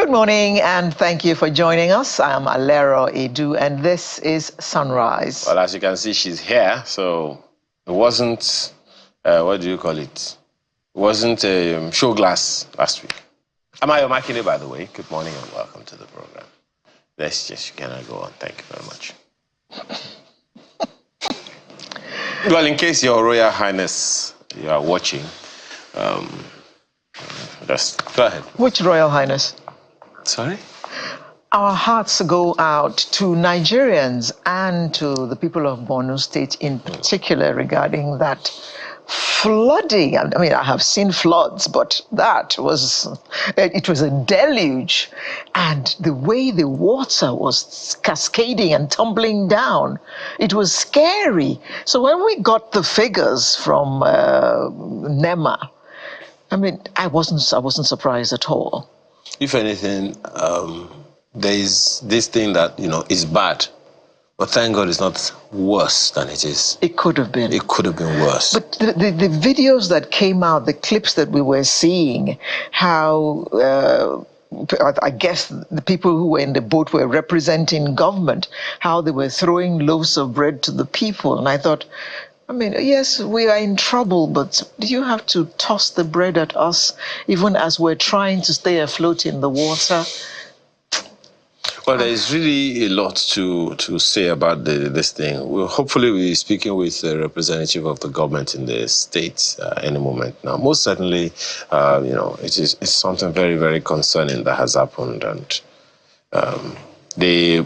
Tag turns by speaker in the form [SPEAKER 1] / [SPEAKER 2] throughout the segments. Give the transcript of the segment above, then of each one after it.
[SPEAKER 1] Good morning, and thank you for joining us. I'm Alero Edu, and this is Sunrise.
[SPEAKER 2] Well, as you can see, she's here, so it wasn't, what do you call it? It wasn't a show glass last week. Amayo Makine, by the way, good morning and welcome to the program. Let's just, you cannot go on. Thank you very much. Well, in case your Royal Highness, you are watching, just go ahead.
[SPEAKER 1] Which Royal Highness?
[SPEAKER 2] Sorry?
[SPEAKER 1] Our hearts go out to Nigerians and to the people of Borno State in particular regarding that flooding. I mean, I have seen floods, but it was a deluge. And the way the water was cascading and tumbling down, it was scary. So when we got the figures from NEMA, I mean, I wasn't surprised at all.
[SPEAKER 2] If anything, there is this thing that, is bad. But thank God it's not worse than it is.
[SPEAKER 1] It could have been.
[SPEAKER 2] It could have been worse.
[SPEAKER 1] But the videos that came out, the clips that we were seeing, how I guess the people who were in the boat were representing government, how they were throwing loaves of bread to the people. And I thought, I mean, yes, we are in trouble, but do you have to toss the bread at us even as we're trying to stay afloat in the water?
[SPEAKER 2] Well, there is really a lot to say about this thing. Hopefully we'll be speaking with a representative of the government in the state any moment now. Most certainly, it's something very, very concerning that has happened. And the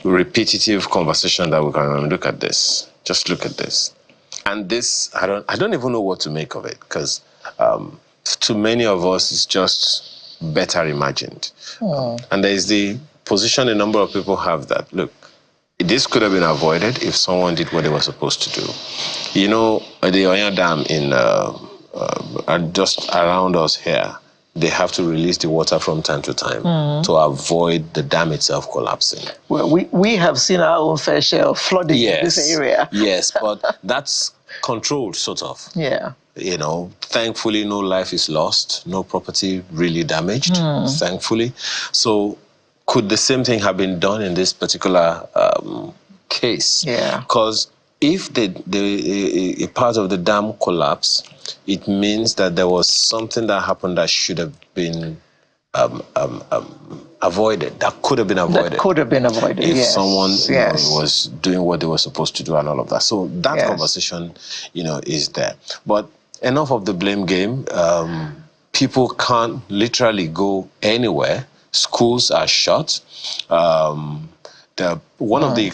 [SPEAKER 2] repetitive conversation that we can look at this, just look at this. And this, I don't even know what to make of it, because to many of us, it's just better imagined. And there is the position a number of people have that, look, this could have been avoided if someone did what they were supposed to do. The Oya Dam just around us here, they have to release the water from time to time to avoid the dam itself collapsing.
[SPEAKER 1] Well, we have seen our own fair share of flooding in this area.
[SPEAKER 2] Yes, but that's controlled, sort of.
[SPEAKER 1] Yeah.
[SPEAKER 2] Thankfully, no life is lost, no property really damaged, thankfully. So could the same thing have been done in this particular case?
[SPEAKER 1] Yeah.
[SPEAKER 2] Because if a part of the dam collapsed, it means that there was something that happened that should have been avoided. That could have been avoided.
[SPEAKER 1] That could have been avoided,
[SPEAKER 2] if someone was doing what they were supposed to do and all of that. So that conversation, is there. But enough of the blame game. People can't literally go anywhere. Schools are shut. One of the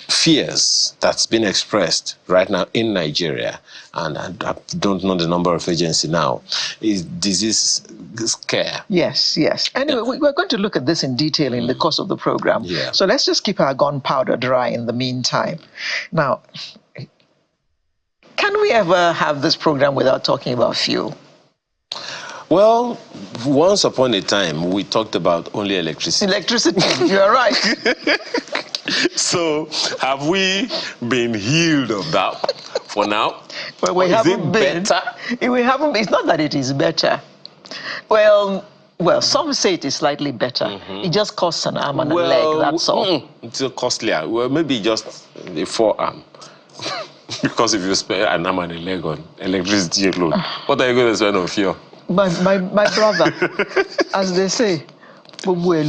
[SPEAKER 2] fears that's been expressed right now in Nigeria, and I don't know the number of agencies now, is disease scare.
[SPEAKER 1] Yes. Anyway, we're going to look at this in detail in the course of the program.
[SPEAKER 2] Yeah.
[SPEAKER 1] So let's just keep our gunpowder dry in the meantime. Now, can we ever have this program without talking about fuel?
[SPEAKER 2] Well, once upon a time, we talked about only electricity.
[SPEAKER 1] Electricity, you're right.
[SPEAKER 2] So, have we been healed of that for now?
[SPEAKER 1] Well, we haven't been.
[SPEAKER 2] Better?
[SPEAKER 1] We haven't. It's not that it is better. Well, some say it is slightly better. It just costs an arm and a leg, that's all.
[SPEAKER 2] It's costlier. Well, maybe just a forearm. Because if you spend an arm and a leg on electricity alone, what are you going to spend on fuel?
[SPEAKER 1] My brother, as they say,
[SPEAKER 2] So, what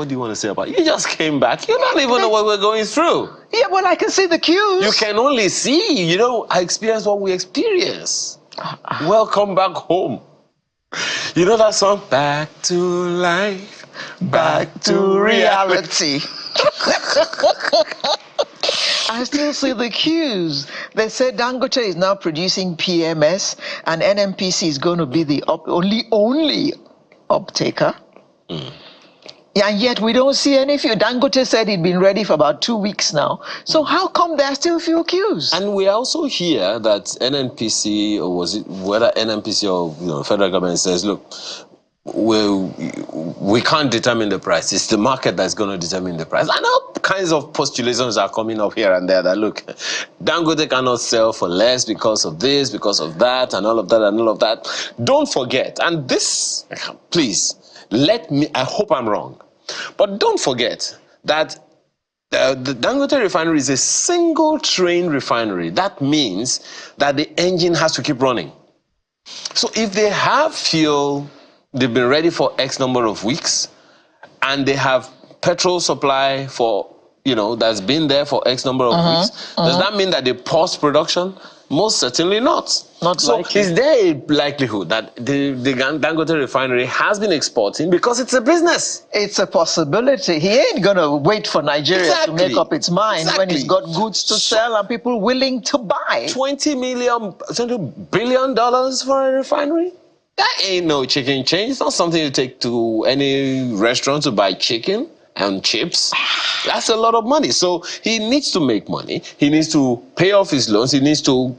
[SPEAKER 2] do you want to say about it? You just came back. You don't even know what we're going through.
[SPEAKER 1] Yeah, well, I can see the queues.
[SPEAKER 2] You can only see, I experience what we experience. Welcome back home. You know that song? Back to life,
[SPEAKER 1] back to reality. I still see the queues. They said Dangote is now producing PMS and NNPC is going to be the only uptaker. And yet we don't see any fuel. Dangote said he'd been ready for about 2 weeks now. So how come there are still fuel queues?
[SPEAKER 2] And we also hear that NNPC, or was it whether NNPC or federal government says, look, we can't determine the price. It's the market that's going to determine the price. And all kinds of postulations are coming up here and there that, look, Dangote cannot sell for less because of this, because of that, and all of that, and all of that. Don't forget, and this, please, I hope I'm wrong, but don't forget that the Dangote refinery is a single train refinery. That means that the engine has to keep running. So if they have fuel, they've been ready for X number of weeks, and they have petrol supply for, that's been there for X number of weeks, does that mean that they pause production? Most certainly not.
[SPEAKER 1] Not
[SPEAKER 2] so
[SPEAKER 1] likely.
[SPEAKER 2] Is there a likelihood that the Dangote refinery has been exporting because it's a business?
[SPEAKER 1] It's a possibility. He ain't going to wait for Nigeria to make up its mind when he's got goods to sell and people willing to buy.
[SPEAKER 2] $20 billion for a refinery? That ain't no chicken change. It's not something you take to any restaurant to buy chicken and chips. That's a lot of money. So he needs to make money. He needs to pay off his loans. He needs to,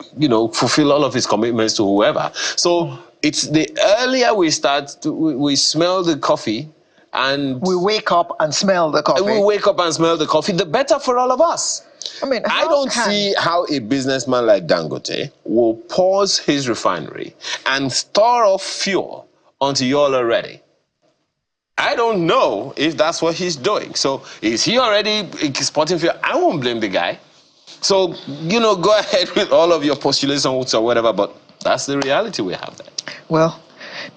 [SPEAKER 2] fulfill all of his commitments to whoever. So it's the earlier we start, we smell the coffee, and
[SPEAKER 1] we wake up and smell the coffee.
[SPEAKER 2] We wake up and smell the coffee, the better for all of us. I don't see how a businessman like Dangote will pause his refinery and store off fuel until you all are ready. I don't know if that's what he's doing. So is he already exporting fuel? I won't blame the guy. So, go ahead with all of your postulations or whatever, but that's the reality we have there.
[SPEAKER 1] Well,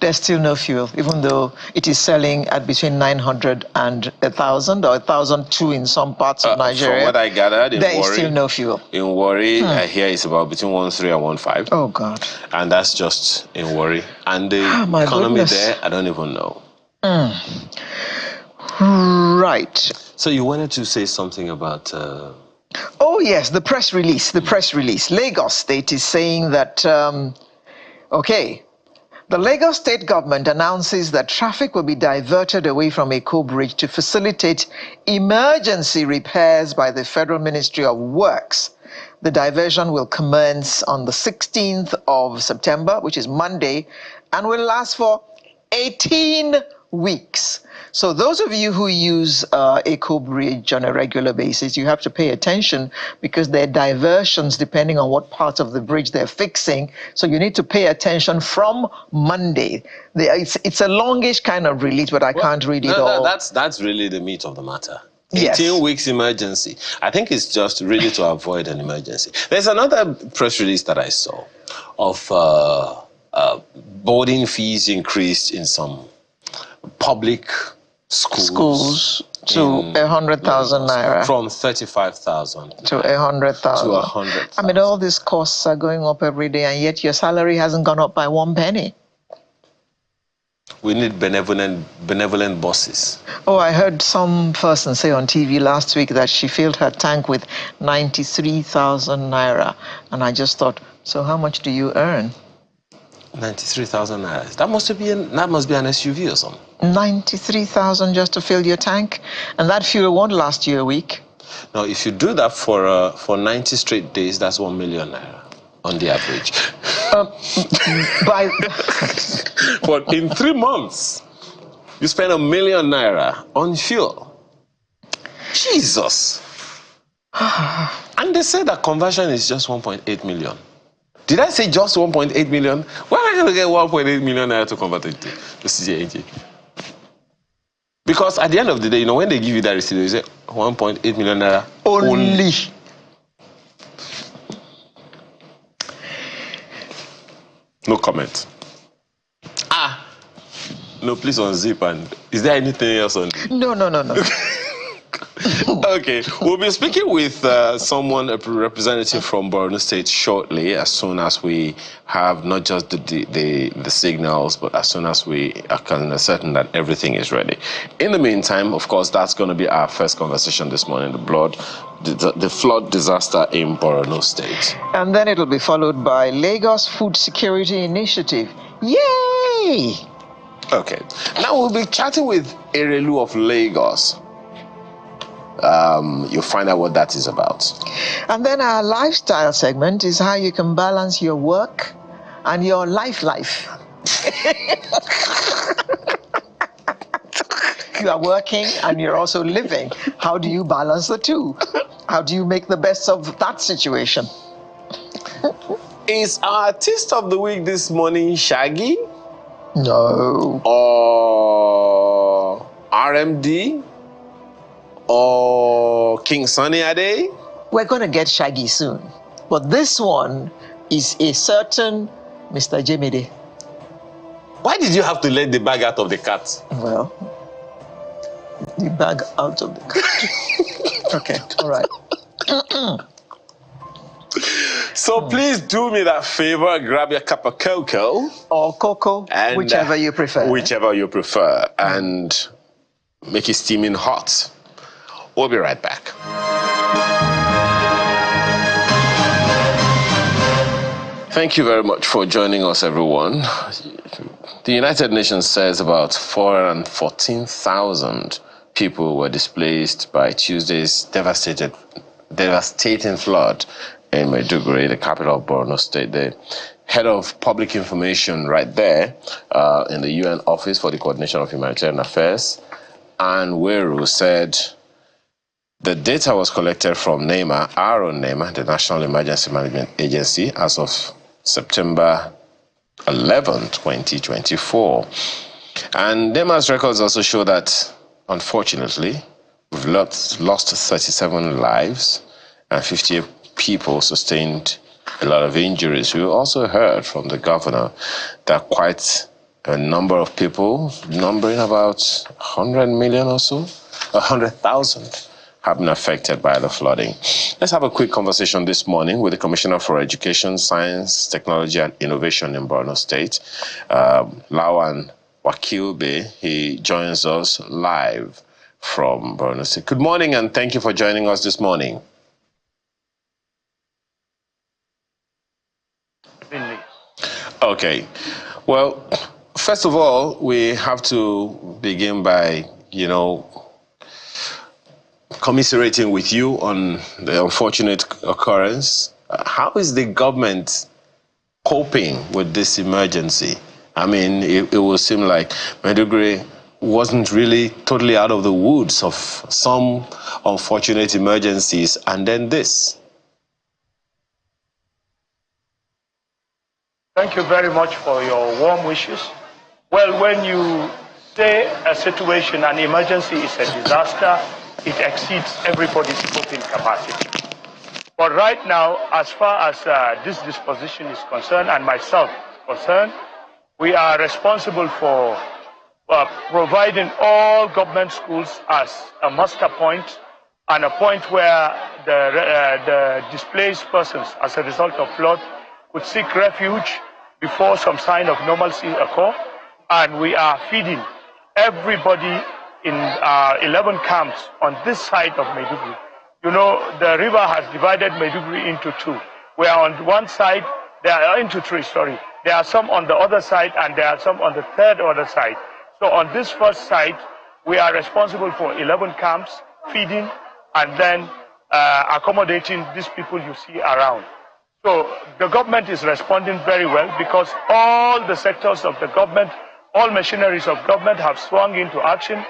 [SPEAKER 1] there's still no fuel, even though it is selling at between 900 and 1,000 or 1,002 in some parts of Nigeria.
[SPEAKER 2] From what I gathered,
[SPEAKER 1] there is still no fuel.
[SPEAKER 2] In Warri, I hear it's about between 1.3 and 1.5.
[SPEAKER 1] Oh, God.
[SPEAKER 2] And that's just in Warri. And the economy there, I don't even know.
[SPEAKER 1] Right.
[SPEAKER 2] So you wanted to say something about...
[SPEAKER 1] Oh, yes, the press release. The press release. Lagos State is saying that, the Lagos State government announces that traffic will be diverted away from Eko Bridge to facilitate emergency repairs by the Federal Ministry of Works. The diversion will commence on the 16th of September, which is Monday, and will last for 18 weeks. So those of you who use Eko Bridge on a regular basis, you have to pay attention because there are diversions depending on what part of the bridge they're fixing. So you need to pay attention from Monday. It's a longish kind of release, but I can't read it all.
[SPEAKER 2] That's really the meat of the matter. 18 weeks emergency. I think it's just really to avoid an emergency. There's another press release that I saw of boarding fees increased in some public schools
[SPEAKER 1] to 100,000 naira.
[SPEAKER 2] From 35,000
[SPEAKER 1] to 100,000.
[SPEAKER 2] To 100,000.
[SPEAKER 1] I mean, all these costs are going up every day, and yet your salary hasn't gone up by 1 penny.
[SPEAKER 2] We need benevolent bosses.
[SPEAKER 1] Oh, I heard some person say on TV last week that she filled her tank with 93,000 naira, and I just thought, so how much do you earn?
[SPEAKER 2] 93,000 naira. That must be an SUV or something.
[SPEAKER 1] 93,000 just to fill your tank, and that fuel won't last you a week.
[SPEAKER 2] Now, if you do that for 90 straight days, that's 1 million naira on the average. But in 3 months, you spend 1 million naira on fuel. Jesus. And they say that conversion is just 1.8 million. Did I say just 1.8 million? Where am I going to get 1.8 million naira to convert it to CJNG? Because at the end of the day, when they give you that receipt, they say 1.8 million naira only. No comment. No, please unzip. And is there anything else on?
[SPEAKER 1] No.
[SPEAKER 2] Okay, we'll be speaking with someone, a representative from Borno State shortly, as soon as we have not just the signals, but as soon as we are certain that everything is ready. In the meantime, of course, that's going to be our first conversation this morning, the flood disaster in Borno State.
[SPEAKER 1] And then it'll be followed by Lagos Food Security Initiative. Yay!
[SPEAKER 2] Okay, now we'll be chatting with Erelu of Lagos. You'll find out what that is about. And
[SPEAKER 1] then our lifestyle segment is how you can balance your work and your life. you are working and you're also living, how do you balance the two? How do you make the best of that situation?
[SPEAKER 2] Is our artist of the week this morning Shaggy?
[SPEAKER 1] No.
[SPEAKER 2] Or RMD? Or King Sunny Ade?
[SPEAKER 1] We're going to get Shaggy soon. But this one is a certain Mr. Jemede.
[SPEAKER 2] Why did you have to let the bag out of the cat?
[SPEAKER 1] Well, the bag out of the cat. Okay, all right.
[SPEAKER 2] So please do me that favor, grab your cup of cocoa.
[SPEAKER 1] Or cocoa, and, whichever you prefer.
[SPEAKER 2] Whichever you prefer, and make it steaming hot. We'll be right back. Thank you very much for joining us, everyone. The United Nations says about 414,000 people were displaced by Tuesday's devastating flood in Maiduguri, the capital of Borno State. The head of public information right there in the UN Office for the Coordination of Humanitarian Affairs, Anne Weru, said the data was collected from NEMA, our own NEMA, the National Emergency Management Agency, as of September 11, 2024. And NEMA's records also show that, unfortunately, we've lost 37 lives and 58 people sustained a lot of injuries. We also heard from the governor that quite a number of people, numbering about 100 million or so, 100,000, have been affected by the flooding. Let's have a quick conversation this morning with the Commissioner for Education, Science, Technology and Innovation in Borno State, Lawan Wakilbe. He joins us live from Borno State. Good morning and thank you for joining us this morning. Okay. Well, first of all, we have to begin by, commiserating with you on the unfortunate occurrence. How is the government coping with this emergency? I mean, it will seem like Maiduguri wasn't really totally out of the woods of some unfortunate emergencies, and then this.
[SPEAKER 3] Thank you very much for your warm wishes. Well, when you say a situation, an emergency is a disaster, it exceeds everybody's coping capacity. But right now, as far as this disposition is concerned, and myself is concerned, we are responsible for providing all government schools as a muster point and a point where the displaced persons as a result of flood could seek refuge before some sign of normalcy occur. And we are feeding everybody in 11 camps on this side of Maiduguri. You know, the river has divided Maiduguri into two. We are on one side, there are into three, sorry. There are some on the other side and there are some on the third other side. So on this first side, we are responsible for 11 camps, feeding and then accommodating these people you see around. So the government is responding very well because all the sectors of the government, all machineries of government have swung into action.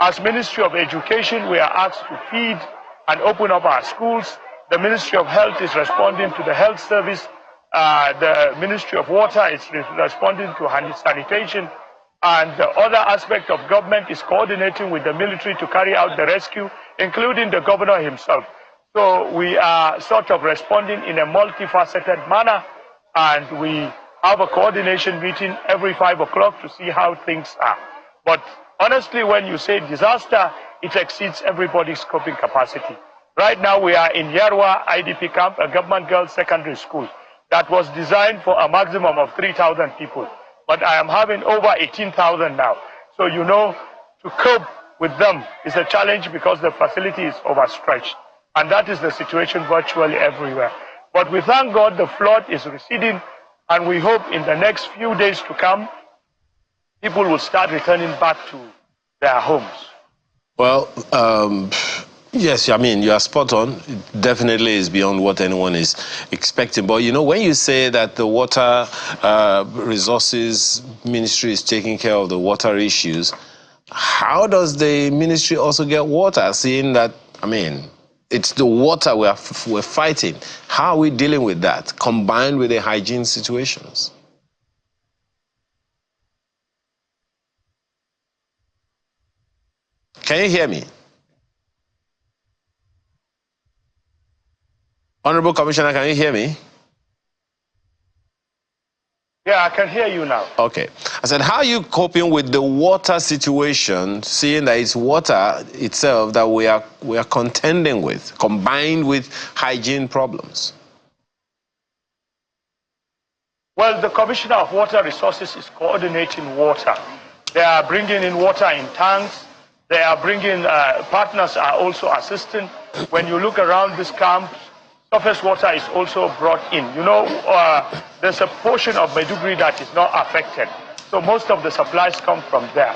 [SPEAKER 3] As Ministry of Education, we are asked to feed and open up our schools. The Ministry of Health is responding to the health service. The Ministry of Water is responding to sanitation. And the other aspect of government is coordinating with the military to carry out the rescue, including the governor himself. So we are sort of responding in a multifaceted manner, and we have a coordination meeting every 5 o'clock to see how things are. But honestly, when you say disaster, it exceeds everybody's coping capacity. Right now, we are in Yarwa IDP camp, a government girls' secondary school that was designed for a maximum of 3,000 people. But I am having over 18,000 now. So you know, to cope with them is a challenge because the facility is overstretched. And that is the situation virtually everywhere. But we thank God the flood is receding, and we hope in the next few days to come, people will start returning back to their homes. Well,
[SPEAKER 2] yes, I mean, you are spot on. It definitely is beyond what anyone is expecting. But, you know, when you say that the Water Resources Ministry is taking care of the water issues, How does the ministry also get water, seeing that, I mean, it's the water we're fighting? How are we dealing with that, combined with the hygiene situations? Can you hear me? Honorable Commissioner, can you hear me?
[SPEAKER 3] Yeah, I can hear you now.
[SPEAKER 2] Okay. I said, how are you coping with the water situation, seeing that it's water itself that we are contending with, combined with hygiene problems?
[SPEAKER 3] Well, the Commissioner of Water Resources is coordinating water. They are bringing in water in tanks. They are bringing, partners are also assisting. When you look around this camp, surface water is also brought in. You know, there's a portion of Maiduguri that is not affected. So most of the supplies come from there.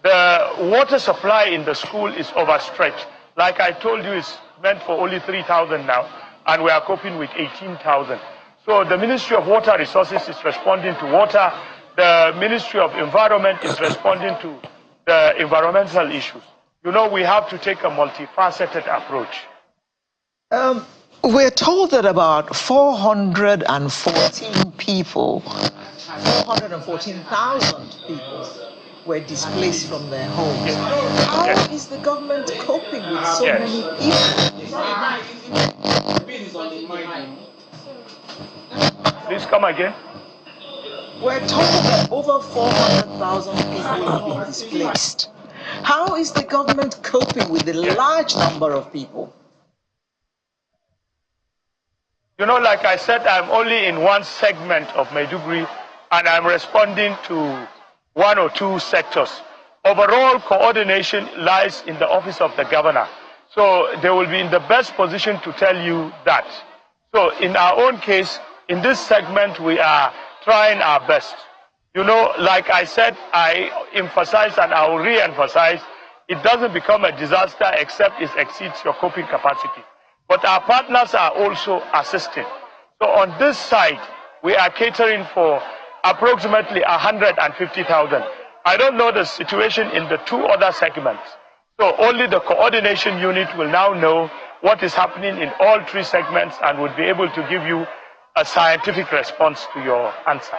[SPEAKER 3] The water supply in the school is overstretched. Like I told you, it's meant for only 3,000 now, and we are coping with 18,000. So the Ministry of Water Resources is responding to water. The Ministry of Environment is responding to the environmental issues. You know, we have to take a multifaceted approach.
[SPEAKER 1] We're told that about 414,000 people were displaced from their homes. How is the government coping with so many people?
[SPEAKER 3] Please come again.
[SPEAKER 1] We're told that over 400,000 people have been displaced. How is the government coping with the large number of people?
[SPEAKER 3] You know, like I said, I'm only in one segment of Maiduguri, and I'm responding to one or two sectors. Overall coordination lies in the office of the governor. So they will be in the best position to tell you that. So in our own case, in this segment, we are trying our best. You know, like I said, I emphasize and I will re-emphasize, it doesn't become a disaster except it exceeds your coping capacity. But our partners are also assisting. So on this side, we are catering for approximately 150,000. I don't know the situation in the two other segments. So only the coordination unit will now know what is happening in all three segments and would be able to give you a scientific response to your answer.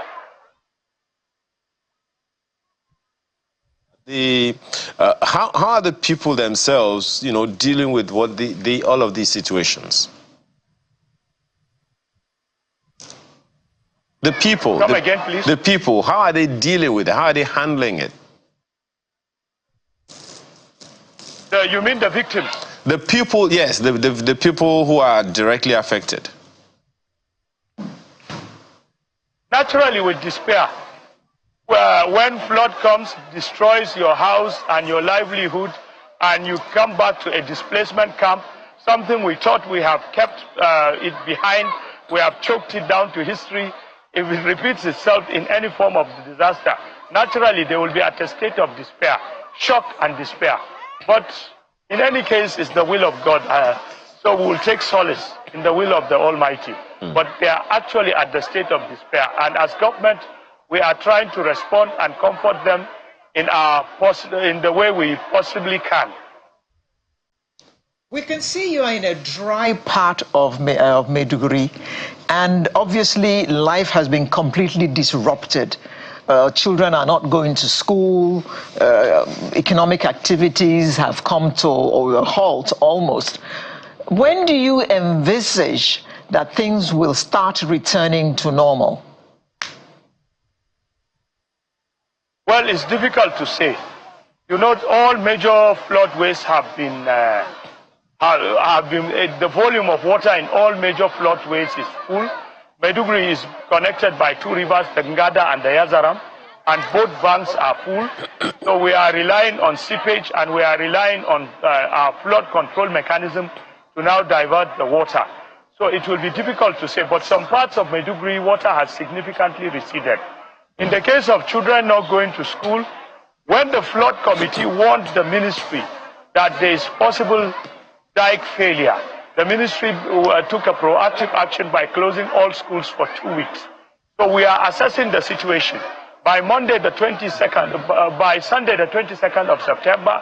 [SPEAKER 2] How are the people themselves, you know, dealing with what all of these situations? The people.
[SPEAKER 3] Come again, please.
[SPEAKER 2] The people. How are they dealing with it? How are they handling it?
[SPEAKER 3] You mean the victims?
[SPEAKER 2] The people, yes, the people who are directly affected.
[SPEAKER 3] Naturally, with despair. When flood comes, destroys your house and your livelihood, and you come back to a displacement camp, something we thought we have kept it behind, we have choked it down to history. If it repeats itself in any form of disaster, naturally they will be at a state of despair, shock and despair. But in any case, it's the will of God. So we will take solace in the will of the Almighty. But they are actually at the state of despair. And as government, we are trying to respond and comfort them in the way we possibly can.
[SPEAKER 1] We can see you are in a dry part of Maiduguri, and obviously life has been completely disrupted. Children are not going to school, economic activities have come to a halt almost. When do you envisage that things will start returning to normal?
[SPEAKER 3] Well, it's difficult to say. You know, all major floodways have been, the volume of water in all major floodways is full. Maiduguri is connected by two rivers, the Ngada and the Yazaram, and both banks are full. So we are relying on seepage and we are relying on our flood control mechanism to now divert the water. So it will be difficult to say, but some parts of Maiduguri, water has significantly receded. In the case of children not going to school, when the flood committee warned the ministry that there is possible dike failure, the ministry took a proactive action by closing all schools for 2 weeks. So we are assessing the situation. by Monday the 22nd, by Sunday the 22nd of September,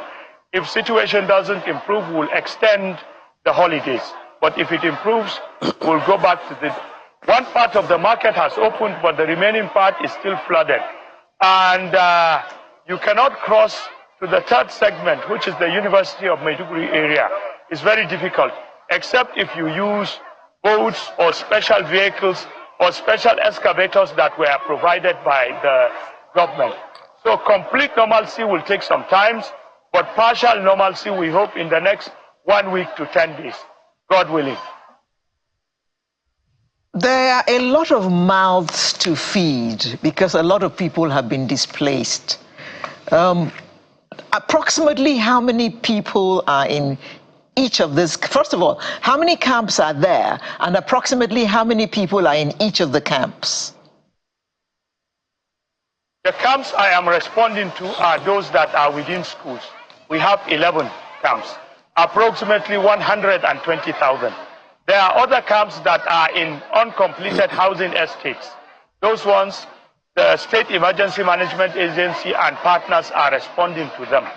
[SPEAKER 3] if situation doesn't improve, we'll extend the holidays. But if it improves, we'll go back to the... One part of the market has opened, but the remaining part is still flooded. And you cannot cross to the third segment, which is the University of Maiduguri area. It's very difficult, except if you use boats or special vehicles or special excavators that were provided by the government. So complete normalcy will take some time, but partial normalcy we hope in the next 1 week to 10 days, God willing.
[SPEAKER 1] There are a lot of mouths to feed because a lot of people have been displaced. Approximately how many people are in each of these? First of all, how many camps are there? And approximately how many people are in each of the camps?
[SPEAKER 3] The camps I am responding to are those that are within schools. We have 11 camps, approximately 120,000. There are other camps that are in uncompleted housing estates. Those ones, the State Emergency Management Agency and partners are responding to them.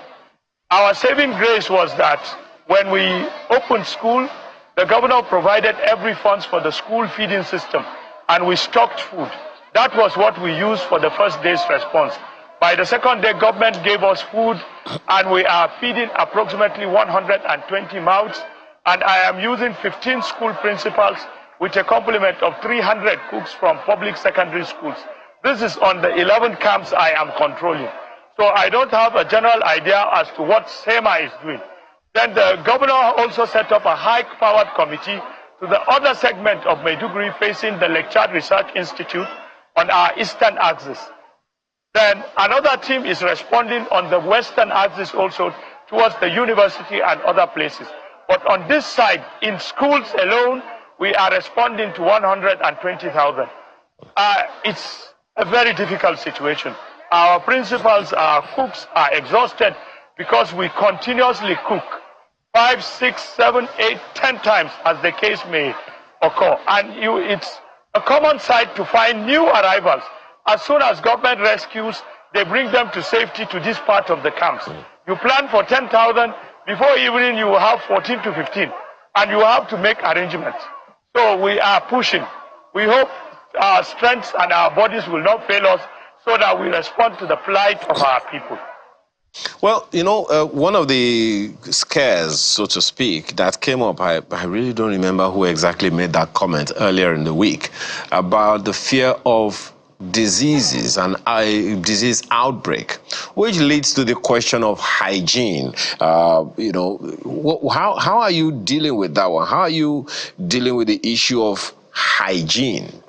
[SPEAKER 3] Our saving grace was that when we opened school, the governor provided every funds for the school feeding system, and we stocked food. That was what we used for the first day's response. By the second day, government gave us food, and we are feeding approximately 120 mouths. And I am using 15 school principals with a complement of 300 cooks from public secondary schools. This is on the 11 camps I am controlling. So I don't have a general idea as to what SEMA is doing. Then the governor also set up a high-powered committee to the other segment of Maiduguri facing the Lake Chad Research Institute on our eastern axis. Then another team is responding on the western axis also towards the university and other places. But on this side, in schools alone, we are responding to 120,000. It's a very difficult situation. Our principals, our cooks are exhausted because we continuously cook 5, 6, 7, 8, 10 times as the case may occur. And it's a common sight to find new arrivals. As soon as government rescues, they bring them to safety to this part of the camps. You plan for 10,000, before evening you will have 14 to 15, and you have to make arrangements. So we are pushing. We hope our strengths and our bodies will not fail us so that we respond to the plight of our people.
[SPEAKER 2] Well, you know, one of the scares, so to speak, that came up, I really don't remember who exactly made that comment earlier in the week, about the fear of diseases and disease outbreak, which leads to the question of hygiene. You know, how are you dealing with that one? How are you dealing with the issue of hygiene?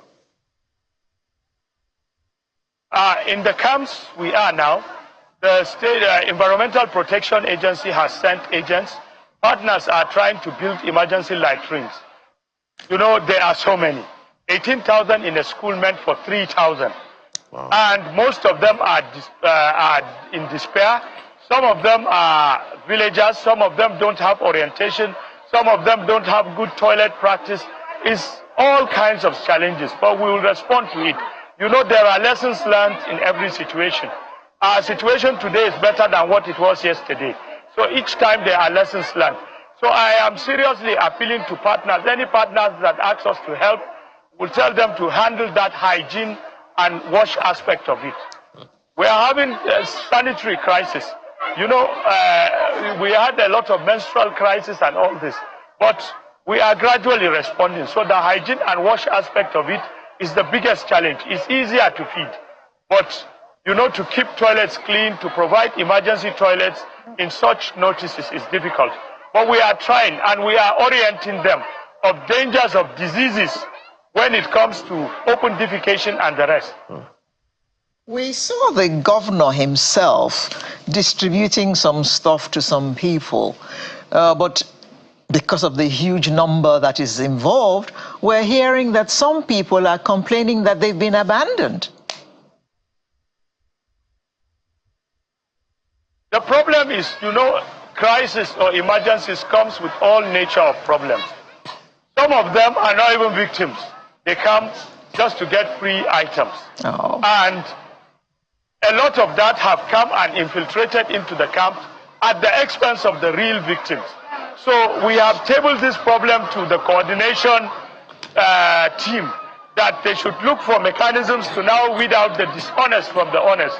[SPEAKER 3] In the camps we are now, the State Environmental Protection Agency has sent agents. Partners are trying to build emergency latrines. You know, there are so many. 18,000 in a school meant for 3,000. Wow. And most of them are in despair. Some of them are villagers. Some of them don't have orientation. Some of them don't have good toilet practice. It's all kinds of challenges, but we will respond to it. You know, there are lessons learned in every situation. Our situation today is better than what it was yesterday. So each time there are lessons learned. So I am seriously appealing to partners. Any partners that ask us to help, we'll tell them to handle that hygiene and wash aspect of it. We are having a sanitary crisis. You know, we had a lot of menstrual crisis and all this, but we are gradually responding. So the hygiene and wash aspect of it is the biggest challenge. It's easier to feed, but you know, to keep toilets clean, to provide emergency toilets in such notices is difficult. But we are trying, and we are orienting them of dangers of diseases when it comes to open defecation and the rest.
[SPEAKER 1] We saw the governor himself distributing some stuff to some people, but because of the huge number that is involved, we're hearing that some people are complaining that they've been abandoned.
[SPEAKER 3] The problem is, you know, crisis or emergencies comes with all nature of problems. Some of them are not even victims. They come just to get free items. Oh. And a lot of that have come and infiltrated into the camp at the expense of the real victims. So we have tabled this problem to the coordination team that they should look for mechanisms to now weed out the dishonest from the honest.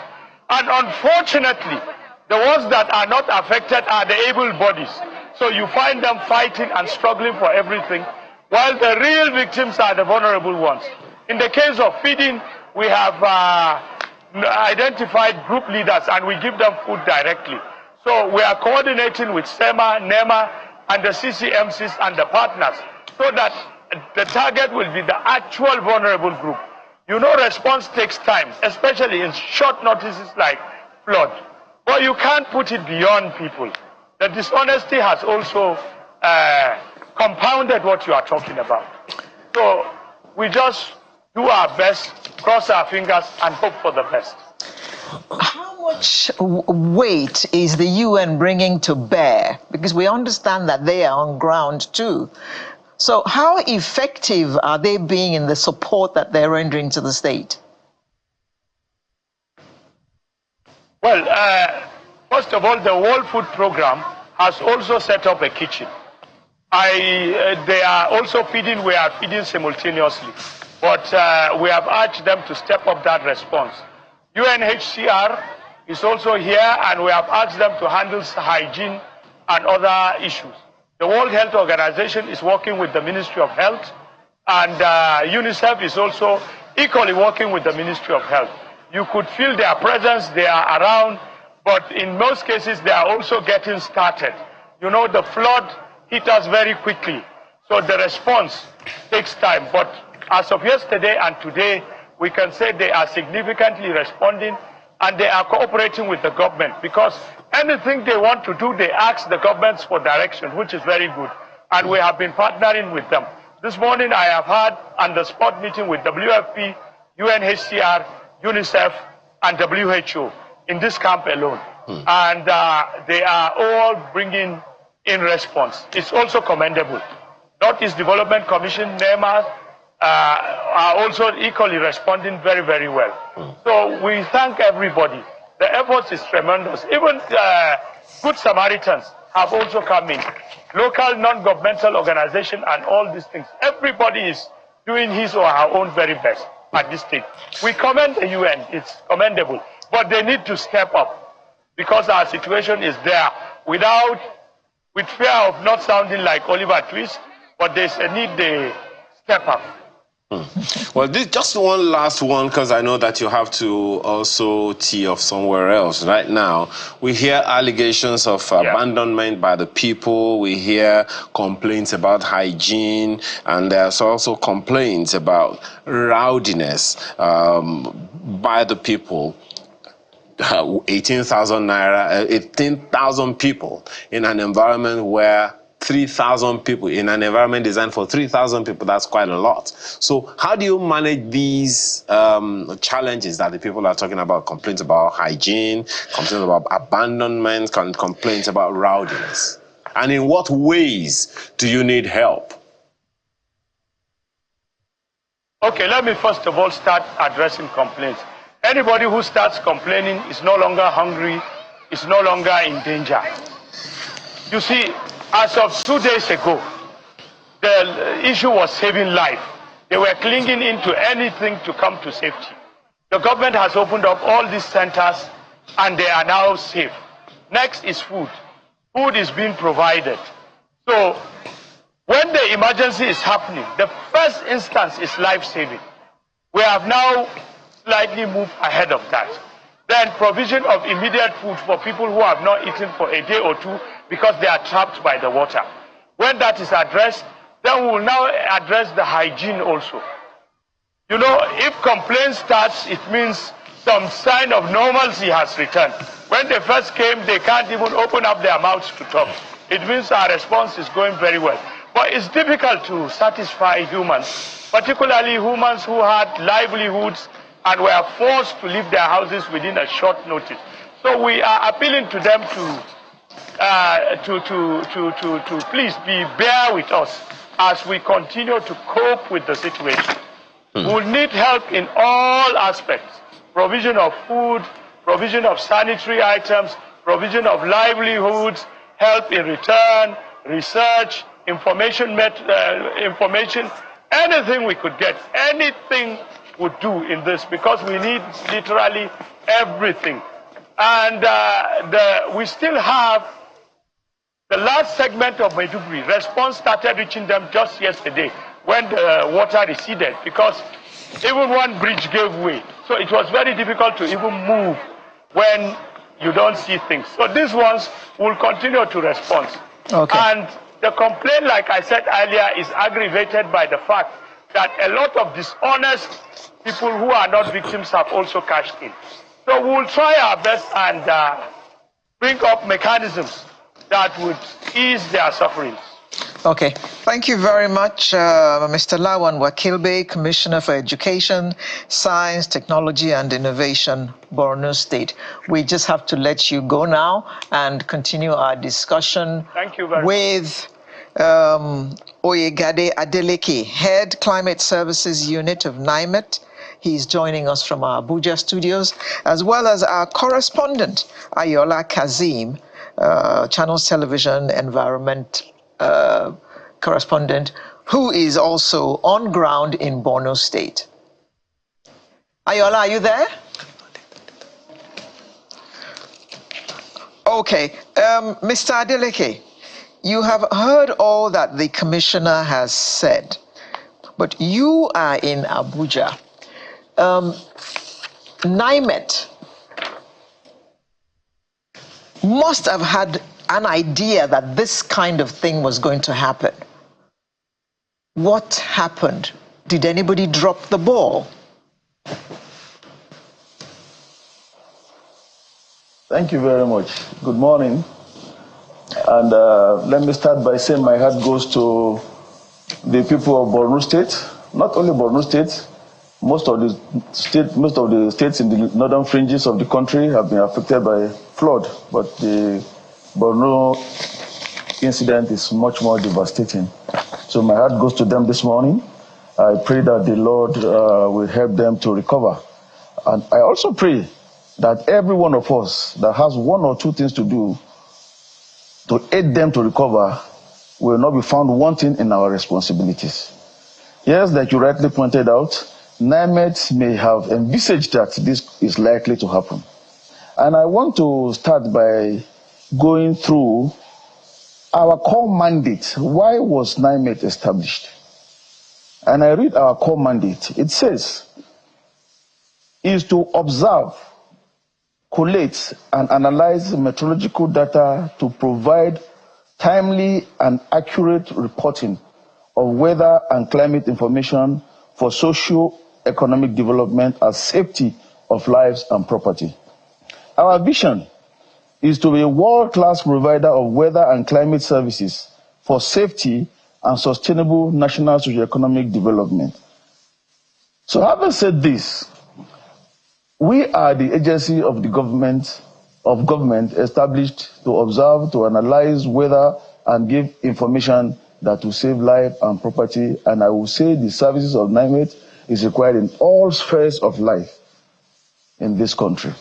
[SPEAKER 3] And unfortunately, the ones that are not affected are the able bodies. So you find them fighting and struggling for everything, while the real victims are the vulnerable ones. In the case of feeding, we have identified group leaders and we give them food directly. So we are coordinating with SEMA, NEMA, and the CCMCs and the partners so that the target will be the actual vulnerable group. You know, response takes time, especially in short notices like flood. But you can't put it beyond people. The dishonesty has also compounded what you are talking about. So we just do our best, cross our fingers, and hope for the best.
[SPEAKER 1] How much weight is the UN bringing to bear? Because we understand that they are on ground too. So how effective are they being in the support that they're rendering to the state?
[SPEAKER 3] Well, first of all, the World Food Program has also set up a kitchen. They are also feeding, we are feeding simultaneously. But we have urged them to step up that response. UNHCR is also here, and we have asked them to handle hygiene and other issues. The World Health Organization is working with the Ministry of Health, and UNICEF is also equally working with the Ministry of Health. You could feel their presence, they are around, but in most cases they are also getting started. You know, the flood hit us very quickly, so the response takes time. But as of yesterday and today, we can say they are significantly responding and they are cooperating with the government, because anything they want to do, they ask the governments for direction, which is very good. And we have been partnering with them. This morning I have had on-the-spot meeting with WFP, UNHCR, UNICEF, and WHO in this camp alone. And they are all bringing in response. It's also commendable. Northeast Development Commission, NEMA, are also equally responding very, very well. So we thank everybody. The effort is tremendous. Even Good Samaritans have also come in. Local non-governmental organizations and all these things. Everybody is doing his or her own very best at this stage. We commend the UN. It's commendable. But they need to step up, because our situation is there with fear of not sounding like Oliver Twist, but there's a need they step up.
[SPEAKER 2] Well, just one last one, because I know that you have to also tee off somewhere else. Right now, we hear allegations of abandonment by the people. We hear complaints about hygiene, and there's also complaints about rowdiness by the people. 18,000 naira, 18,000 people in an environment where 3,000 people, in an environment designed for 3,000 people, that's quite a lot. So how do you manage these challenges that the people are talking about? Complaints about hygiene, complaints about abandonment, complaints about rowdiness. And in what ways do you need help?
[SPEAKER 3] Okay, let me first of all start addressing complaints. Anybody who starts complaining is no longer hungry, is no longer in danger. You see, as of 2 days ago, the issue was saving life. They were clinging into anything to come to safety. The government has opened up all these centers and they are now safe. Next is food. Food is being provided. So when the emergency is happening, the first instance is life-saving. We have now slightly moved ahead of that. Then provision of immediate food for people who have not eaten for a day or two because they are trapped by the water. When that is addressed, then we will now address the hygiene also. You know, if complaint starts, it means some sign of normalcy has returned. When they first came, they can't even open up their mouths to talk. It means our response is going very well. But it's difficult to satisfy humans, particularly humans who had livelihoods and were forced to leave their houses within a short notice. So we are appealing to them to please bear with us as we continue to cope with the situation. We will need help in all aspects: provision of food, provision of sanitary items, provision of livelihoods, help in return, research, information, anything we could get, anything would do in this, because we need literally everything. And we still have the last segment of Maiduguri. Response started reaching them just yesterday when the water receded, because even one bridge gave way. So it was very difficult to even move when you don't see things. So these ones will continue to respond.
[SPEAKER 1] Okay.
[SPEAKER 3] And the complaint, like I said earlier, is aggravated by the fact that a lot of dishonest people who are not victims have also cashed in. So we will try our best and bring up mechanisms that would ease their sufferings.
[SPEAKER 1] Okay. Thank you very much, Mr. Lawan Wakilbe, Commissioner for Education, Science, Technology and Innovation, Borno State. We just have to let you go now and continue our discussion with Oyegade Adeleke, Head Climate Services Unit of NIMET. He's joining us from our Abuja studios, as well as our correspondent, Ayola Kazim, Channels Television Environment correspondent, who is also on ground in Borno State. Ayola, are you there? Okay. Mr. Adeleke, you have heard all that the commissioner has said, but you are in Abuja. NIMET must have had an idea that this kind of thing was going to happen. What happened? Did anybody drop the ball?
[SPEAKER 4] Thank you very much. Good morning. And let me start by saying my heart goes to the people of Borno State. Not only Borno State, most of the states in the northern fringes of the country have been affected by flood, but the Borno incident is much more devastating. So my heart goes to them this morning. I pray that the Lord will help them to recover. And I also pray that every one of us that has one or two things to do to aid them to recover will not be found wanting in our responsibilities. Yes, like you rightly pointed out, NIMET may have envisaged that this is likely to happen. And I want to start by going through our core mandate. Why was NIMET established? And I read our core mandate. It says, is to observe, collate, and analyze meteorological data to provide timely and accurate reporting of weather and climate information for socio-economic development and safety of lives and property. Our vision is to be a world-class provider of weather and climate services for safety and sustainable national socio-economic development. So having said this, we are the agency of the government established to observe, to analyze weather and give information that will save life and property. And I will say the services of NIMET is required in all spheres of life in this country.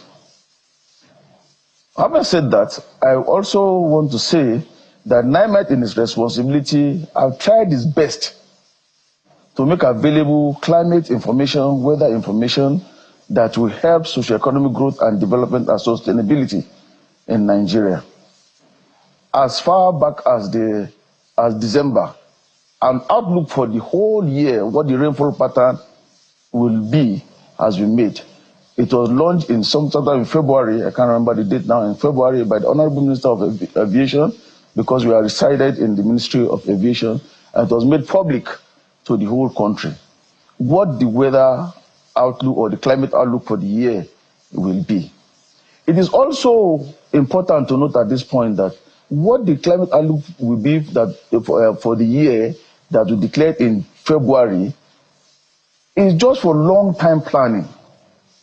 [SPEAKER 4] Having said that, I also want to say that NIMET in its responsibility have tried its best to make available climate information, weather information that will help socioeconomic growth and development and sustainability in Nigeria. As far back as December, an outlook for the whole year, what the rainfall pattern will be, has been made. It was launched in sometime in February, I can't remember the date now, in February by the Honorable Minister of Aviation, because we are resided in the Ministry of Aviation, and it was made public to the whole country. What the weather outlook or the climate outlook for the year will be. It is also important to note at this point that what the climate outlook will be that for the year that we declared in February is just for long-time planning.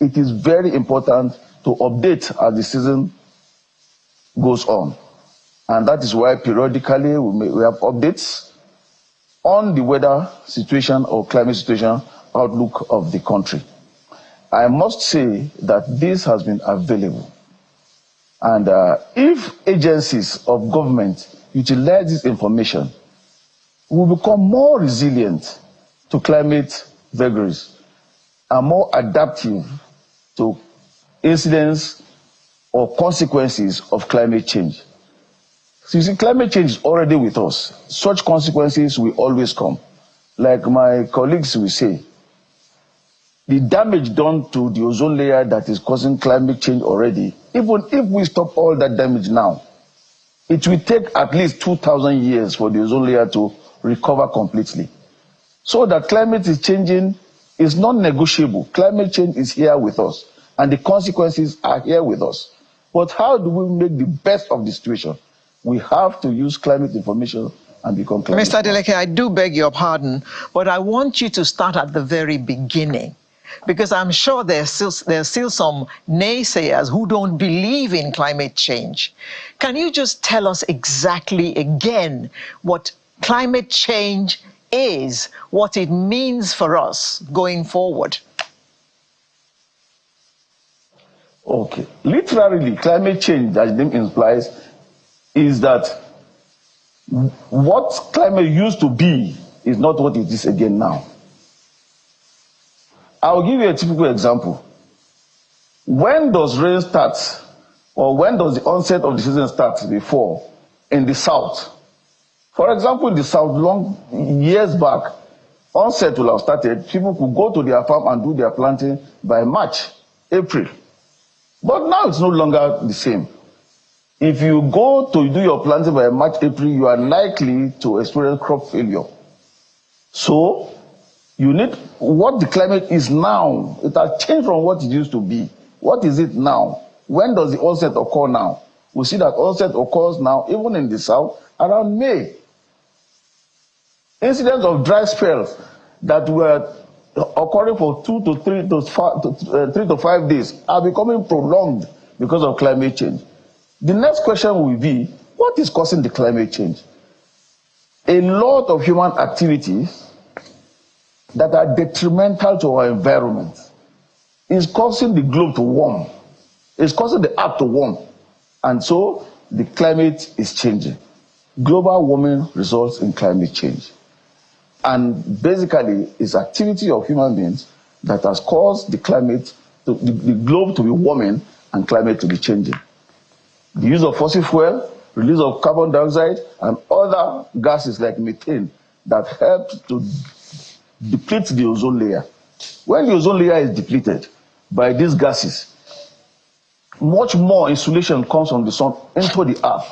[SPEAKER 4] It is very important to update as the season goes on. And that is why periodically we have updates on the weather situation or climate situation outlook of the country. I must say that this has been available. And if agencies of government utilize this information, we will become more resilient to climate vagaries and more adaptive to incidents or consequences of climate change. So you see, climate change is already with us. Such consequences will always come. Like my colleagues will say, the damage done to the ozone layer that is causing climate change already, even if we stop all that damage now, it will take at least 2,000 years for the ozone layer to recover completely. So that climate is changing is non-negotiable. Climate change is here with us, and the consequences are here with us. But how do we make the best of the situation? We have to use climate information and become climate
[SPEAKER 1] Mr. Adeleke, I do beg your pardon, but I want you to start at the very beginning, because I'm sure there's still some naysayers who don't believe in climate change. Can you just tell us exactly again what climate change is, what it means for us going forward?
[SPEAKER 4] Okay. Literally, climate change, as the name implies, is that what climate used to be is not what it is again now. I'll give you a typical example. When does rain start, or when does the onset of the season start before in the south? For example, in the south, long years back, onset will have started. People could go to their farm and do their planting by March, April. But now it's no longer the same. If you go to do your planting by March, April, you are likely to experience crop failure. So, you need what the climate is now. It has changed from what it used to be. What is it now? When does the onset occur now? We see that onset occurs now, even in the south, around May. Incidents of dry spells that were occurring for 3 to 5 days are becoming prolonged because of climate change. The next question will be, what is causing the climate change? A lot of human activities that are detrimental to our environment is causing the globe to warm. It's causing the earth to warm. And so the climate is changing. Global warming results in climate change. And basically, it's activity of human beings that has caused the climate, the globe to be warming and climate to be changing. The use of fossil fuel, release of carbon dioxide, and other gases like methane that help to deplete the ozone layer. When the ozone layer is depleted by these gases, much more insulation comes from the sun into the earth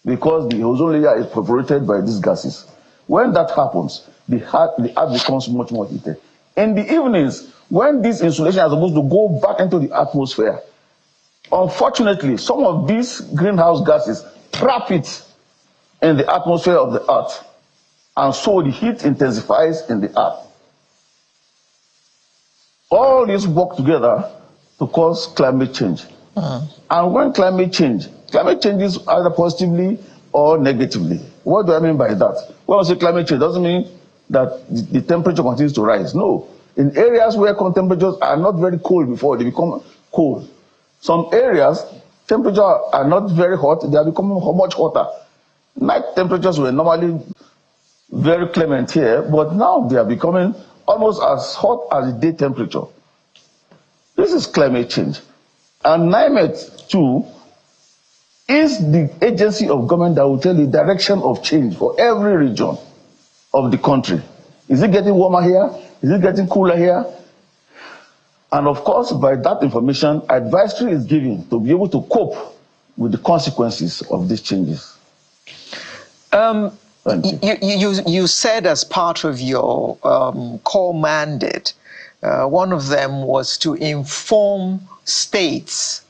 [SPEAKER 4] because the ozone layer is perforated by these gases. When that happens, the earth becomes much more heated. In the evenings, when this insulation is supposed to go back into the atmosphere, unfortunately, some of these greenhouse gases trap it in the atmosphere of the earth. And so the heat intensifies in the earth. All these work together to cause climate change. And when climate changes either positively or negatively. What do I mean by that? When I say climate change, it doesn't mean that the temperature continues to rise. No. In areas where temperatures are not very cold before, they become cold. Some areas, temperatures are not very hot, they are becoming much hotter. Night temperatures were normally very clement here, but now they are becoming almost as hot as the day temperature. This is climate change. And NIMET, too, is the agency of government that will tell the direction of change for every region of the country. Is it getting warmer here? Is it getting cooler here? And of course, by that information, advisory is given to be able to cope with the consequences of these changes.
[SPEAKER 1] You said as part of your core mandate, one of them was to inform states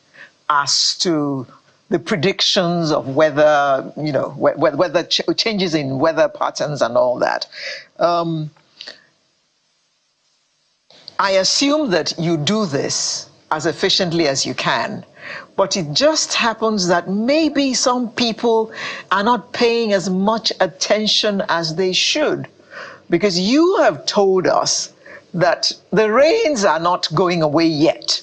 [SPEAKER 1] as to the predictions of weather, weather changes in weather patterns and all that. I assume that you do this as efficiently as you can, but it just happens that maybe some people are not paying as much attention as they should, because you have told us that the rains are not going away yet.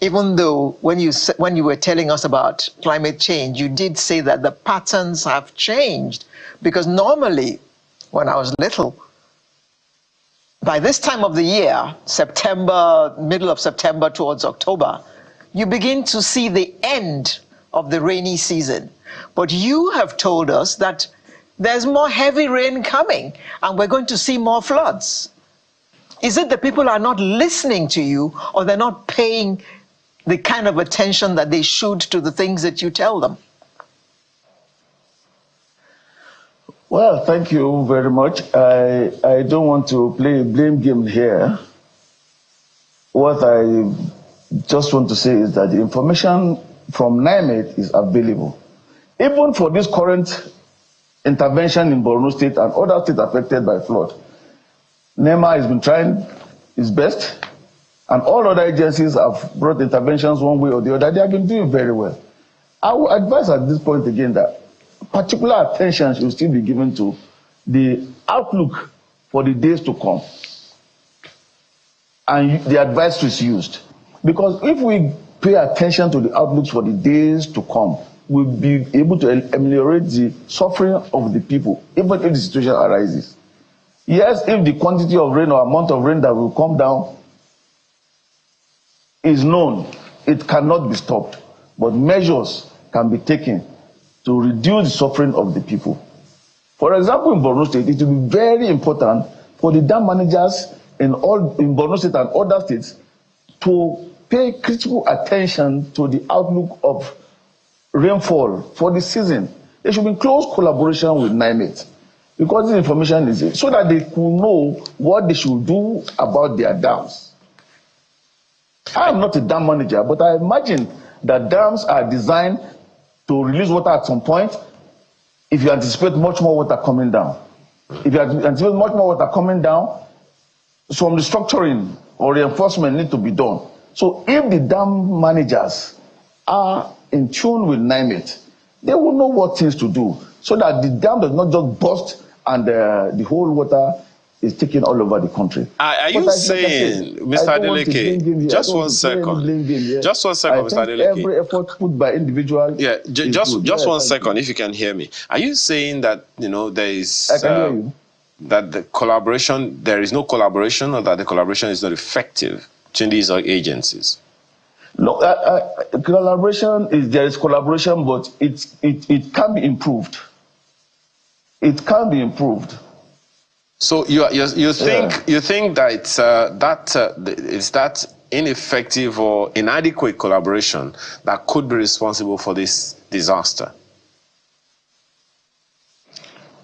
[SPEAKER 1] Even though when you were telling us about climate change, you did say that the patterns have changed. Because normally, when I was little, by this time of the year, September, middle of September towards October, you begin to see the end of the rainy season. But you have told us that there's more heavy rain coming and we're going to see more floods. Is it that people are not listening to you, or they're not paying the kind of attention that they should to the things that you tell them?
[SPEAKER 4] Well, thank you very much. I don't want to play a blame game here. What I just want to say is that the information from NIMET is available. Even for this current intervention in Borno State and other states affected by flood, NEMA has been trying its best, and all other agencies have brought interventions one way or the other. They have been doing very well. I would advise at this point again that particular attention should still be given to the outlook for the days to come, and the advice is used. Because if we pay attention to the outlooks for the days to come, we'll be able to ameliorate the suffering of the people, even if the situation arises. Yes, if the quantity of rain or amount of rain that will come down is known, it cannot be stopped. But measures can be taken to reduce the suffering of the people. For example, in Borno State, it will be very important for the dam managers in Borno State and other states to pay critical attention to the outlook of rainfall for the season. There should be close collaboration with NIMET, because this information is so that they could know what they should do about their dams. I am not a dam manager, but I imagine that dams are designed to release water at some point if you anticipate much more water coming down. If you anticipate much more water coming down, some restructuring or reinforcement need to be done. So if the dam managers are in tune with NIMET, they will know what things to do so that the dam does not just burst and the whole water is taken all over the country.
[SPEAKER 2] Are you saying, Mr. Adeleke, just 1 second. Just 1 second, Mr. Adeleke.
[SPEAKER 4] Every effort put by individual.
[SPEAKER 2] Yeah, just 1 second, if you can hear me. Are you saying that there is
[SPEAKER 4] I can hear you.
[SPEAKER 2] That the collaboration, there is no collaboration, or that the collaboration is not effective between these agencies?
[SPEAKER 4] No, collaboration there is collaboration, but it can be improved. It can be improved.
[SPEAKER 2] So you think that it's that ineffective or inadequate collaboration that could be responsible for this disaster?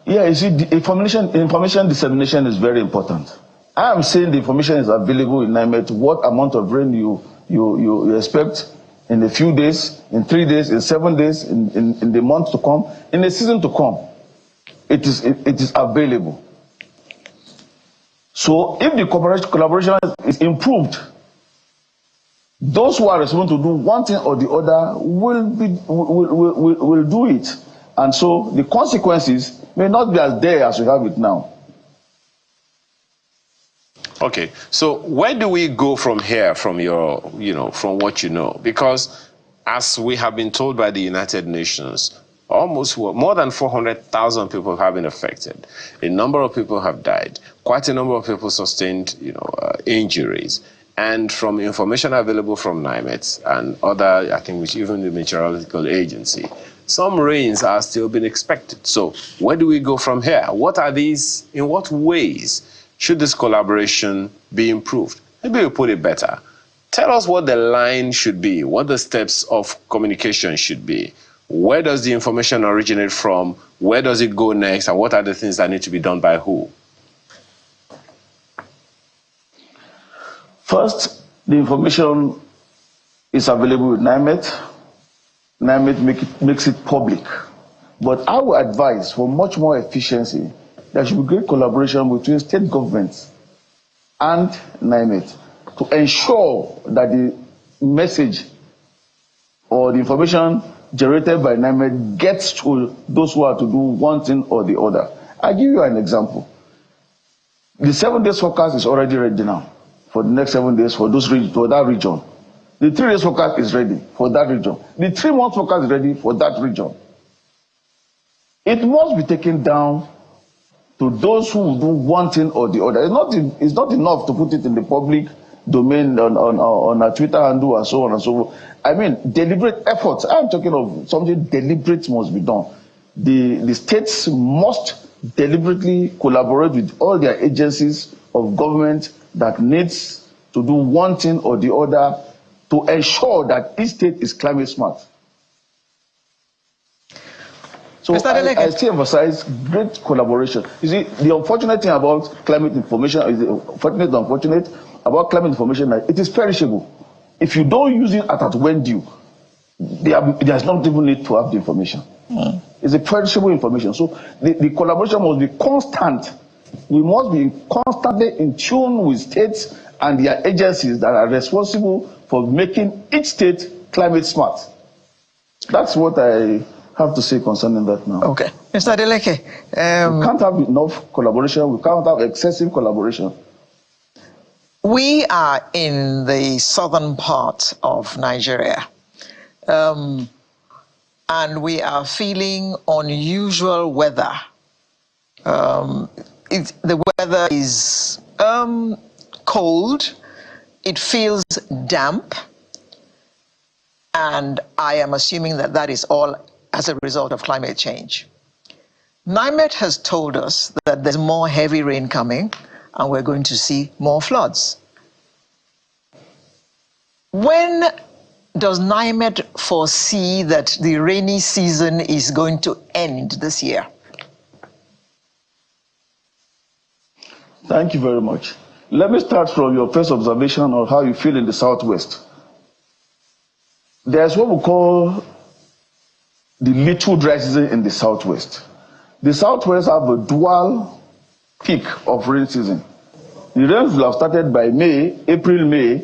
[SPEAKER 4] Yeah, you see, the information dissemination is very important. I am saying the information is available in NIMET. What amount of rain you expect in a few days, in 3 days, in 7 days, in the month to come, in the season to come. It is available. So if the collaboration is improved, those who are responsible to do one thing or the other will do it. And so the consequences may not be as dire as we have it now.
[SPEAKER 2] Okay, so where do we go from here, from from what you know? Because as we have been told by the United Nations, almost more than 400,000 people have been affected. A number of people have died. Quite a number of people sustained, injuries. And from information available from NIMET and other, I think, even the meteorological agency, some rains are still being expected. So where do we go from here? What are these? In what ways should this collaboration be improved? Maybe we put it better. Tell us what the line should be, what the steps of communication should be. Where does the information originate from? Where does it go next? And what are the things that need to be done by who?
[SPEAKER 4] First, the information is available with NIMET. NIMET makes it public. But I would advise, for much more efficiency, there should be great collaboration between state governments and NIMET to ensure that the message or the information generated by NIMET gets to those who are to do one thing or the other. I'll give you an example. The 7 days forecast is already ready now for the next 7 days for that region. The 3 days forecast is ready for that region. The 3 months forecast is ready for that region. It must be taken down to those who do one thing or the other. It's not enough to put it in the public domain on a Twitter handle and so on and so forth. I mean, deliberate efforts. I'm talking of something deliberate must be done. The states must deliberately collaborate with all their agencies of government that needs to do one thing or the other to ensure that each state is climate smart. So I still emphasize great collaboration. You see, the unfortunate thing about climate information is unfortunate about climate information that it is perishable. If you don't use it at when due, there's not even need to have the information. It's a perishable information. So the collaboration must be constant. We must be constantly in tune with states and their agencies that are responsible for making each state climate smart. That's what I have to say concerning that now.
[SPEAKER 1] Okay. Mr. Adeleke.
[SPEAKER 4] We can't have enough collaboration. We can't have excessive collaboration.
[SPEAKER 1] We are in the southern part of Nigeria. And we are feeling unusual weather. The weather is cold. It feels damp. And I am assuming that that is all as a result of climate change. NIMET has told us that there's more heavy rain coming and we're going to see more floods. When does NIMET foresee that the rainy season is going to end this year?
[SPEAKER 4] Thank you very much. Let me start from your first observation on how you feel in the Southwest. There's what we call the little dry season in the Southwest. The Southwest have a dual peak of rain season. The rains will have started by April, May.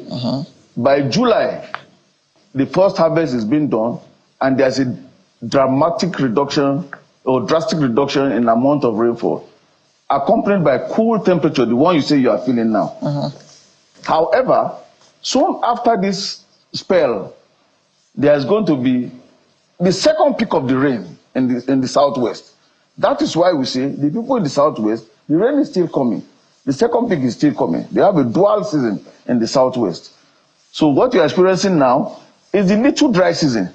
[SPEAKER 4] By July, the first harvest is being done, and there's a dramatic reduction or drastic reduction in the amount of rainfall, accompanied by cool temperature, the one you say you are feeling now. However, soon after this spell, there's going to be the second peak of the rain in the Southwest. That is why we say the people in the Southwest, the rain is still coming. The second peak is still coming. They have a dual season in the Southwest. So what you're experiencing now is the little dry season.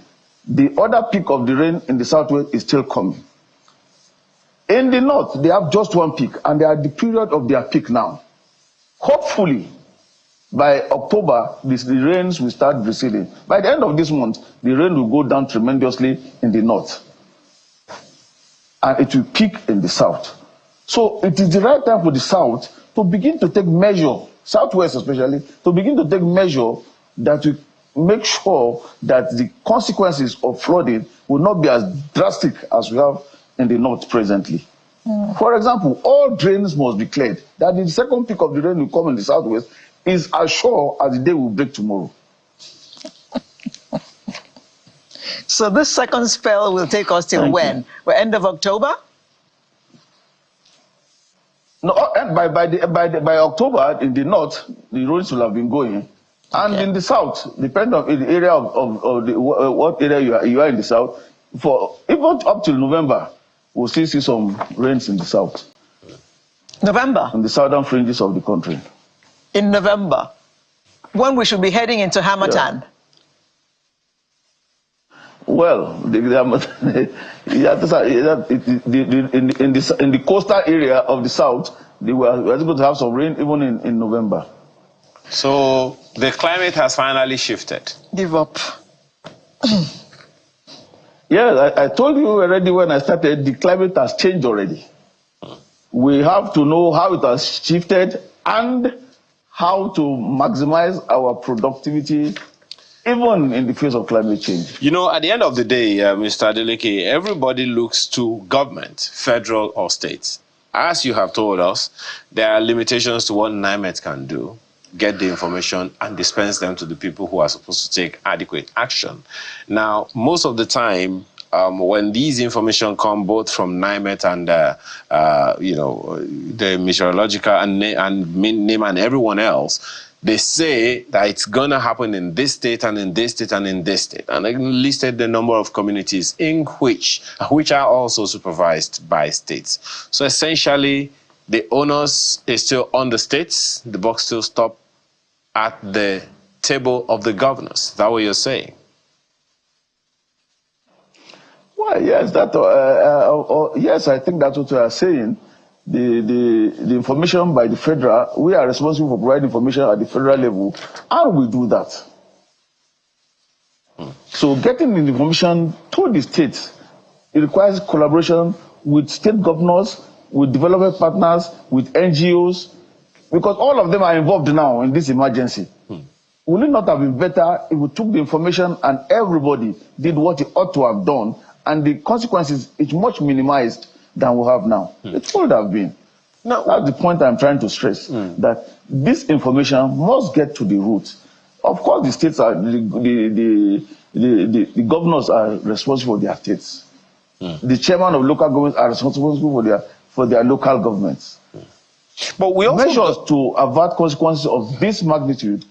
[SPEAKER 4] The other peak of the rain in the Southwest is still coming. In the North, they have just one peak, and they are at the period of their peak now. Hopefully, by October, the rains will start receding. By the end of this month, the rain will go down tremendously in the North, and it will peak in the South. So it is the right time for the South to begin to take measure, Southwest especially, to begin to take measure that will make sure that the consequences of flooding will not be as drastic as we have in the North presently. For example, all drains must be cleared. That the second peak of the rain will come in the Southwest is as sure as the day will break tomorrow.
[SPEAKER 1] So this second spell will take us till when? By end of October?
[SPEAKER 4] No, by October in the North, the roads will have been going. And in the South, depending on the area what area you are in the South, for even up till November, we'll still see some rains in the South.
[SPEAKER 1] November?
[SPEAKER 4] In the southern fringes of the country.
[SPEAKER 1] In November? When we should be heading into Harmattan?
[SPEAKER 4] Yeah. Well, in the coastal area of the South, we are going to have some rain even in November.
[SPEAKER 2] So the climate has finally shifted.
[SPEAKER 1] Give up.
[SPEAKER 4] Yeah, I told you already when I started, the climate has changed already. We have to know how it has shifted and how to maximize our productivity even in the face of climate change.
[SPEAKER 2] You know, at the end of the day, Mr. Adeleke, everybody looks to government, federal or state. As you have told us, there are limitations to what NIMET can do, get the information and dispense them to the people who are supposed to take adequate action. Now, most of the time, when these information come both from NIMET and the meteorological and NAME and everyone else, they say that it's going to happen in this state and in this state and in this state. And they listed the number of communities in which are also supervised by states. So essentially, the onus is still on the states. The buck still stops at the table of the governors. Is that what you're saying?
[SPEAKER 4] Well, yes, yes, I think that's what we are saying. The information by the federal, we are responsible for providing information at the federal level, and we do that. So getting the information to the states, it requires collaboration with state governors, with development partners, with NGOs, because all of them are involved now in this emergency. Would it not have been better if we took the information and everybody did what it ought to have done, and the consequences is much minimized than we have now? It would have been. Now, that's the point I'm trying to stress, that this information must get to the root. Of course, the states are, the governors are responsible for their states. The chairman of local governments are responsible for their local governments.
[SPEAKER 2] But we also
[SPEAKER 4] measures to avert consequences of this magnitude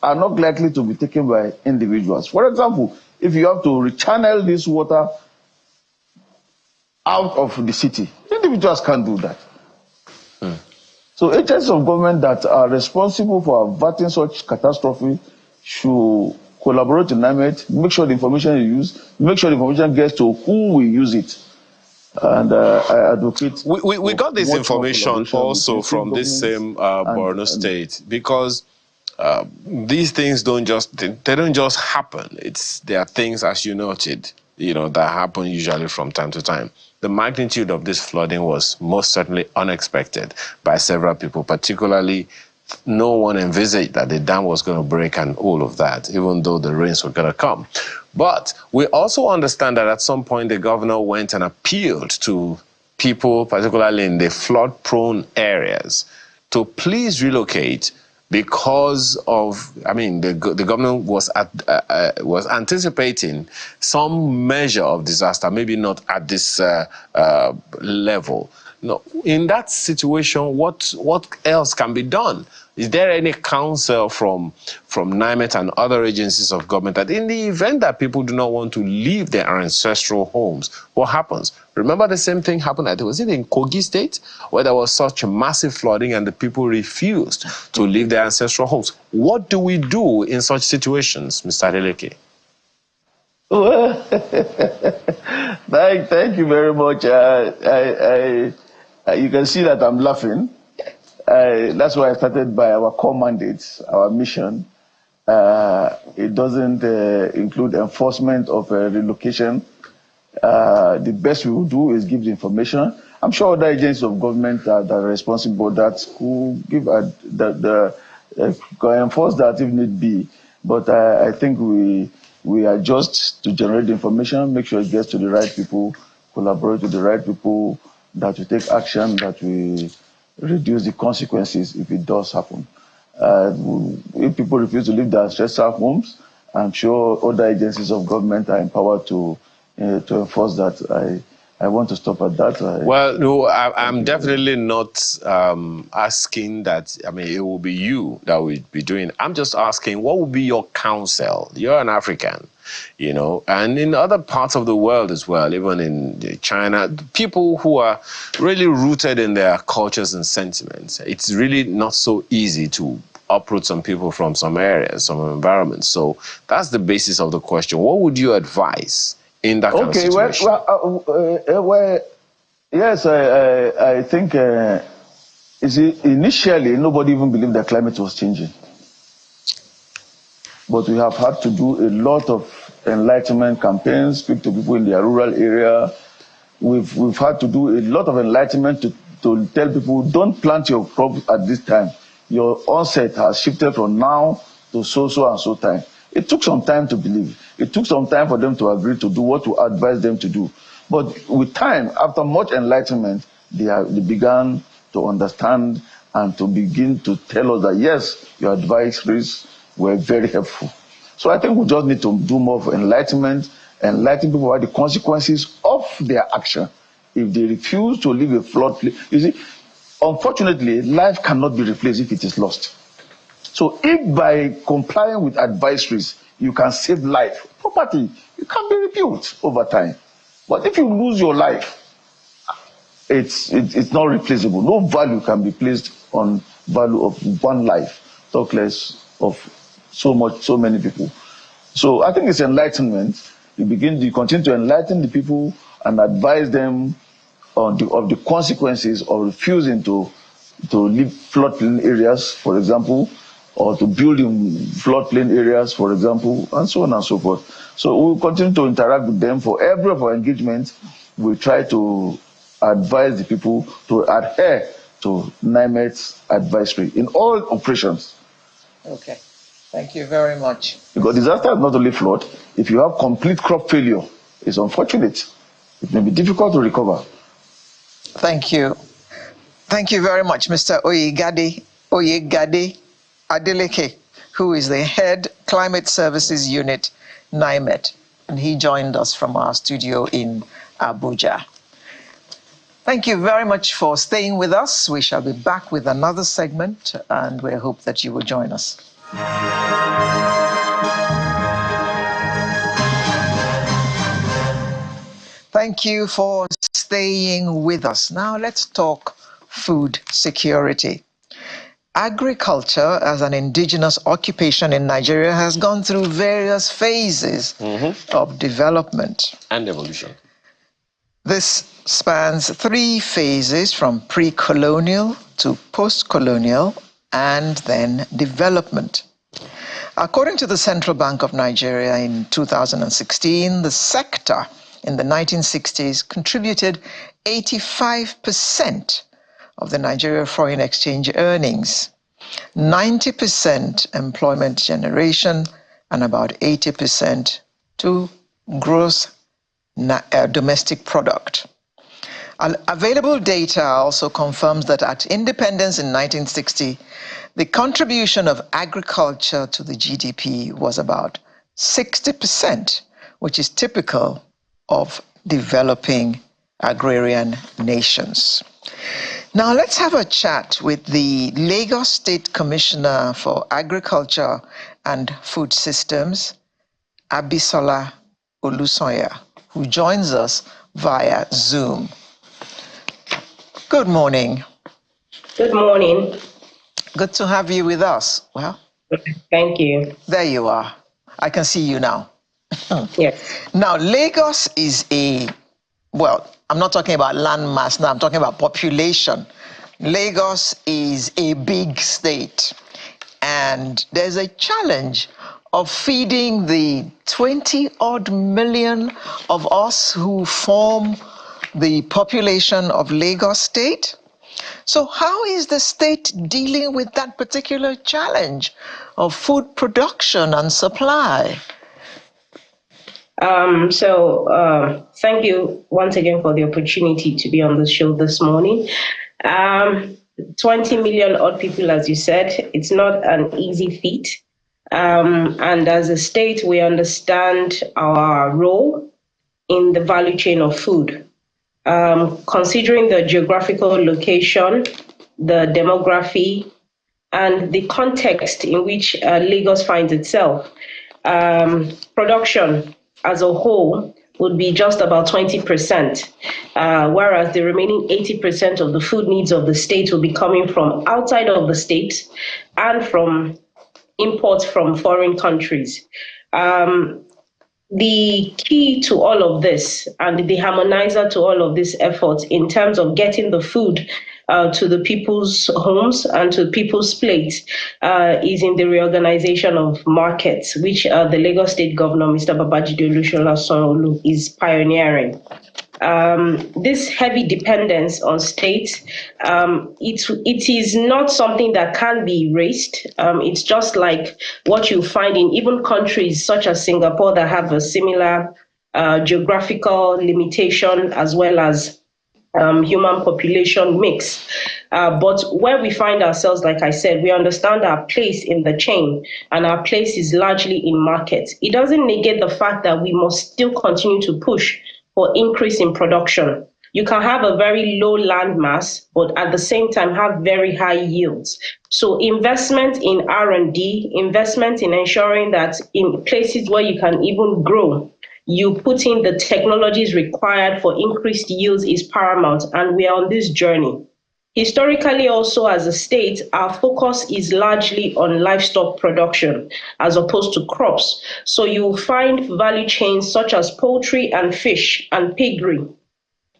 [SPEAKER 4] are not likely to be taken by individuals. For example, if you have to rechannel this water out of the city, individuals can't do that. So agencies of government that are responsible for averting such catastrophe should collaborate with NIMET, make sure the information is used, make sure the information gets to who will use it. And I advocate.
[SPEAKER 2] We got this information also from this same Borno state, because these things don't just happen. There are things, as you noted, that happen usually from time to time. The magnitude of this flooding was most certainly unexpected by several people, particularly no one envisaged that the dam was going to break and all of that, even though the rains were going to come. But we also understand that at some point the governor went and appealed to people, particularly in the flood-prone areas, to please relocate, because of, the government was anticipating some measure of disaster, maybe not at this level. No, in that situation, what else can be done? Is there any counsel from NIMET and other agencies of government that in the event that people do not want to leave their ancestral homes, what happens? Remember the same thing happened, was it in Kogi State, where there was such a massive flooding and the people refused to leave their ancestral homes? What do we do in such situations, Mr. Adeleke?
[SPEAKER 4] Well, thank you very much. You can see that I'm laughing. That's why I started by our core mandates, our mission. It doesn't include enforcement of relocation. The best we will do is give the information. I'm sure other agencies of government that are responsible that could give can enforce that if need be. But I think we are just to generate the information, make sure it gets to the right people, collaborate with the right people, that we take action, that we reduce the consequences if it does happen. If people refuse to leave their ancestral homes, I'm sure other agencies of government are empowered to enforce that. I want to stop at that.
[SPEAKER 2] Well, no, I'm definitely not asking that. It will be you that will be doing. I'm just asking, what would be your counsel? You're an African, and in other parts of the world as well, even in China, people who are really rooted in their cultures and sentiments. It's really not so easy to uproot some people from some areas, some environments. So that's the basis of the question. What would you advise in that kind of situation?
[SPEAKER 4] Yes, I think initially nobody even believed that climate was changing. But we have had to do a lot of enlightenment campaigns, speak to people in their rural area. We've had to do a lot of enlightenment to tell people, don't plant your crops at this time. Your onset has shifted from now to so and so time. It took some time to believe. It took some time for them to agree to do what we advise them to do. But with time, after much enlightenment, they began to understand and to begin to tell us that, yes, your advisories were very helpful. So I think we just need to do more of enlightenment, enlighten people about the consequences of their action if they refuse to leave a floodplain. You see, unfortunately, life cannot be replaced if it is lost. So if by complying with advisories, you can save life, property, it can be rebuilt over time. But if you lose your life, it's not replaceable. No value can be placed on value of one life, talk less of so many people. So I think it's enlightenment. You continue to enlighten the people and advise them of the consequences of refusing to leave floodplain areas, for example, or to build in floodplain areas, for example, and so on and so forth. So we'll continue to interact with them. For every of our engagement, we try to advise the people to adhere to NIMET's advisory in all operations.
[SPEAKER 1] Okay, thank you very much.
[SPEAKER 4] Because disaster is not only flood. If you have complete crop failure, it's unfortunate. It may be difficult to recover.
[SPEAKER 1] Thank you. Thank you very much, Mr. Oyegade Adeleke, who is the head Climate Services Unit, NIMET, and he joined us from our studio in Abuja. Thank you very much for staying with us. We shall be back with another segment, and we hope that you will join us. Thank you for staying with us. Now let's talk food security. Agriculture as an indigenous occupation in Nigeria has gone through various phases of development
[SPEAKER 2] and evolution.
[SPEAKER 1] This spans 3 phases, from pre-colonial to post-colonial and then development. According to the Central Bank of Nigeria in 2016, the sector in the 1960s contributed 85% of the Nigeria foreign exchange earnings, 90% employment generation, and about 80% to gross domestic product. Available data also confirms that at independence in 1960, the contribution of agriculture to the GDP was about 60%, which is typical of developing agrarian nations. Now let's have a chat with the Lagos State Commissioner for Agriculture and Food Systems, Abisola Olusoya, who joins us via Zoom. Good morning.
[SPEAKER 5] Good morning.
[SPEAKER 1] Good to have you with us. Well,
[SPEAKER 5] thank you.
[SPEAKER 1] There you are. I can see you now.
[SPEAKER 5] Yes.
[SPEAKER 1] Now, Lagos is I'm not talking about landmass now, I'm talking about population. Lagos is a big state, and there's a challenge of feeding the 20-odd million of us who form the population of Lagos State. So how is the state dealing with that particular challenge of food production and supply?
[SPEAKER 5] Thank you once again for the opportunity to be on the show this morning. 20 million odd people, as you said, it's not an easy feat. And as a state, we understand our role in the value chain of food. Considering the geographical location, the demography, and the context in which Lagos finds itself, production as a whole would be just about 20%, whereas the remaining 80% of the food needs of the state will be coming from outside of the state and from imports from foreign countries. The key to all of this and the harmonizer to all of this effort in terms of getting the food to the people's homes and to people's plates is in the reorganization of markets, which the Lagos State Governor, Mr. Babajide Olusola Sanwo-Olu, is pioneering. This heavy dependence on states, it is not something that can be erased. It's just like what you find in even countries such as Singapore that have a similar geographical limitation as well as human population mix. But where we find ourselves, like I said, we understand our place in the chain, and our place is largely in markets. It doesn't negate the fact that we must still continue to push for increase in production. You can have a very low land mass, but at the same time have very high yields. So investment in R&D, investment in ensuring that in places where you can even grow, you put in the technologies required for increased yields is paramount, and we are on this journey. Historically, also as a state, our focus is largely on livestock production as opposed to crops. So you'll find value chains such as poultry and fish and piggery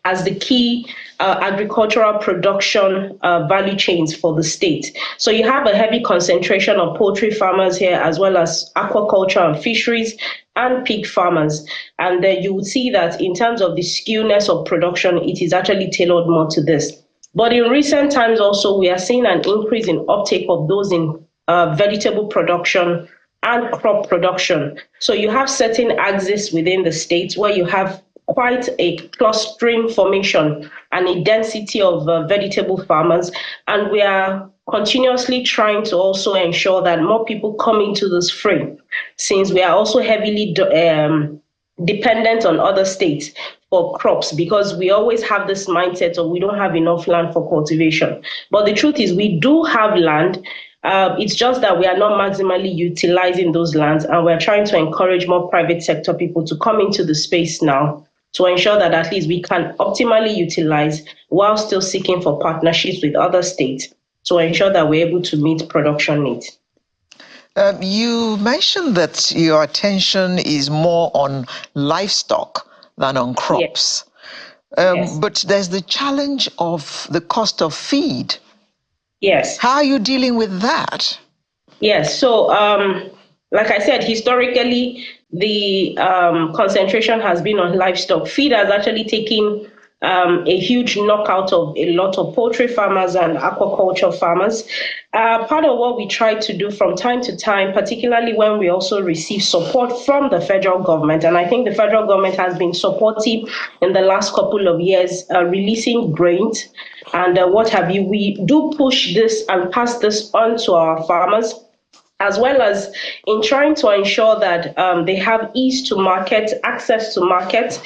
[SPEAKER 5] as the key agricultural production value chains for the state. So you have a heavy concentration of poultry farmers here, as well as aquaculture and fisheries and pig farmers. And you will see that in terms of the skewness of production, it is actually tailored more to this. But in recent times also, we are seeing an increase in uptake of those in vegetable production and crop production. So you have certain axes within the state where you have quite a clustering formation and a density of vegetable farmers. And we are continuously trying to also ensure that more people come into this frame, since we are also heavily dependent on other states for crops, because we always have this mindset of we don't have enough land for cultivation. But the truth is we do have land. It's just that we are not maximally utilizing those lands, and we're trying to encourage more private sector people to come into the space now to ensure that at least we can optimally utilize while still seeking for partnerships with other states to ensure that we're able to meet production needs.
[SPEAKER 1] You mentioned that your attention is more on livestock than on crops. Yes. But there's the challenge of the cost of feed.
[SPEAKER 5] Yes.
[SPEAKER 1] How are you dealing with that?
[SPEAKER 5] Yes. So, like I said, historically, the concentration has been on livestock. Feed has actually taken a huge knockout of a lot of poultry farmers and aquaculture farmers. Part of what we try to do from time to time, particularly when we also receive support from the federal government, and I think the federal government has been supportive in the last couple of years, releasing grains and what have you. We do push this and pass this on to our farmers, as well as in trying to ensure that they have ease to market, access to market,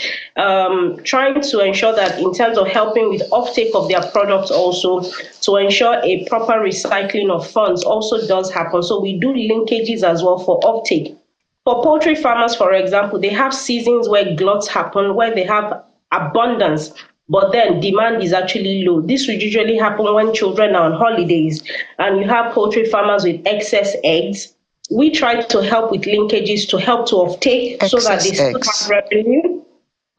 [SPEAKER 5] trying to ensure that in terms of helping with offtake of their products also, to ensure a proper recycling of funds also does happen. So we do linkages as well for offtake. For poultry farmers, for example, they have seasons where gluts happen, where they have abundance, but then demand is actually low. This would usually happen when children are on holidays and you have poultry farmers with excess eggs. We try to help with linkages to help to offtake so that they still have revenue.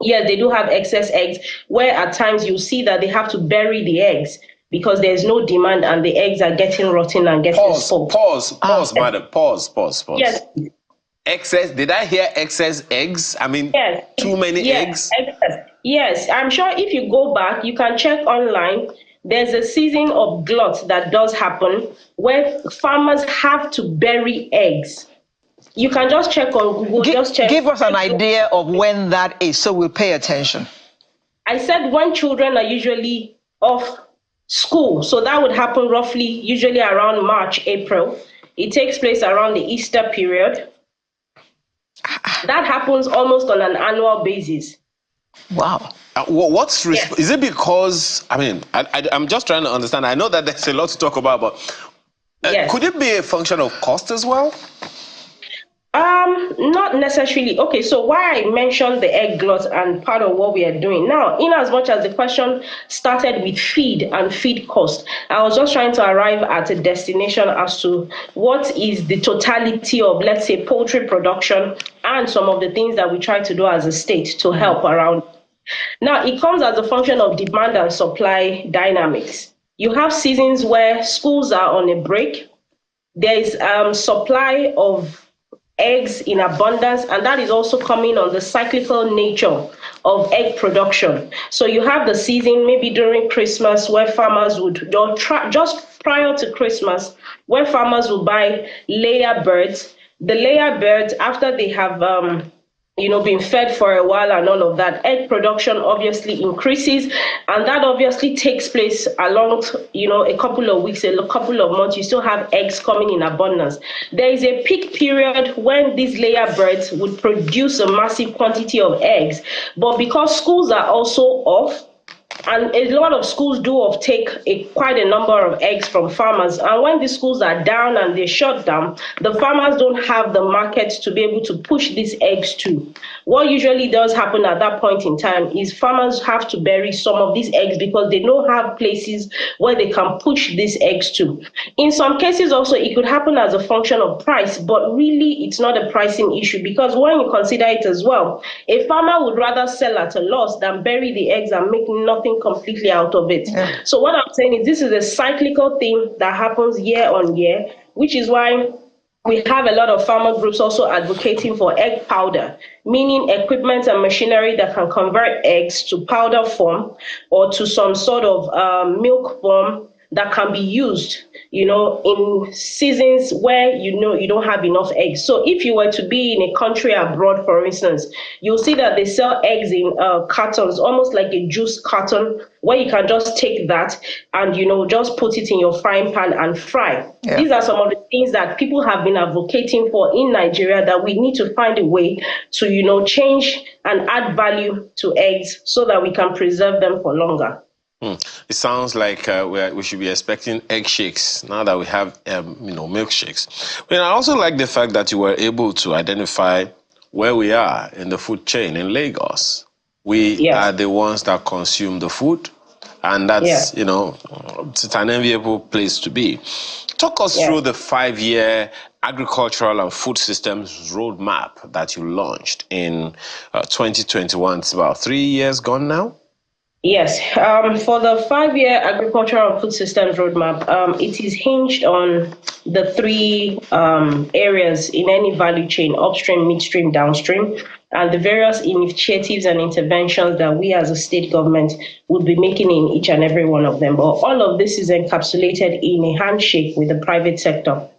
[SPEAKER 5] Yes, they do have excess eggs, where at times you see that they have to bury the eggs because there's no demand and the eggs are getting rotten and getting spoiled.
[SPEAKER 2] Pause, madam. Pause.
[SPEAKER 5] Yes.
[SPEAKER 2] Excess, did I hear excess eggs? I mean, yes. Too many eggs?
[SPEAKER 5] Excess. Yes, I'm sure if you go back, you can check online. There's a season of glut that does happen where farmers have to bury eggs. You can just check on Google.
[SPEAKER 1] Give us an idea of when that is so we'll pay attention.
[SPEAKER 5] I said when children are usually off school. So that would happen roughly, usually around March, April. It takes place around the Easter period. That happens almost on an annual basis.
[SPEAKER 1] Wow.
[SPEAKER 2] Yes. Is it because, I'm just trying to understand. I know that there's a lot to talk about, but yes. Could it be a function of cost as well?
[SPEAKER 5] Not necessarily. Okay, so why I mentioned the egg glut and part of what we are doing now, in as much as the question started with feed and feed cost, I was just trying to arrive at a destination as to what is the totality of, let's say, poultry production and some of the things that we try to do as a state to help around. Now, it comes as a function of demand and supply dynamics. You have seasons where schools are on a break. There is supply of eggs in abundance, and that is also coming on the cyclical nature of egg production. So you have the season maybe during Christmas where farmers would, just prior to Christmas, where farmers will buy layer birds. The layer birds, after they have been fed for a while and all of that, egg production obviously increases, and that obviously takes place along, a couple of weeks, a couple of months. You still have eggs coming in abundance. There is a peak period when these layer birds would produce a massive quantity of eggs, but because schools are also off, and a lot of schools do offtake quite a number of eggs from farmers. And when the schools are down and they're shut down, the farmers don't have the market to be able to push these eggs to. What usually does happen at that point in time is farmers have to bury some of these eggs because they don't have places where they can push these eggs to. In some cases also, it could happen as a function of price, but really it's not a pricing issue, because when you consider it as well, a farmer would rather sell at a loss than bury the eggs and make nothing completely out of it. Yeah. So what I'm saying is this is a cyclical thing that happens year on year, which is why we have a lot of farmer groups also advocating for egg powder, meaning equipment and machinery that can convert eggs to powder form or to some sort of milk form that can be used, in seasons where you don't have enough eggs. So if you were to be in a country abroad, for instance, you'll see that they sell eggs in cartons, almost like a juice carton, where you can just take that and just put it in your frying pan and fry. Yeah. These are some of the things that people have been advocating for in Nigeria, that we need to find a way to change and add value to eggs so that we can preserve them for longer.
[SPEAKER 2] It sounds like we should be expecting egg shakes now that we have, milkshakes. But I also like the fact that you were able to identify where we are in the food chain in Lagos. We are the ones that consume the food, and that's, it's an enviable place to be. Talk us through the 5-year agricultural and food systems roadmap that you launched in 2021. It's about 3 years gone now.
[SPEAKER 5] Yes, for the 5-year agricultural and food systems roadmap, it is hinged on the 3 areas in any value chain: upstream, midstream, downstream, and the various initiatives and interventions that we as a state government would be making in each and every one of them. But all of this is encapsulated in a handshake with the private sector.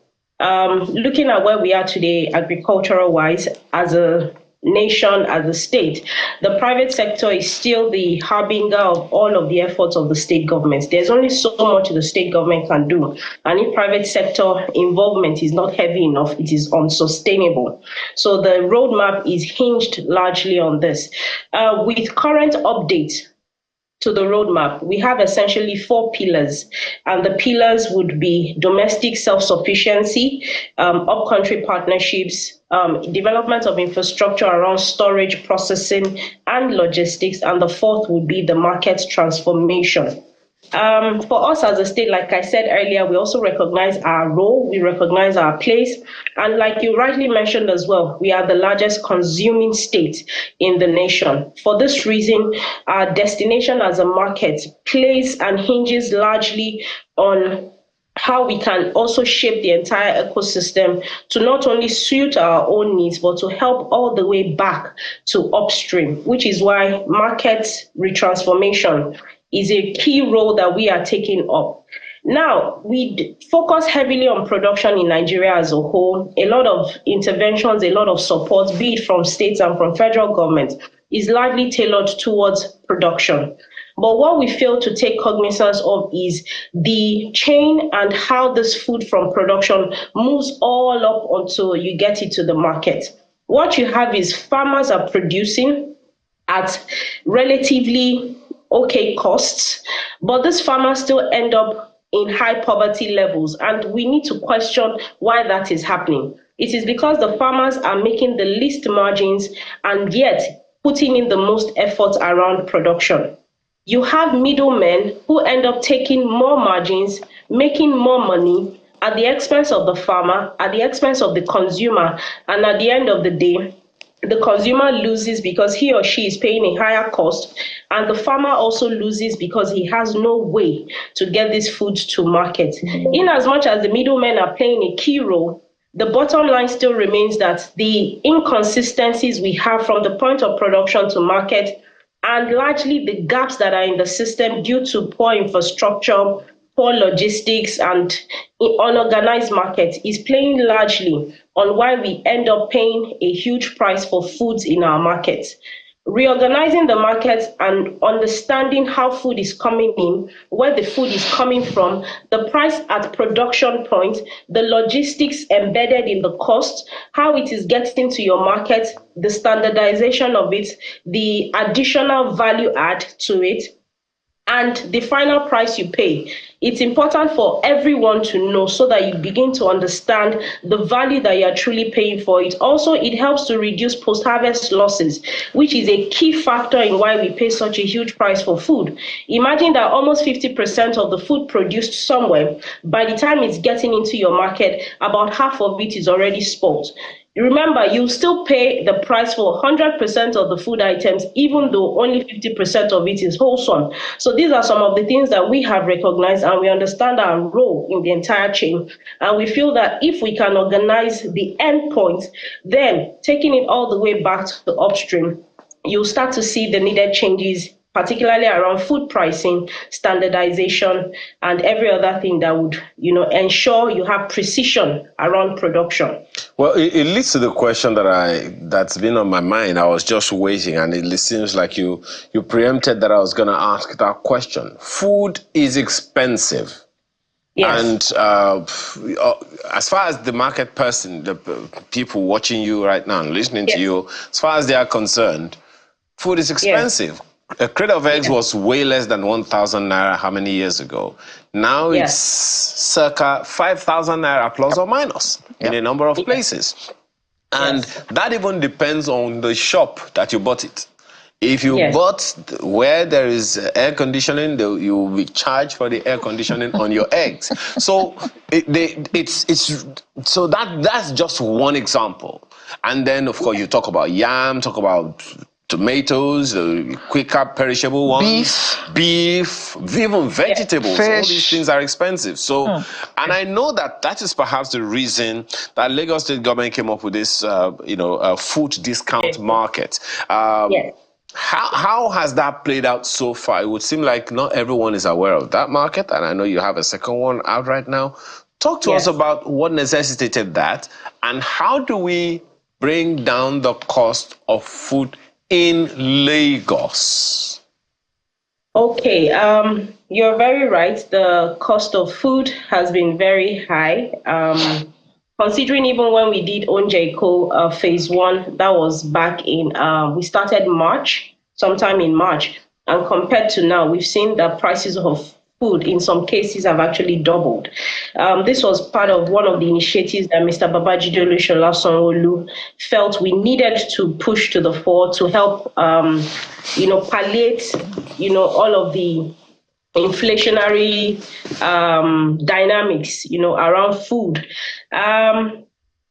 [SPEAKER 5] Looking at where we are today, agricultural-wise, as a nation, as a state, the private sector is still the harbinger of all of the efforts of the state governments. There's only so much the state government can do, and if private sector involvement is not heavy enough, it is unsustainable. So the roadmap is hinged largely on this. With current updates to the roadmap, we have essentially 4 pillars, and the pillars would be domestic self-sufficiency, upcountry partnerships, development of infrastructure around storage, processing, and logistics, and the 4th would be the market transformation. For us as a state, like I said earlier, we also recognize our role, we recognize our place, and like you rightly mentioned as well, we are the largest consuming state in the nation. For this reason, our destination as a market plays and hinges largely on how we can also shape the entire ecosystem to not only suit our own needs, but to help all the way back to upstream, which is why market retransformation is a key role that we are taking up. Now, we focus heavily on production in Nigeria as a whole. A lot of interventions, a lot of support, be it from states and from federal government, is largely tailored towards production. But what we fail to take cognizance of is the chain and how this food from production moves all up until you get it to the market. What you have is farmers are producing at relatively okay costs, but these farmers still end up in high poverty levels, and we need to question why that is happening. It is because the farmers are making the least margins and yet putting in the most effort around production. You have middlemen who end up taking more margins, making more money at the expense of the farmer, at the expense of the consumer, and at the end of the day, the consumer loses because he or she is paying a higher cost, and the farmer also loses because he has no way to get this food to market. In as much as the middlemen are playing a key role, the bottom line still remains that the inconsistencies we have from the point of production to market, and largely the gaps that are in the system due to poor infrastructure, poor logistics, and unorganized markets, is playing largely on why we end up paying a huge price for foods in our markets. Reorganizing the markets and understanding how food is coming in, where the food is coming from, the price at production point, the logistics embedded in the cost, how it is getting to your market, the standardization of it, the additional value add to it, and the final price you pay. It's important for everyone to know so that you begin to understand the value that you're truly paying for it. Also, it helps to reduce post-harvest losses, which is a key factor in why we pay such a huge price for food. Imagine that almost 50% of the food produced somewhere, by the time it's getting into your market, about half of it is already spoiled. Remember, you still pay the price for 100% of the food items, even though only 50% of it is wholesome. So these are some of the things that we have recognized, and we understand our role in the entire chain. And we feel that if we can organize the end point, then taking it all the way back to the upstream, you'll start to see the needed changes, particularly around food pricing, standardization, and every other thing that would, ensure you have precision around production.
[SPEAKER 2] Well, it leads to the question that's been on my mind. I was just waiting, and it seems like you preempted that I was going to ask that question. Food is expensive. Yes. And as far as the market person, the people watching you right now and listening to you, as far as they are concerned, food is expensive. Yes. A crate of eggs was way less than 1,000 naira how many years ago? Now it's circa 5,000 naira plus or minus in a number of places. And that even depends on the shop that you bought it. If you bought where there is air conditioning, you will be charged for the air conditioning on your eggs. So that's just one example. And then, of course, you talk about yam, talk about tomatoes, quicker perishable ones, beef, even vegetables. Fish. All these things are expensive. So, and I know that is perhaps the reason that Lagos State government came up with this, food discount market. How has that played out so far? It would seem like not everyone is aware of that market, and I know you have a second one out right now. Talk to us about what necessitated that, and how do we bring down the cost of food in Lagos?
[SPEAKER 5] Okay, you're very right. The cost of food has been very high. Considering even when we did Onjeko phase 1, that was back in, we started sometime in March. And compared to now, we've seen the prices of food in some cases have actually doubled. This was part of one of the initiatives that Mr. Babajide Olusola Sanwo-Olu felt we needed to push to the fore to help, palliate, all of the inflationary dynamics, around food.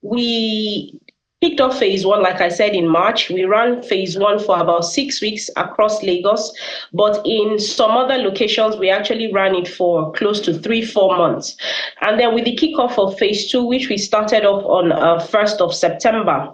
[SPEAKER 5] We kicked off phase 1, like I said, in March. We ran phase 1 for about 6 weeks across Lagos, but in some other locations, we actually ran it for close to 3-4 months. And then with the kickoff of phase 2, which we started off on 1st of September,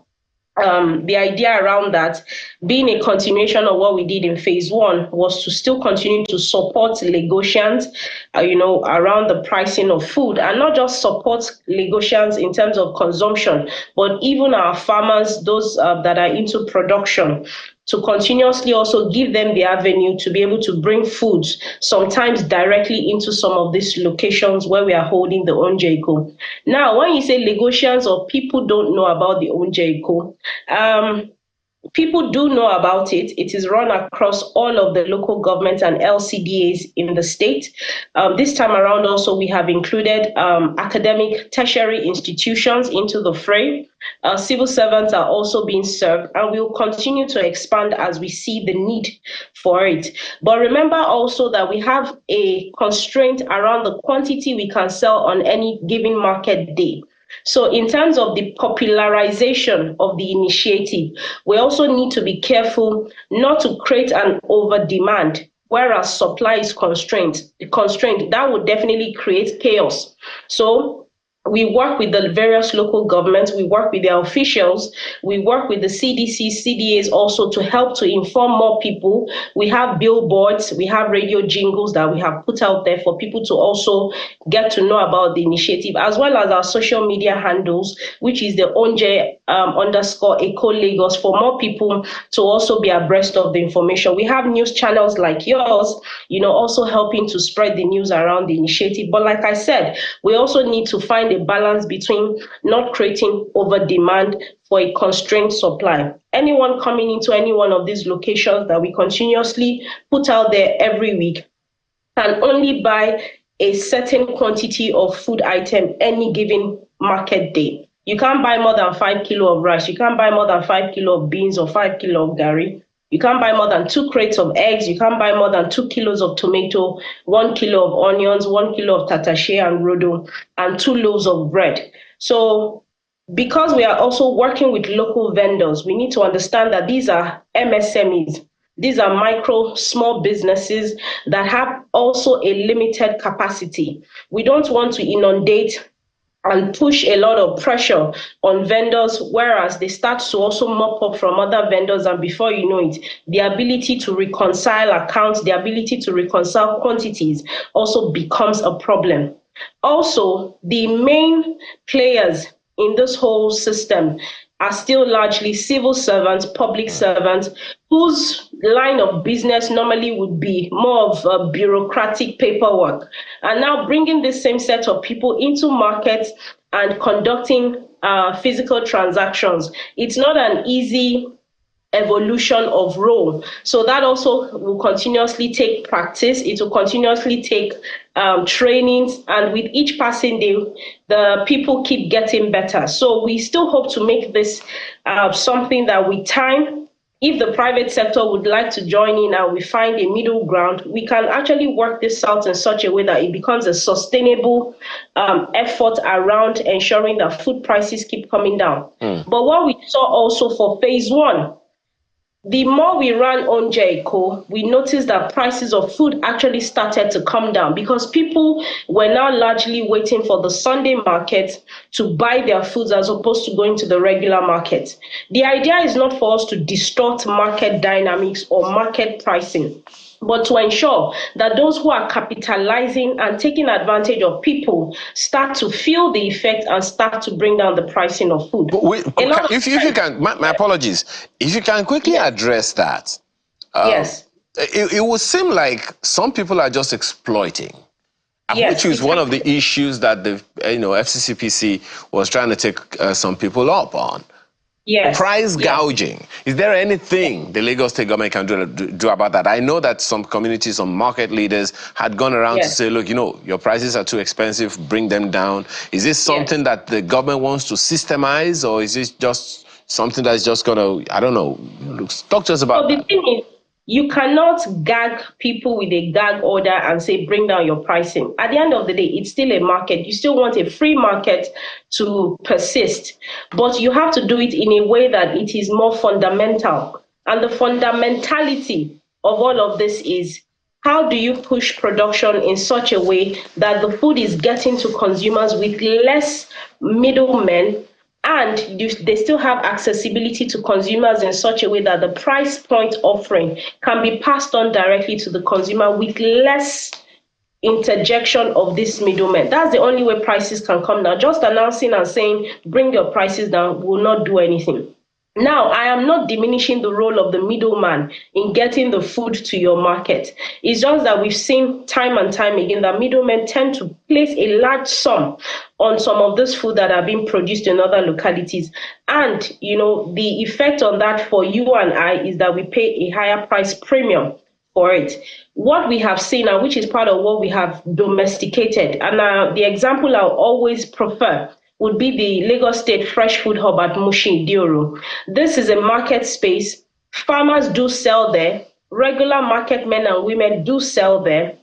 [SPEAKER 5] the idea around that being a continuation of what we did in phase 1 was to still continue to support Lagosians, around the pricing of food, and not just support Lagosians in terms of consumption, but even our farmers, those that are into production, to continuously also give them the avenue to be able to bring foods, sometimes directly into some of these locations where we are holding the Onjeko. Now, when you say Lagosians or people don't know about the Onjeko, people do know about it. It is run across all of the local governments and LCDAs in the state. This time around also, we have included academic tertiary institutions into the fray. Civil servants are also being served, and we will continue to expand as we see the need for it. But remember also that we have a constraint around the quantity we can sell on any given market day. So in terms of the popularization of the initiative, we also need to be careful not to create an over demand, whereas supply is constrained. That would definitely create chaos. So We work with the various local governments, we work with their officials, we work with the CDC, CDAs also to help to inform more people. We have billboards, we have radio jingles that we have put out there for people to also get to know about the initiative, as well as our social media handles, which is the onje underscore Eco Lagos, for more people to also be abreast of the information. We have news channels like yours, also helping to spread the news around the initiative. But like I said, we also need to find a balance between not creating over demand for a constrained supply. Anyone coming into any one of these locations that we continuously put out there every week can only buy a certain quantity of food item any given market day. You can't buy more than 5 kilo of rice. You can't buy more than 5 kilo of beans or 5 kilo of gari. You can't buy more than 2 crates of eggs. You can't buy more than 2 kilos of tomato, 1 kilo of onions, 1 kilo of tatashe and rodo, and 2 loaves of bread. So because we are also working with local vendors, we need to understand that these are MSMEs. These are micro, small businesses that have also a limited capacity. We don't want to inundate and push a lot of pressure on vendors, whereas they start to also mop up from other vendors, and before you know it, the ability to reconcile accounts, the ability to reconcile quantities also becomes a problem. Also, the main players in this whole system are still largely civil servants, public servants, whose line of business normally would be more of bureaucratic paperwork. And now bringing this same set of people into markets and conducting physical transactions, it's not an easy evolution of role. So that also will continuously take practice. It will continuously take trainings, and with each passing day, the people keep getting better. So we still hope to make this something that with time, if the private sector would like to join in and we find a middle ground, we can actually work this out in such a way that it becomes a sustainable effort around ensuring that food prices keep coming down. But what we saw also for phase one, the more we ran on Eco, we noticed that prices of food actually started to come down because people were now largely waiting for the Sunday market to buy their foods as opposed to going to the regular market. The idea is not for us to distort market dynamics or market pricing, but to ensure that those who are capitalizing and taking advantage of people start to feel the effect and start to bring down the pricing of food.
[SPEAKER 2] If you can, my apologies, if you can quickly address that.
[SPEAKER 5] Yes.
[SPEAKER 2] It would seem like some people are just exploiting.
[SPEAKER 5] Yes,
[SPEAKER 2] which is one of the issues that the FCCPC was trying to take some people up on.
[SPEAKER 5] Yes.
[SPEAKER 2] Price gouging. Is there anything the Lagos State government can do about that? I know that some communities, some market leaders had gone around to say, look, your prices are too expensive, bring them down. Is this something that the government wants to systemize, or is this just something that's just going to, I don't know, talk to us about that.
[SPEAKER 5] The thing is, you cannot gag people with a gag order and say, bring down your pricing. At the end of the day, it's still a market. You still want a free market to persist, but you have to do it in a way that it is more fundamental. And the fundamentality of all of this is, how do you push production in such a way that the food is getting to consumers with less middlemen, and they still have accessibility to consumers in such a way that the price point offering can be passed on directly to the consumer with less interjection of this middleman. That's the only way prices can come down. Just announcing and saying, bring your prices down, will not do anything. Now, I am not diminishing the role of the middleman in getting the food to your market. It's just that we've seen time and time again that middlemen tend to place a large sum on some of this food that are being produced in other localities. And, the effect on that for you and I is that we pay a higher price premium for it. What we have seen, and which is part of what we have domesticated, and the example I'll always prefer would be the Lagos State Fresh Food Hub at Mushi Dioro. This is a market space. Farmers do sell there. Regular market men and women do sell there.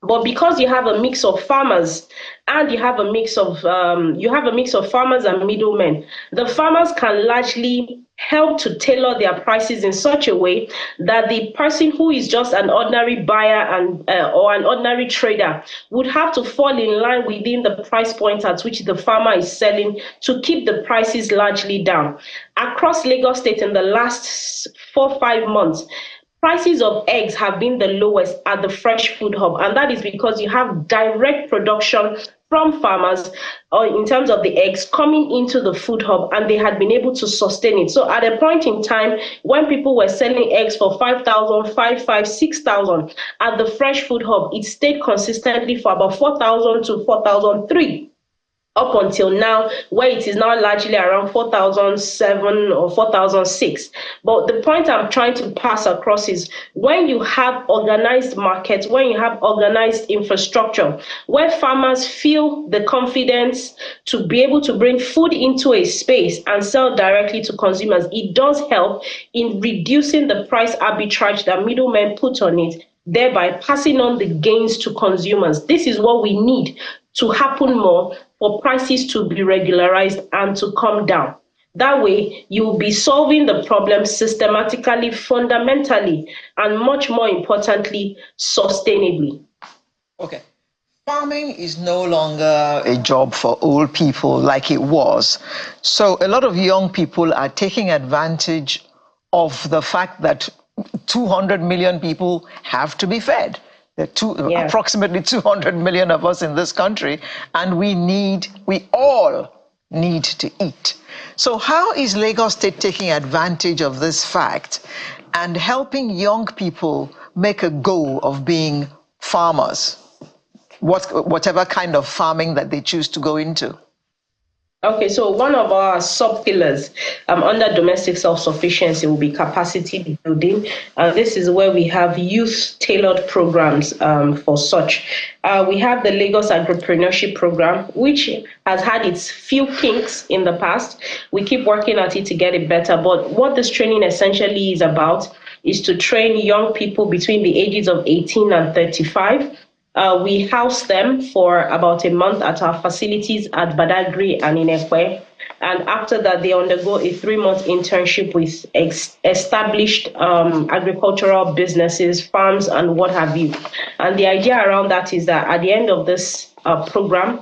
[SPEAKER 5] But because you have a mix of farmers and you have a mix of farmers and middlemen, the farmers can largely help to tailor their prices in such a way that the person who is just an ordinary buyer and or an ordinary trader would have to fall in line within the price point at which the farmer is selling to keep the prices largely down. Across Lagos State in the last 4 or 5 months, prices of eggs have been the lowest at the fresh food hub, and that is because you have direct production from farmers in terms of the eggs coming into the food hub, and they had been able to sustain it. So at a point in time when people were selling eggs for 5,000, 6,000 at the fresh food hub, it stayed consistently for about 4,000 to 4,003 up until now, where it is now largely around 4,007 or 4,006. But the point I'm trying to pass across is when you have organized markets, when you have organized infrastructure, where farmers feel the confidence to be able to bring food into a space and sell directly to consumers, it does help in reducing the price arbitrage that middlemen put on it, thereby passing on the gains to consumers. This is what we need to happen more, for prices to be regularized and to come down. That way, you will be solving the problem systematically, fundamentally, and much more importantly, sustainably.
[SPEAKER 1] Okay. Farming is no longer a job for old people like it was. So a lot of young people are taking advantage of the fact that 200 million people have to be fed. There are approximately 200 million of us in this country, and we all need to eat. So how is Lagos State taking advantage of this fact and helping young people make a go of being farmers, whatever kind of farming that they choose to go into?
[SPEAKER 5] Okay, so one of our sub-pillars under domestic self-sufficiency will be capacity building. This is where we have youth-tailored programs for such. We have the Lagos Agripreneurship Program, which has had its few kinks in the past. We keep working at it to get it better. But what this training essentially is about is to train young people between the ages of 18 and 35. We house them for about a month at our facilities at Badagry and in Ekwe. And after that, they undergo a 3-month internship with established agricultural businesses, farms, and what have you. And the idea around that is that at the end of this program,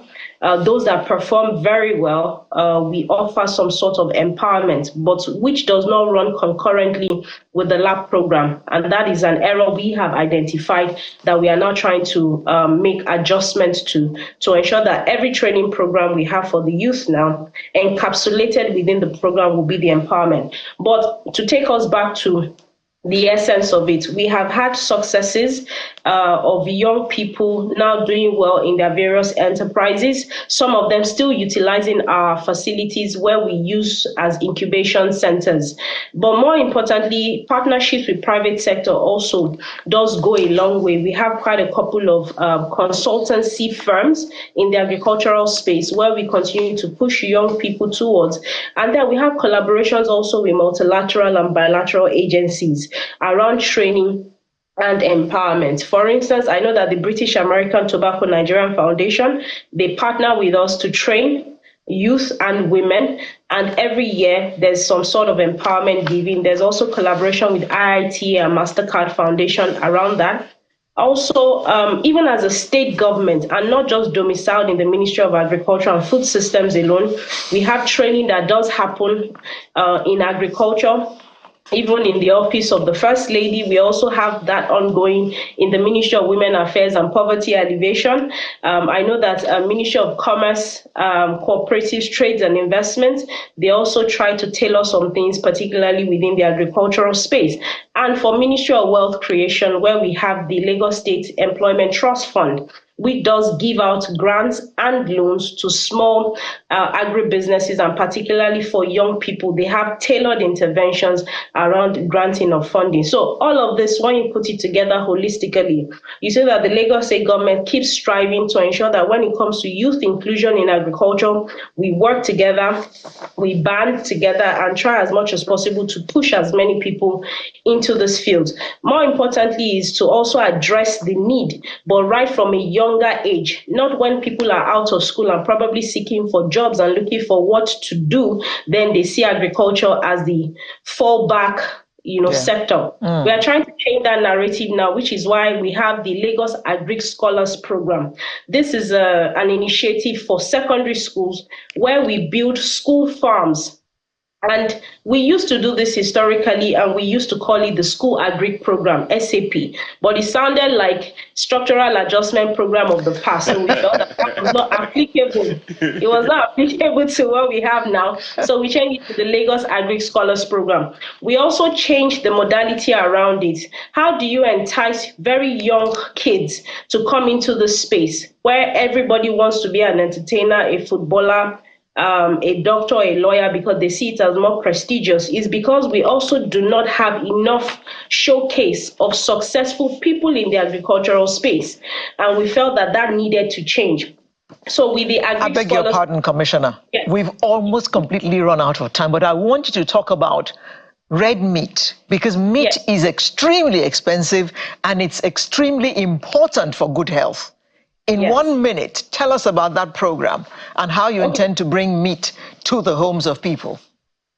[SPEAKER 5] those that perform very well, we offer some sort of empowerment, but which does not run concurrently with the lab program. And that is an error we have identified that we are now trying to make adjustments to ensure that every training program we have for the youth now, encapsulated within the program, will be the empowerment. But to take us back to the essence of it, we have had successes of young people now doing well in their various enterprises, some of them still utilizing our facilities where we use as incubation centers. But more importantly, partnerships with private sector also does go a long way. We have quite a couple of consultancy firms in the agricultural space where we continue to push young people towards. And then we have collaborations also with multilateral and bilateral agencies around training and empowerment. For instance, I know that the British American Tobacco Nigerian Foundation, they partner with us to train youth and women, and every year there's some sort of empowerment giving. There's also collaboration with IIT and MasterCard Foundation around that. Also, even as a state government and not just domiciled in the Ministry of Agriculture and Food Systems alone, we have training that does happen in agriculture. Even in the office of the First Lady, we also have that ongoing in the Ministry of Women Affairs and Poverty Alleviation. I know that Ministry of Commerce, Cooperatives, Trades and Investments, they also try to tailor some things, particularly within the agricultural space. And for Ministry of Wealth Creation, where we have the Lagos State Employment Trust Fund, which does give out grants and loans to small agribusinesses, and particularly for young people. They have tailored interventions around granting of funding. So all of this, when you put it together holistically, you see that the Lagos State government keeps striving to ensure that when it comes to youth inclusion in agriculture, we work together, we band together, and try as much as possible to push as many people into this field. More importantly is to also address the need, but right from a younger age, not when people are out of school and probably seeking for jobs and looking for what to do, then they see agriculture as the fallback sector. We are trying to change that narrative now, which is why we have the Lagos Agric Scholars Program. This is an initiative for secondary schools where we build school farms. And we used to do this historically, and we used to call it the School Agric Program, SAP. But it sounded like Structural Adjustment Program of the past. So we felt that was not applicable. It was not applicable to what we have now. So we changed it to the Lagos Agric Scholars Program. We also changed the modality around it. How do you entice very young kids to come into the space where everybody wants to be an entertainer, a footballer, a doctor, a lawyer, because they see it as more prestigious? Is because we also do not have enough showcase of successful people in the agricultural space. And we felt that that needed to change. So with the
[SPEAKER 1] I beg your pardon, Commissioner.
[SPEAKER 5] Yes.
[SPEAKER 1] We've almost completely run out of time, but I want you to talk about red meat, because meat is extremely expensive and it's extremely important for good health. In 1 minute, tell us about that program and how you intend to bring meat to the homes of people.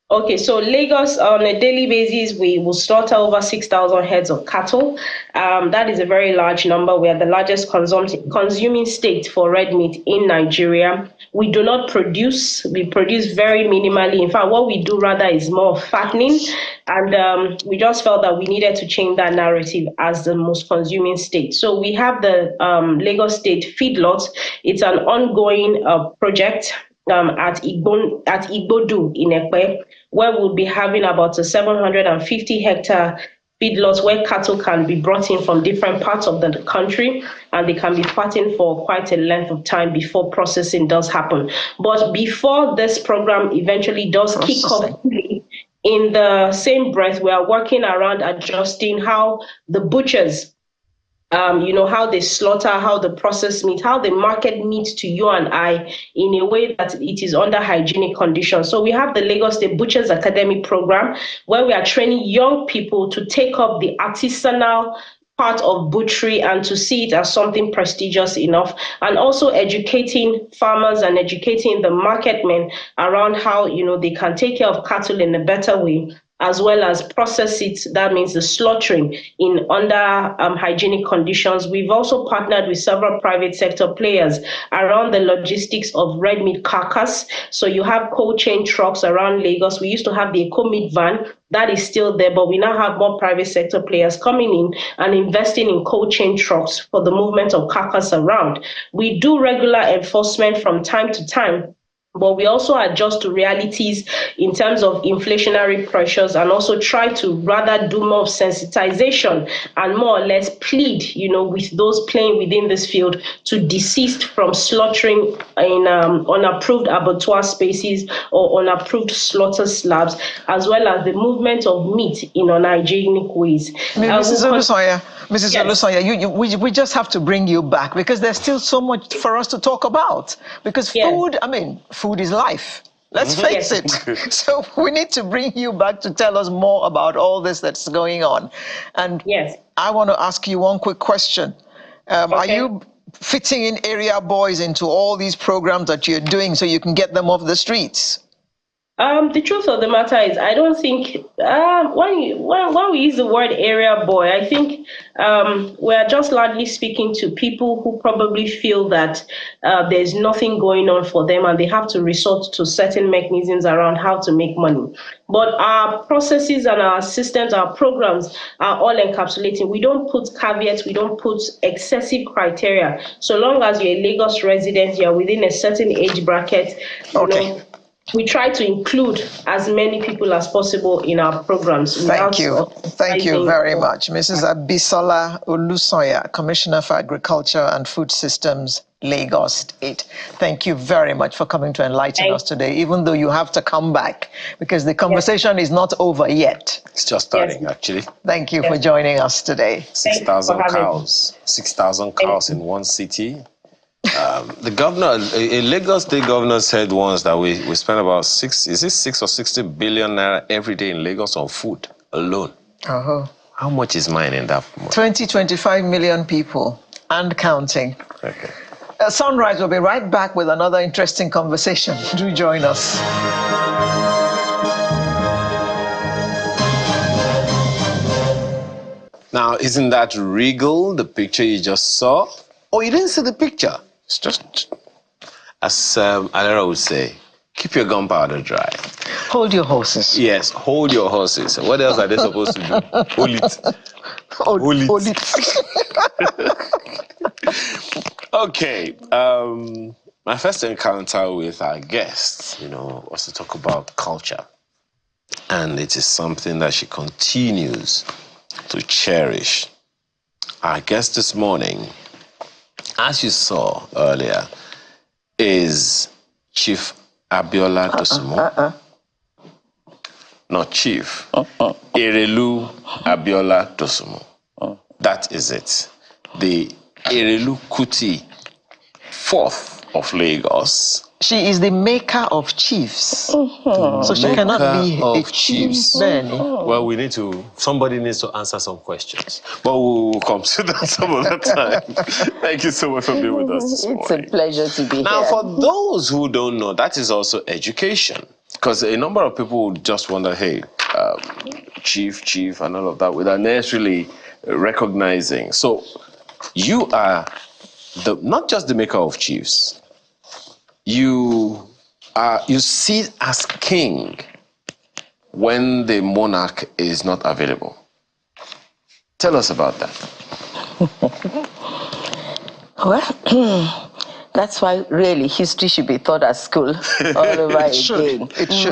[SPEAKER 5] Okay, so Lagos, on a daily basis, we will slaughter over 6,000 heads of cattle. That is a very large number. We are the largest consuming state for red meat in Nigeria. We do not produce, we produce very minimally. In fact, what we do rather is more fattening. And we just felt that we needed to change that narrative as the most consuming state. So we have the Lagos State Feedlot. It's an ongoing project at Igbodu in Ekpe, where we'll be having about a 750 hectare feedlot where cattle can be brought in from different parts of the country, and they can be fattened for quite a length of time before processing does happen. But before this program eventually does kick off, in the same breath, we are working around adjusting how the butchers, how they slaughter, how they process meat, how they market meat to you and I in a way that it is under hygienic conditions. So we have the Lagos State Butchers Academy program, where we are training young people to take up the artisanal part of butchery and to see it as something prestigious enough, and also educating farmers and educating the marketmen around how they can take care of cattle in a better way, as well as process it. That means the slaughtering in under hygienic conditions. We've also partnered with several private sector players around the logistics of red meat carcass. So you have cold chain trucks around Lagos. We used to have the Eco Meat van. That is still there, but we now have more private sector players coming in and investing in cold chain trucks for the movement of carcass around. We do regular enforcement from time to time, but we also adjust to realities in terms of inflationary pressures, and also try to rather do more sensitization and more or less plead, with those playing within this field to desist from slaughtering in unapproved abattoir spaces or unapproved slaughter slabs, as well as the movement of meat in unhygienic ways.
[SPEAKER 1] Mrs. Olusoya, we just have to bring you back, because there's still so much for us to talk about. Because food is life. Let's face it. So we need to bring you back to tell us more about all this that's going on. And I want to ask you one quick question. Are you fitting in area boys into all these programs that you're doing so you can get them off the streets?
[SPEAKER 5] The truth of the matter is, I don't think when we use the word area boy, I think we are just largely speaking to people who probably feel that there's nothing going on for them and they have to resort to certain mechanisms around how to make money. But our processes and our systems, our programs are all encapsulating. We don't put caveats, we don't put excessive criteria. So long as you're a Lagos resident, you're within a certain age bracket, we try to include as many people as possible in our programs.
[SPEAKER 1] Thank you. Thank you very much. Mrs. Abisola Olusoya, Commissioner for Agriculture and Food Systems, Lagos State. Thank you very much for coming to enlighten us today, even though you have to come back because the conversation is not over yet.
[SPEAKER 2] It's just starting, actually.
[SPEAKER 1] Thank you for joining us today.
[SPEAKER 2] 6,000 cows. 6,000 cows in one city. The governor, a Lagos State governor, said once that we spend about 6 or 60 billion naira every day in Lagos on food alone. How much is mine in that?
[SPEAKER 1] 25 million people and counting.
[SPEAKER 2] Okay.
[SPEAKER 1] Sunrise will be right back with another interesting conversation. Do join us.
[SPEAKER 2] Now, isn't that regal, the picture you just saw? Oh, you didn't see the picture? It's just, as Alera would say, keep your gunpowder dry.
[SPEAKER 1] Hold your horses.
[SPEAKER 2] Yes, hold your horses. What else are they supposed to do? Hold it. Hold it. Okay. My first encounter with our guest, was to talk about culture. And it is something that she continues to cherish. Our guest this morning, as you saw earlier, is Chief Abiola Dosunmu. Not Chief. Erelu Abiola Dosunmu. That is it. The Erelu Kuti, 4th of Lagos.
[SPEAKER 1] She is the maker of chiefs. So she cannot be a chief.
[SPEAKER 2] Well, somebody needs to answer some questions. But we'll come to that some other time. Thank you so much for being with us this morning.
[SPEAKER 6] It's a pleasure to be here.
[SPEAKER 2] Now, for those who don't know, that is also education. Because a number of people just wonder, hey, chief, and all of that, without necessarily recognizing. So you are not just the maker of chiefs. You sit as king when the monarch is not available. Tell us about that.
[SPEAKER 6] Well, that's why really history should be taught at school all over again.
[SPEAKER 1] It should,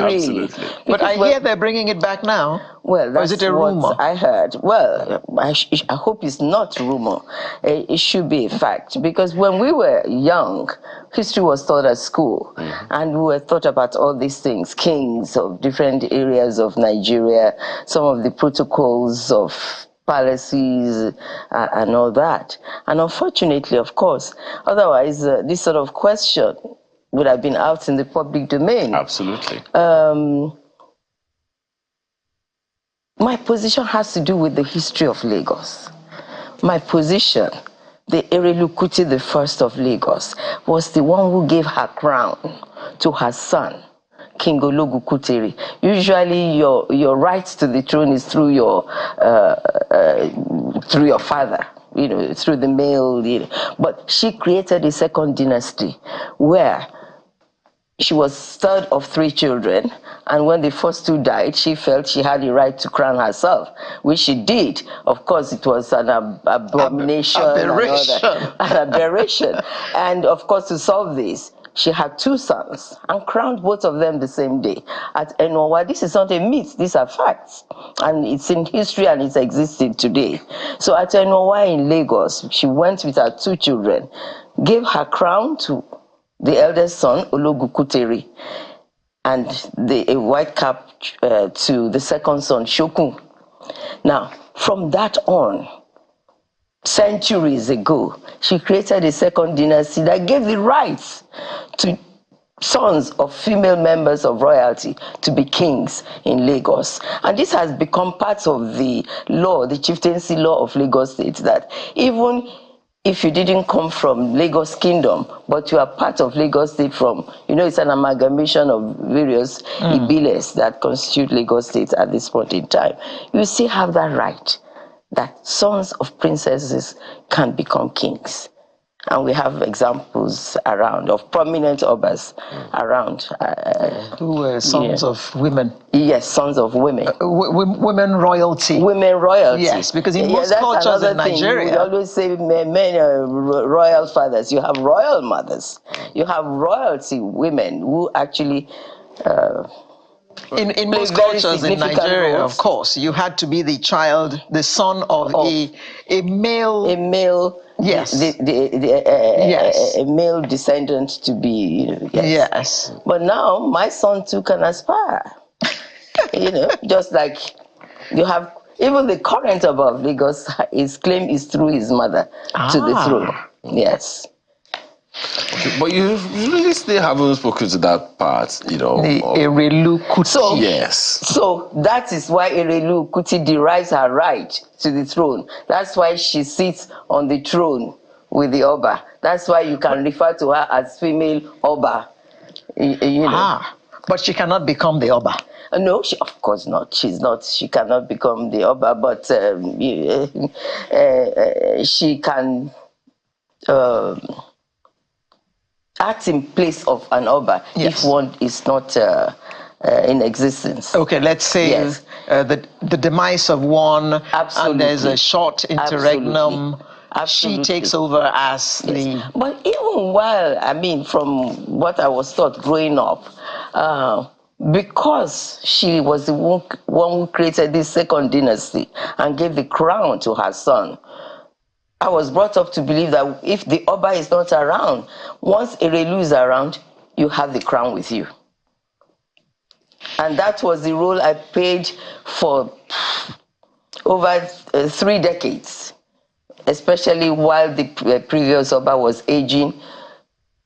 [SPEAKER 6] really.
[SPEAKER 2] Absolutely.
[SPEAKER 1] But I hear they're bringing it back now.
[SPEAKER 6] Well, that's
[SPEAKER 1] or is it a rumor?
[SPEAKER 6] I heard. Well, I hope it's not rumor. It should be a fact, because when we were young, history was taught at school, and we were taught about all these things, kings of different areas of Nigeria, some of the protocols of palaces and all that. And unfortunately, of course, otherwise this sort of question would have been out in the public domain.
[SPEAKER 2] Absolutely.
[SPEAKER 6] My position has to do with the history of Lagos. My position, the Erelu Kuti, the 1st of Lagos, was the one who gave her crown to her son, King Ologu Kuteri. Usually your right to the throne is through your father, through the male. But she created a second dynasty where she was 3rd of 3 children, and when the first 2 died, she felt she had the right to crown herself, which she did. Of course, it was an abomination, an aberration. And of course, to solve this, she had 2 sons and crowned both of them the same day at Enowa. This is not a myth, these are facts. And it's in history and it's existed today. So at Enowa in Lagos, she went with her 2 children, gave her crown to the eldest son, Ologu Kuteri, and a white cap to the second son, Shokun. Now, from that on, centuries ago, she created a second dynasty that gave the rights to sons of female members of royalty to be kings in Lagos. And this has become part of the law, the chieftaincy law of Lagos State, that even if you didn't come from Lagos Kingdom, but you are part of Lagos State from, it's an amalgamation of various Ibiles that constitute Lagos State at this point in time, you still have that right, that sons of princesses can become kings. And we have examples around of prominent obas around.
[SPEAKER 1] Who were sons of women.
[SPEAKER 6] Yes, sons of women.
[SPEAKER 1] Women royalty.
[SPEAKER 6] Women royalty.
[SPEAKER 1] Yes, because in most cultures in Nigeria.
[SPEAKER 6] We always say men are royal fathers. You have royal mothers. You have royalty women who actually
[SPEAKER 1] in most cultures in Nigeria, of course, you had to be the child, the son of a male.
[SPEAKER 6] A male.
[SPEAKER 1] Yes.
[SPEAKER 6] Yes. A male descendant to be. Yes.
[SPEAKER 1] Yes.
[SPEAKER 6] But now my son too can aspire. Just like you have even the current above Lagos, his claim is through his mother to the throne. Yes.
[SPEAKER 2] Okay, but you really still haven't spoken to that part,
[SPEAKER 1] The Erelu Kuti.
[SPEAKER 6] So,
[SPEAKER 2] yes.
[SPEAKER 6] So that is why Erelu Kuti derives her right to the throne. That's why she sits on the throne with the Oba. That's why you can refer to her as female Oba.
[SPEAKER 1] But she cannot become the Oba.
[SPEAKER 6] No, of course not. She's not. She cannot become the Oba, but she can act in place of an Oba if one is not in existence.
[SPEAKER 1] Okay, let's say the demise of one, and there's a short interregnum. Absolutely. She takes over as the...
[SPEAKER 6] But even while, from what I was taught growing up, because she was the one who created this second dynasty and gave the crown to her son, I was brought up to believe that if the Oba is not around, once Erelu is around, you have the crown with you. And that was the role I played for over 3 decades, especially while the previous Oba was aging.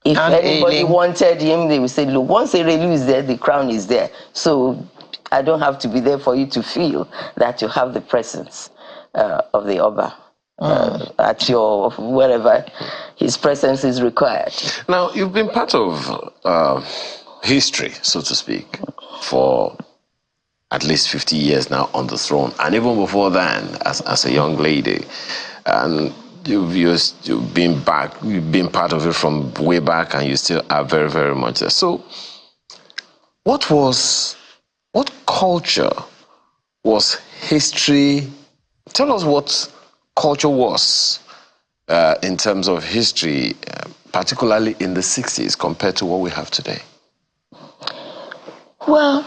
[SPEAKER 6] If anybody wanted him, they would say, look, once Erelu is there, the crown is there. So I don't have to be there for you to feel that you have the presence of the Oba. At your wherever his presence is required.
[SPEAKER 2] Now, you've been part of history, so to speak, for at least 50 years now on the throne, and even before then, as a young lady, and you've been part of it from way back, and you still are very, very much there. So, what culture was history? Tell us what culture was in terms of history, particularly in the 60s, compared to what we have today?
[SPEAKER 6] Well,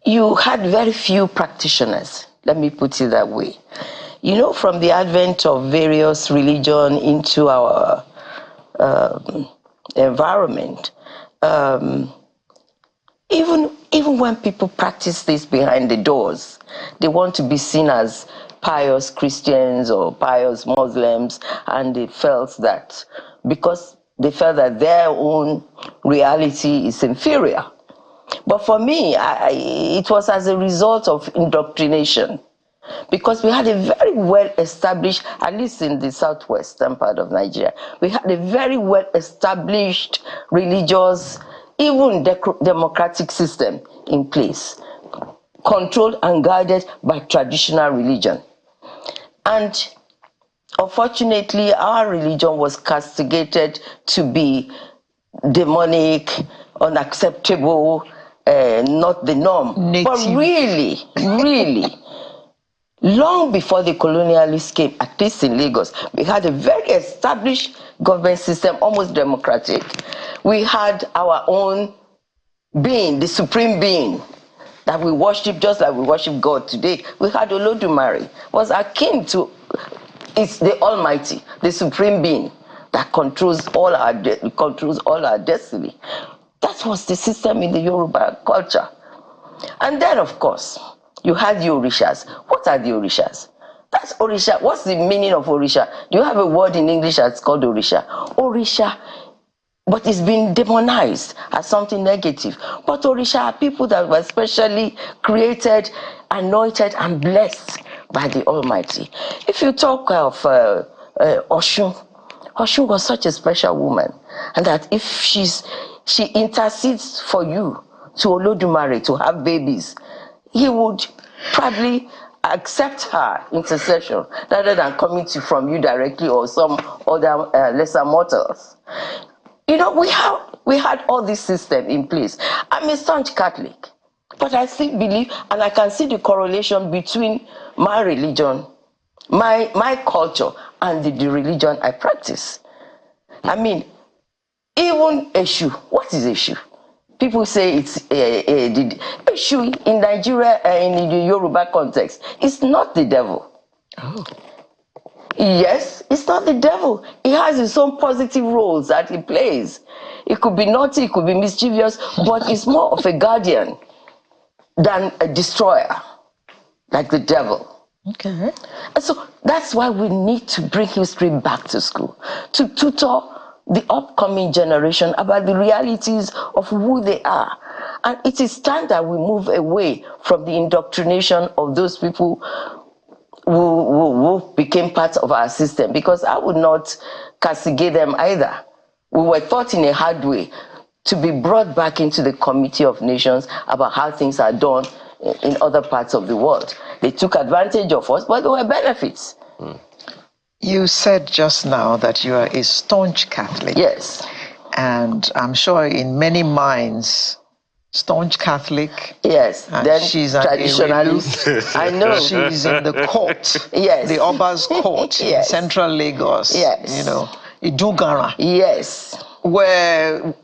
[SPEAKER 6] you had very few practitioners, let me put it that way. From the advent of various religions into our environment, even when people practice this behind the doors, they want to be seen as pious Christians or pious Muslims, and they felt that because they felt that their own reality is inferior. But for me, it was as a result of indoctrination, because we had a very well-established, at least in the southwestern part of Nigeria, we had a very well-established religious, even democratic system in place, controlled and guided by traditional religion. And unfortunately, our religion was castigated to be demonic, unacceptable, not the norm. Native. But really, long before the colonialists came, at least in Lagos, we had a very established government system, almost democratic. We had our own being, the supreme being, that we worship just like we worship God today. We had Olodumare, was akin to, it's the Almighty, the supreme being that controls all our destiny. That was the system in the Yoruba culture. And then, of course, you had the Orishas. What are the Orishas? That's Orisha. What's the meaning of Orisha? Do you have a word in English that's called Orisha? Orisha, but it's been demonized as something negative. But Orisha are people that were specially created, anointed, and blessed by the Almighty. If you talk of Oshun, Oshun was such a special woman, and that if she intercedes for you to Olodumare to have babies, he would probably accept her intercession rather than coming from you directly or some other lesser mortals. You know, we had all this system in place. I'm a staunch Catholic, but I still believe, and I can see the correlation between my religion, my culture, and the religion I practice. I mean, Even Eshu. What is Eshu? People say it's Eshu in Nigeria, in the Yoruba context. It's not the devil.
[SPEAKER 1] Oh.
[SPEAKER 6] Yes, it's not the devil. He has his own positive roles that he plays. It could be naughty, it could be mischievous, but it's more of a guardian than a destroyer, like the devil.
[SPEAKER 1] Okay.
[SPEAKER 6] And so that's why we need to bring history back to school, to tutor the upcoming generation about the realities of who they are. And it is time that we move away from the indoctrination of those people who became part of our system, because I would not castigate them either. We were taught in a hard way to be brought back into the Committee of Nations about how things are done in other parts of the world. They took advantage of us, but there were benefits.
[SPEAKER 1] You said just now that you are a staunch Catholic.
[SPEAKER 6] Yes.
[SPEAKER 1] And I'm sure in many minds, staunch Catholic.
[SPEAKER 6] Yes.
[SPEAKER 1] And
[SPEAKER 6] then
[SPEAKER 1] she's
[SPEAKER 6] traditionalist. I know.
[SPEAKER 1] She's in the court.
[SPEAKER 6] Yes.
[SPEAKER 1] The Oba's court in
[SPEAKER 6] Yes.
[SPEAKER 1] central Lagos.
[SPEAKER 6] Yes.
[SPEAKER 1] You know, Idugara.
[SPEAKER 6] Yes.
[SPEAKER 1] Where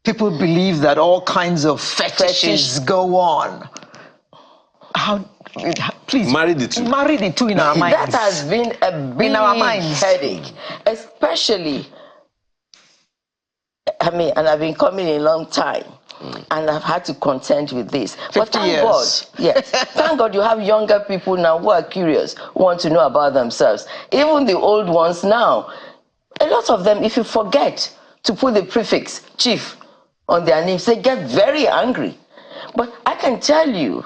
[SPEAKER 1] people believe that all kinds of fetishes go on. How? Please
[SPEAKER 2] marry the two.
[SPEAKER 1] Marry the two in our minds.
[SPEAKER 6] That has been a big
[SPEAKER 1] in our minds.
[SPEAKER 6] headache, especially. I mean, and I've been coming a long time, and I've had to contend with this.
[SPEAKER 1] 50
[SPEAKER 6] but thank
[SPEAKER 1] years.
[SPEAKER 6] God, yes, thank God you have younger people now who are curious, who want to know about themselves. Even the old ones now, a lot of them, if you forget to put the prefix chief on their names, they get very angry. But I can tell you,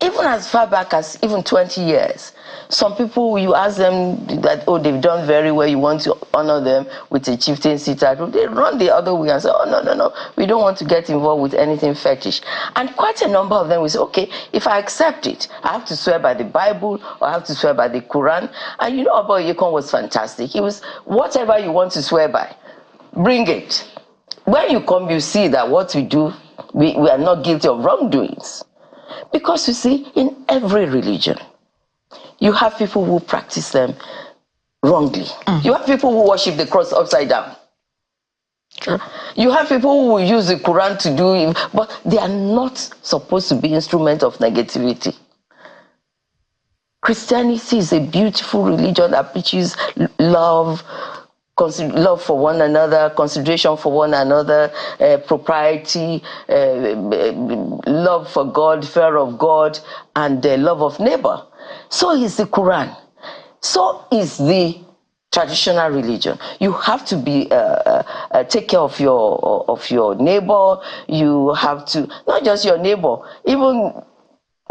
[SPEAKER 6] even as far back as even 20 years, some people, you ask them that, oh, they've done very well, you want to honor them with a chieftaincy title, they run the other way and say, oh, no, we don't want to get involved with anything fetish. And quite a number of them will say, okay, if I accept it, I have to swear by the Bible, or I have to swear by the Quran. And you know, Abba Yekon was fantastic. He was, whatever you want to swear by, bring it. When you come, you see that what we do, we are not guilty of wrongdoings. Because you see, in every religion, you have people who practice them wrongly. You have people who worship the cross upside down. You have people who use the Quran to do it, but they are not supposed to be instruments of negativity. Christianity is a beautiful religion that preaches love, love for one another, consideration for one another, propriety, love for God, fear of God, and love of neighbor. So is the Quran. So is the traditional religion. You have to be take care of your neighbor. You have to, not just your neighbor, even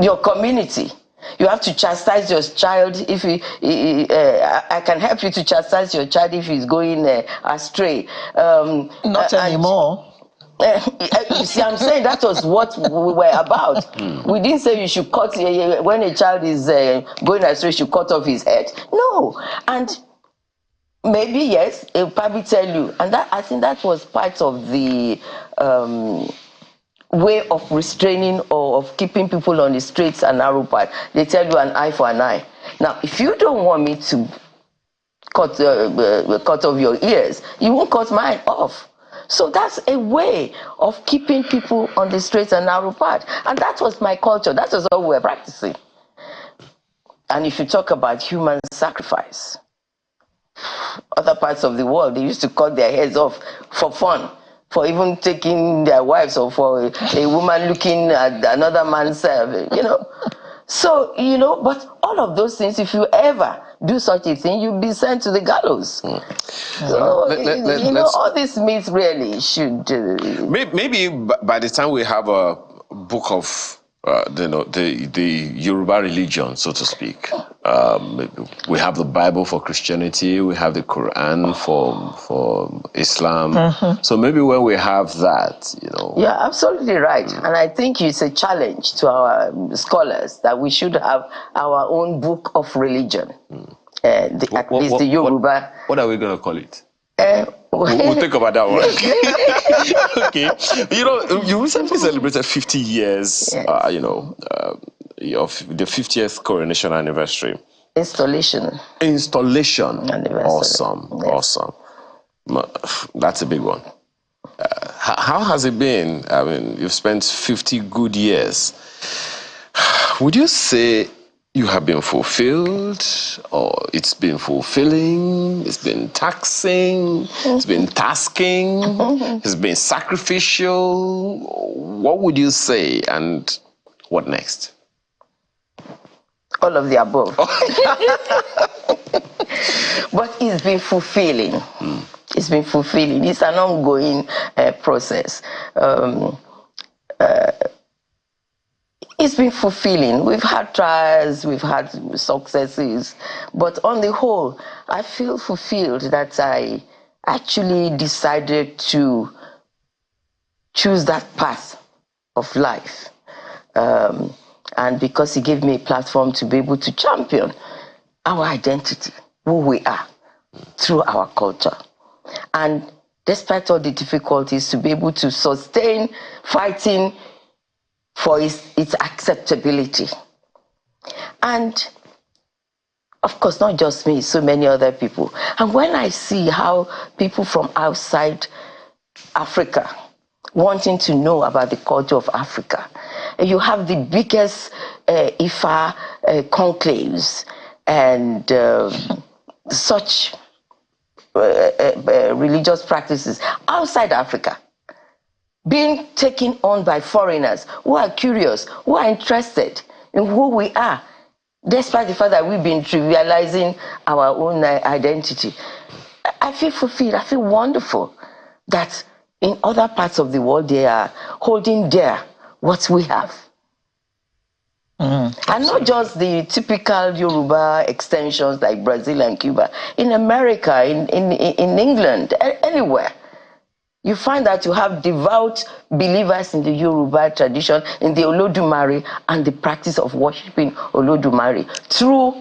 [SPEAKER 6] your community. You have to chastise your child if I can help you to chastise your child if he's going astray.
[SPEAKER 1] Not anymore.
[SPEAKER 6] You see, I'm saying that was what we were about. We didn't say you should cut, when a child is going astray, you should cut off his head. No. And maybe, yes, he'll probably tell you. And that, I think that was part of the way of restraining or of keeping people on the streets and narrow path. They tell you an eye for an eye. Now, if you don't want me to cut off your ears, you won't cut mine off. So that's a way of keeping people on the straight and narrow path. And that was my culture. That was all we were practicing. And if you talk about human sacrifice, other parts of the world, they used to cut their heads off for fun, for even taking their wives, or for a woman looking at another man's, So, but all of those things, if you ever do such a thing, you'll be sent to the gallows. So, all these myths really should...
[SPEAKER 2] Maybe by the time we have a book of the Yoruba religion, so to speak, we have the Bible for Christianity, we have the Quran for Islam. So maybe when we have that,
[SPEAKER 6] You're absolutely right. And I think it's a challenge to our scholars that we should have our own book of religion. At least the Yoruba.
[SPEAKER 2] What are we going to call it? We'll think about that one. Okay. You recently celebrated 50 years,
[SPEAKER 6] yes.
[SPEAKER 2] Of the 50th coronation anniversary.
[SPEAKER 6] Installation.
[SPEAKER 2] Anniversary. Awesome.
[SPEAKER 6] Yes.
[SPEAKER 2] Awesome. That's a big one. How has it been? I mean, you've spent 50 good years. Would you say you have been fulfilled, or it's been fulfilling, it's been taxing, it's been tasking, it's been sacrificial? What would you say, and what next?
[SPEAKER 6] All of the above. But it's been fulfilling. It's been fulfilling. It's an ongoing process. It's been fulfilling. We've had trials, we've had successes, but on the whole, I feel fulfilled that I actually decided to choose that path of life. And because it gave me a platform to be able to champion our identity, who we are, through our culture. And despite all the difficulties, to be able to sustain fighting for its acceptability. And of course, not just me, so many other people. And when I see how people from outside Africa wanting to know about the culture of Africa, you have the biggest Ifa conclaves and such religious practices outside Africa being taken on by foreigners who are curious, who are interested in who we are, despite the fact that we've been trivializing our own identity. I feel fulfilled, I feel wonderful that in other parts of the world they are holding dear what we have. And not just the typical Yoruba extensions like Brazil and Cuba. In America, in England, anywhere, you find that you have devout believers in the Yoruba tradition, in the Olodumare, and the practice of worshiping Olodumare through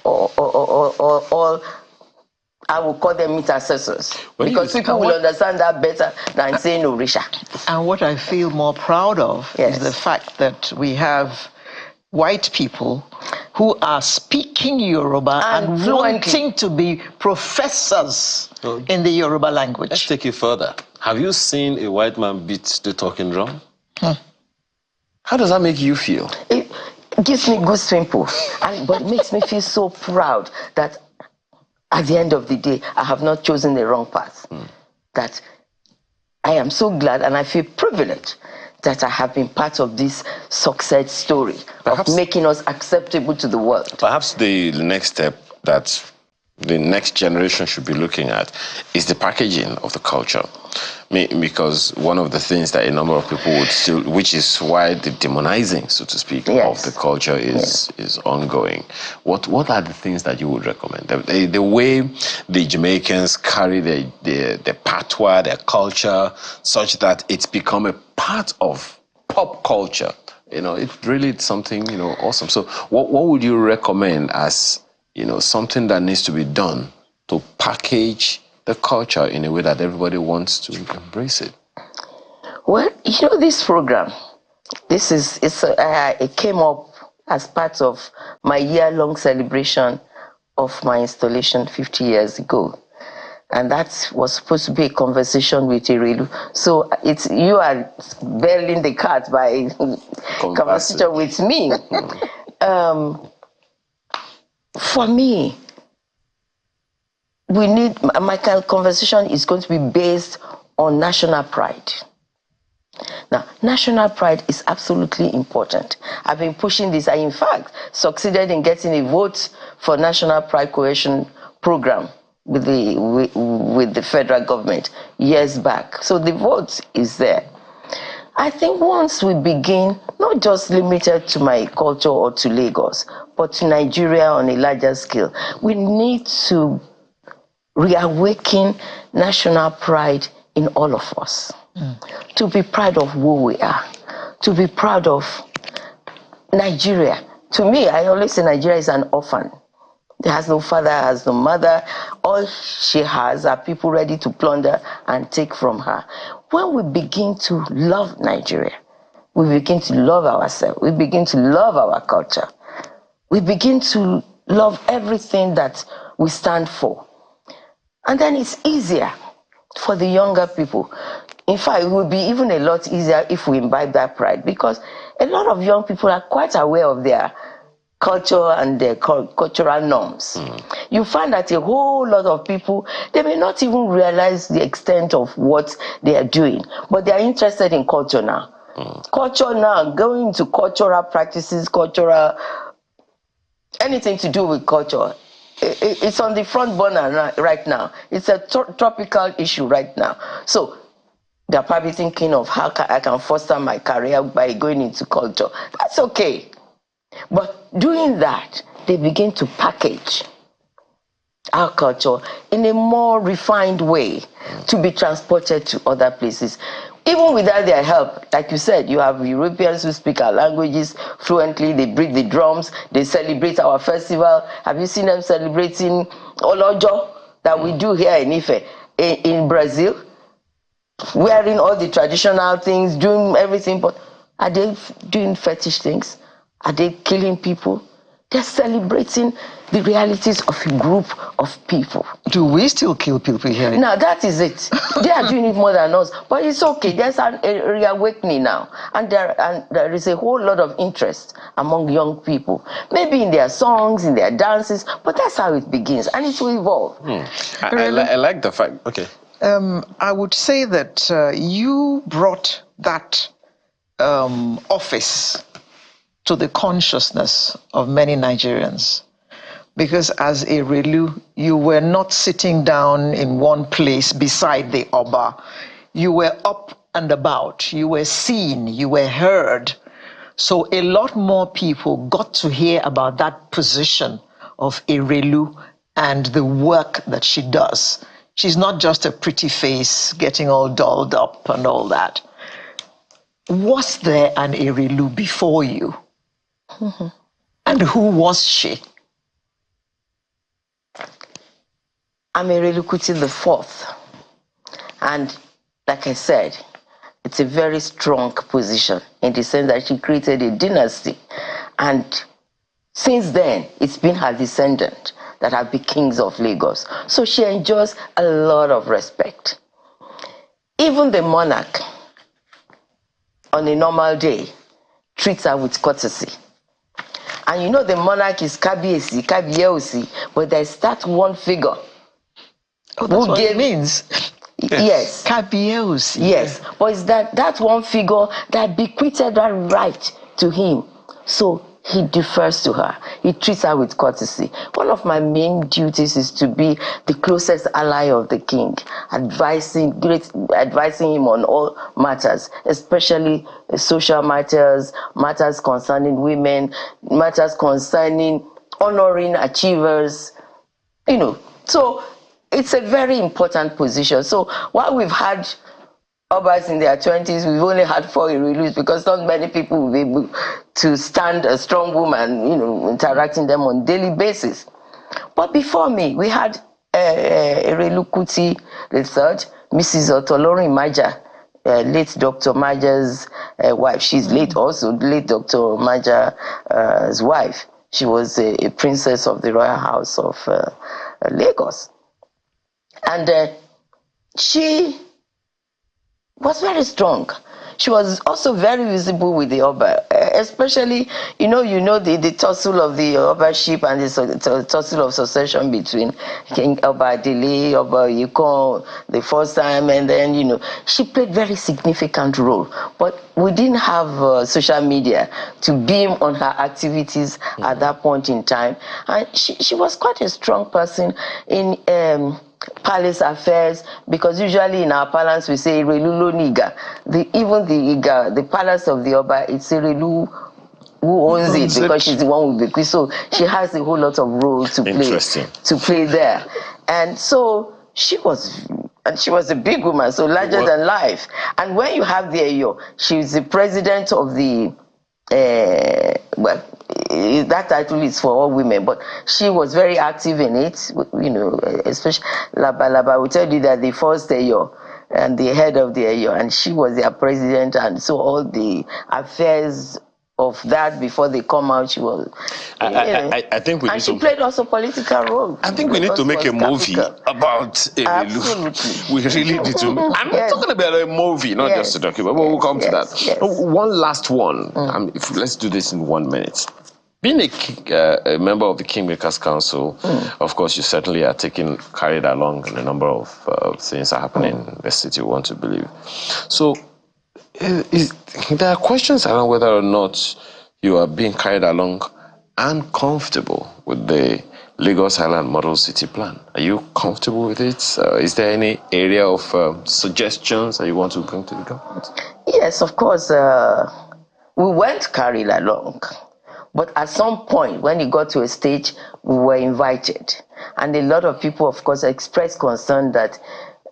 [SPEAKER 6] all I will call them intercessors, because people will understand that better than saying Orisha.
[SPEAKER 1] And what I feel more proud of is the fact that we have white people who are speaking Yoruba and wanting to be professors in the Yoruba language.
[SPEAKER 2] Let's take it further. Have you seen a white man beat the talking drum? How does that make you feel?
[SPEAKER 6] It gives me good simple, but it makes me feel so proud that at the end of the day, I have not chosen the wrong path. That I am so glad and I feel privileged that I have been part of this success story of making us acceptable to the world. Perhaps
[SPEAKER 2] the next step that the next generation should be looking at is the packaging of the culture. Because one of the things that a number of people would still, which is why the demonizing, so to speak, of the culture is ongoing. What are the things that you would recommend? The way the Jamaicans carry the patois, their culture, such that it's become a part of pop culture. It's really something, awesome. So what would you recommend as, something that needs to be done to package the culture in a way that everybody wants to embrace it?
[SPEAKER 6] Well, this program, it came up as part of my year-long celebration of my installation 50 years ago. And that was supposed to be a conversation with Irelu. So you are bailing the cat by conversation with me. For me, my conversation is going to be based on national pride. Now, national pride is absolutely important. I've been pushing this. I, in fact, succeeded in getting a vote for National Pride Cohesion Program with the federal government years back. So the vote is there. I think once we begin, not just limited to my culture or to Lagos, but to Nigeria on a larger scale, we need to reawaken national pride in all of us. To be proud of who we are, to be proud of Nigeria. To me, I always say Nigeria is an orphan. It has no father, has no mother. All she has are people ready to plunder and take from her. When we begin to love Nigeria, we begin to love ourselves, we begin to love our culture, we begin to love everything that we stand for. And then it's easier for the younger people. In fact, it would be even a lot easier if we imbibe that pride, because a lot of young people are quite aware of their culture and their cultural norms. You find that a whole lot of people, they may not even realize the extent of what they are doing, but they are interested in culture now. Culture now, going into cultural practices, cultural, anything to do with culture, it's on the front burner right now. It's a topical issue right now. So they're probably thinking of how I can foster my career by going into culture. That's okay. But doing that, they begin to package our culture in a more refined way to be transported to other places. Even without their help, like you said, you have Europeans who speak our languages fluently, they beat the drums, they celebrate our festival. Have you seen them celebrating Olojo that we do here in Ife, in Brazil? Wearing all the traditional things, doing everything, but are they doing fetish things? Are they killing people? They're celebrating the realities of a group of people.
[SPEAKER 1] Do we still kill people here?
[SPEAKER 6] Now, that is it. They are doing it more than us. But it's okay. There's a reawakening now. And there is a whole lot of interest among young people. Maybe in their songs, in their dances. But that's how it begins. And it will evolve.
[SPEAKER 2] I like the fact. Okay.
[SPEAKER 1] I would say that you brought that office to the consciousness of many Nigerians. Because as a Relu, you were not sitting down in one place beside the Oba. You were up and about. You were seen. You were heard. So a lot more people got to hear about that position of a Relu and the work that she does. She's not just a pretty face getting all dolled up and all that. Was there an Erelu before you? And who was she?
[SPEAKER 6] I'm Erelu Kuti the fourth. And like I said, it's a very strong position in the sense that she created a dynasty. And since then, it's been her descendant that have been kings of Lagos. So she enjoys a lot of respect. Even the monarch, on a normal day, treats her with courtesy. And you know the monarch is Kabiesi, Kabiyesi, but there's that one figure.
[SPEAKER 1] Oh, that's what it means.
[SPEAKER 6] Yes.
[SPEAKER 1] Kabiyesi.
[SPEAKER 6] Yes, but it's that one figure that bequeathed that right to him. So he defers to her. He treats her with courtesy. One of my main duties is to be the closest ally of the king, advising him on all matters, especially social matters, matters concerning women, matters concerning honoring achievers, you know. So it's a very important position. So while we've had Obas in their 20s, we've only had 4 Erelus because not many people will be able to stand a strong woman, you know, interacting them on daily basis. But before me, we had Erelu Kuti III, Mrs. Otolorin Maja, late Dr. Maja's wife. She's late also, late Dr. Maja's wife. She was a princess of the royal house of Lagos. And she was very strong. She was also very visible with the Oba, especially, you know the tussle of the Obaship and the tussle of succession between King Oba Adele, Oba Yukon the first time, and then, you know, she played very significant role. But we didn't have social media to beam on her activities at that point in time. And she was quite a strong person in palace affairs, because usually in our parlance we say Relulo Niga. Even the palace of the Oba, it's Erelu who owns it, because she's the one with the queen. So she has a whole lot of role to play there. And so she was a big woman, so larger than life. And when you have the Eyo, she's the president of the that title is for all women, but she was very active in it, you know, especially Laba will tell you that the first Eyo and the head of the Eyo, and she was their president, and so all the affairs of that before they come out. She was.
[SPEAKER 2] I think we need
[SPEAKER 6] she played also political role.
[SPEAKER 2] I think we need to make a movie about Ebelu. We really need to. I'm talking about a movie, not just a document. But we'll come to that. One last one. Let's do this in 1 minute. Being a member of the Kingmakers Council, of course, you certainly are carried along in a number of things that are happening in the city, we want to believe. So, there are questions around whether or not you are being carried along and comfortable with the Lagos Island Model City Plan. Are you comfortable with it? Is there any area of suggestions that you want to bring to the government?
[SPEAKER 6] Yes, of course. We weren't carried along. But at some point, when it got to a stage, we were invited. And a lot of people, of course, expressed concern that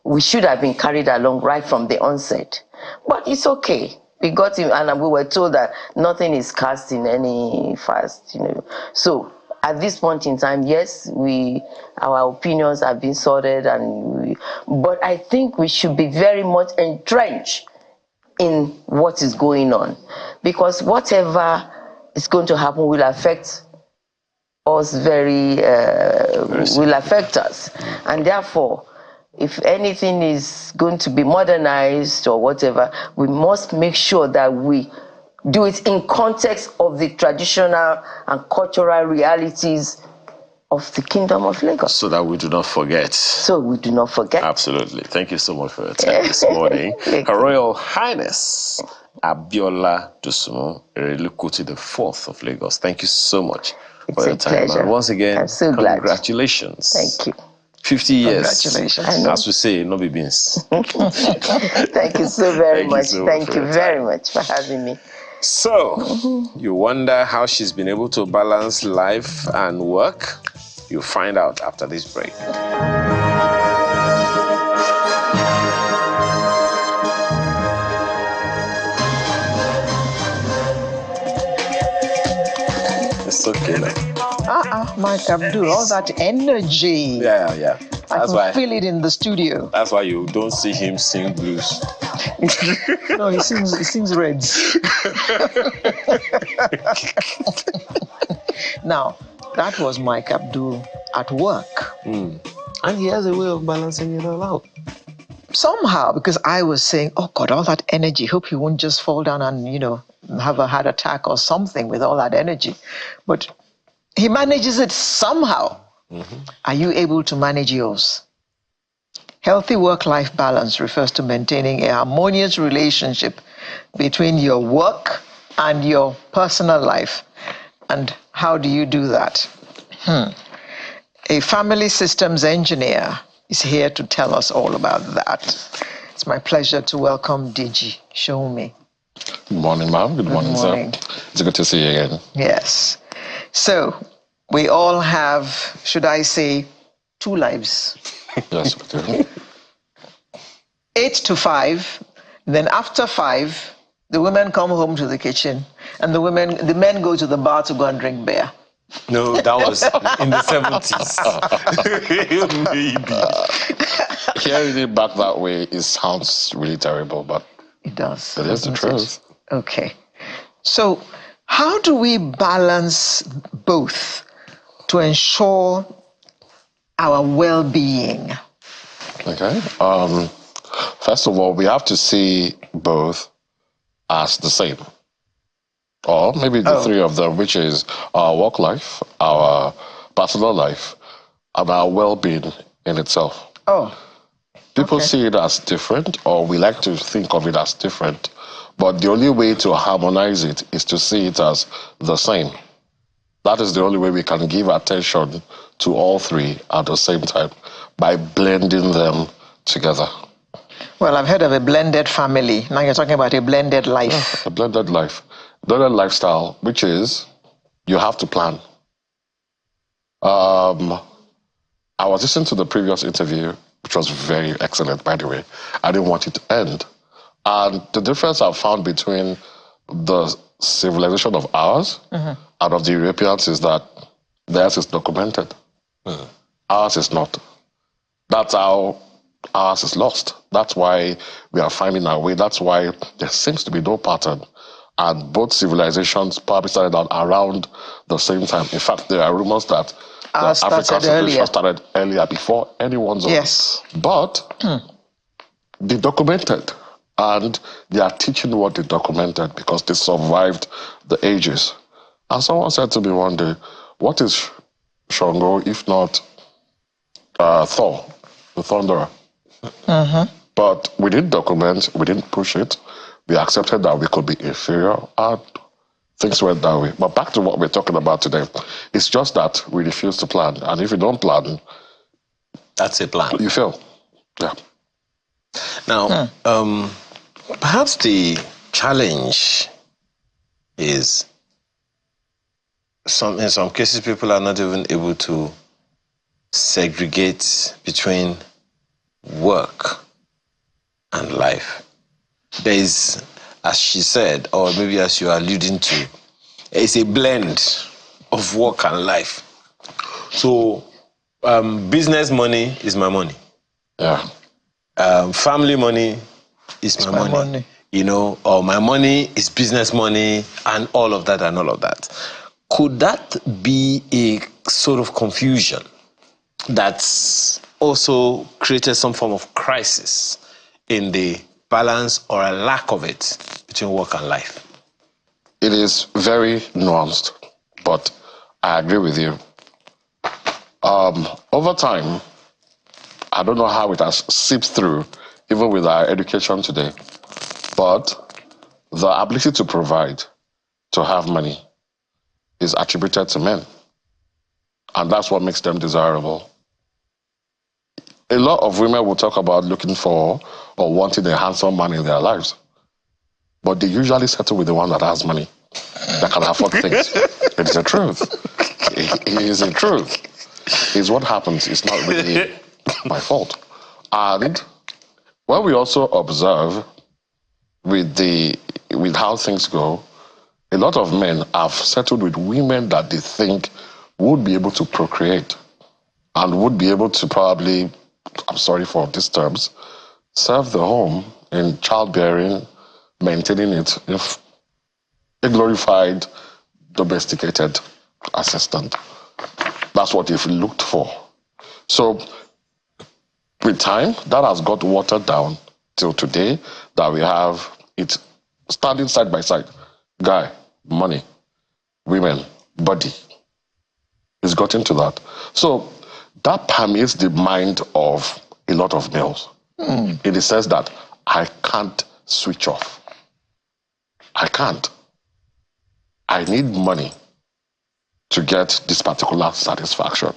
[SPEAKER 6] we should have been carried along right from the onset. But it's okay. We got him, and we were told that nothing is cast in any fast, So at this point in time, yes, our opinions have been sorted, but I think we should be very much entrenched in what is going on, because whatever is going to happen will affect us will affect us, and therefore, if anything is going to be modernized or whatever, we must make sure that we do it in context of the traditional and cultural realities of the Kingdom of Lagos.
[SPEAKER 2] So that we do not forget.
[SPEAKER 6] Absolutely.
[SPEAKER 2] Thank you so much for your time this morning. Her Royal Highness Abiola Dosunmu Erelu-Kuti IV of Lagos. Thank you so much for your time.
[SPEAKER 6] Pleasure.
[SPEAKER 2] And once again,
[SPEAKER 6] I'm so glad.
[SPEAKER 2] Congratulations.
[SPEAKER 6] Thank you.
[SPEAKER 2] 50 years.
[SPEAKER 1] Congratulations.
[SPEAKER 2] As we say, no be beans.
[SPEAKER 6] Thank you so very much. Thank you very much for having me.
[SPEAKER 2] So, you wonder how she's been able to balance life and work? You'll find out after this break. It's okay now.
[SPEAKER 1] Mike Abdul, all that energy.
[SPEAKER 2] Yeah.
[SPEAKER 1] I can feel it in the studio.
[SPEAKER 2] That's why you don't see him sing blues.
[SPEAKER 1] No, he sings reds. Now, that was Mike Abdul at work.
[SPEAKER 2] And he has a way of balancing it all out.
[SPEAKER 1] Somehow, because I was saying, oh God, all that energy, hope he won't just fall down and, have a heart attack or something with all that energy. But he manages it somehow. Are you able to manage yours? Healthy work-life balance refers to maintaining a harmonious relationship between your work and your personal life. And how do you do that? A family systems engineer is here to tell us all about that. It's my pleasure to welcome DG. Show me.
[SPEAKER 7] Good morning, ma'am. Good morning, sir. It's good to see you again.
[SPEAKER 1] Yes. So, we all have, should I say, 2 lives.
[SPEAKER 7] Yes, we do.
[SPEAKER 1] 8 to 5. Then after 5, the women come home to the kitchen, and the men go to the bar to go and drink beer.
[SPEAKER 2] No, that was in the 70s.
[SPEAKER 7] Maybe. Hearing it back that way, it sounds really terrible, but
[SPEAKER 1] it does.
[SPEAKER 7] It is the truth.
[SPEAKER 1] Okay. So, how do we balance both to ensure our well-being?
[SPEAKER 7] Okay. First of all, we have to see both as the same. Or maybe the 3 of them, which is our work life, our personal life, and our well-being in itself. People see it as different, or we like to think of it as different, but the only way to harmonize it is to see it as the same. That is the only way we can give attention to all 3 at the same time, by blending them together.
[SPEAKER 1] Well, I've heard of a blended family. Now you're talking about a blended life.
[SPEAKER 7] A blended life. Blended lifestyle, which is you have to plan. I was listening to the previous interview, which was very excellent, by the way. I didn't want it to end. And the difference I've found between the civilization of ours and of the Europeans is that theirs is documented. Ours is not. That's how ours is lost. That's why we are finding our way. That's why there seems to be no pattern And both civilizations probably started out around the same time. In fact, there are rumors that the African civilization started earlier before anyone's own.
[SPEAKER 1] Yes.
[SPEAKER 7] But they documented, and they are teaching what they documented because they survived the ages. And someone said to me one day, what is Shango if not Thor, the Thunderer? But we didn't document, we didn't push it. We accepted that we could be inferior, and things went that way. But back to what we're talking about today, it's just that we refuse to plan. And if you don't plan,
[SPEAKER 2] that's a plan.
[SPEAKER 7] You fail. Yeah.
[SPEAKER 2] Now, perhaps the challenge is in some cases people are not even able to segregate between work and life. There is, as she said, or maybe as you are alluding to, it's a blend of work and life. So, business money is my money.
[SPEAKER 7] Yeah.
[SPEAKER 2] Family money is my money. You know, or my money is business money, and all of that and all of that. Could that be a sort of confusion that's also created some form of crisis in the balance or a lack of it between work and life?
[SPEAKER 7] It is very nuanced, but I agree with you. Over time, I don't know how it has seeped through, even with our education today, but the ability to provide, to have money, is attributed to men. And that's what makes them desirable. A lot of women will talk about looking for or wanting a handsome man in their lives. But they usually settle with the one that has money, that can afford things. It is the truth. It is the truth. It's what happens. It's not really my fault. And when we also observe with how things go, a lot of men have settled with women that they think would be able to procreate and would be able to probably, I'm sorry for these terms, serve the home in childbearing, maintaining it, if a glorified, domesticated assistant. That's what they've looked for. So, with time, that has got watered down till today, that we have it standing side by side. Guy, money, women, body. It's gotten to that. So, that permeates the mind of a lot of males. In the sense that I can't switch off. I can't. I need money to get this particular satisfaction.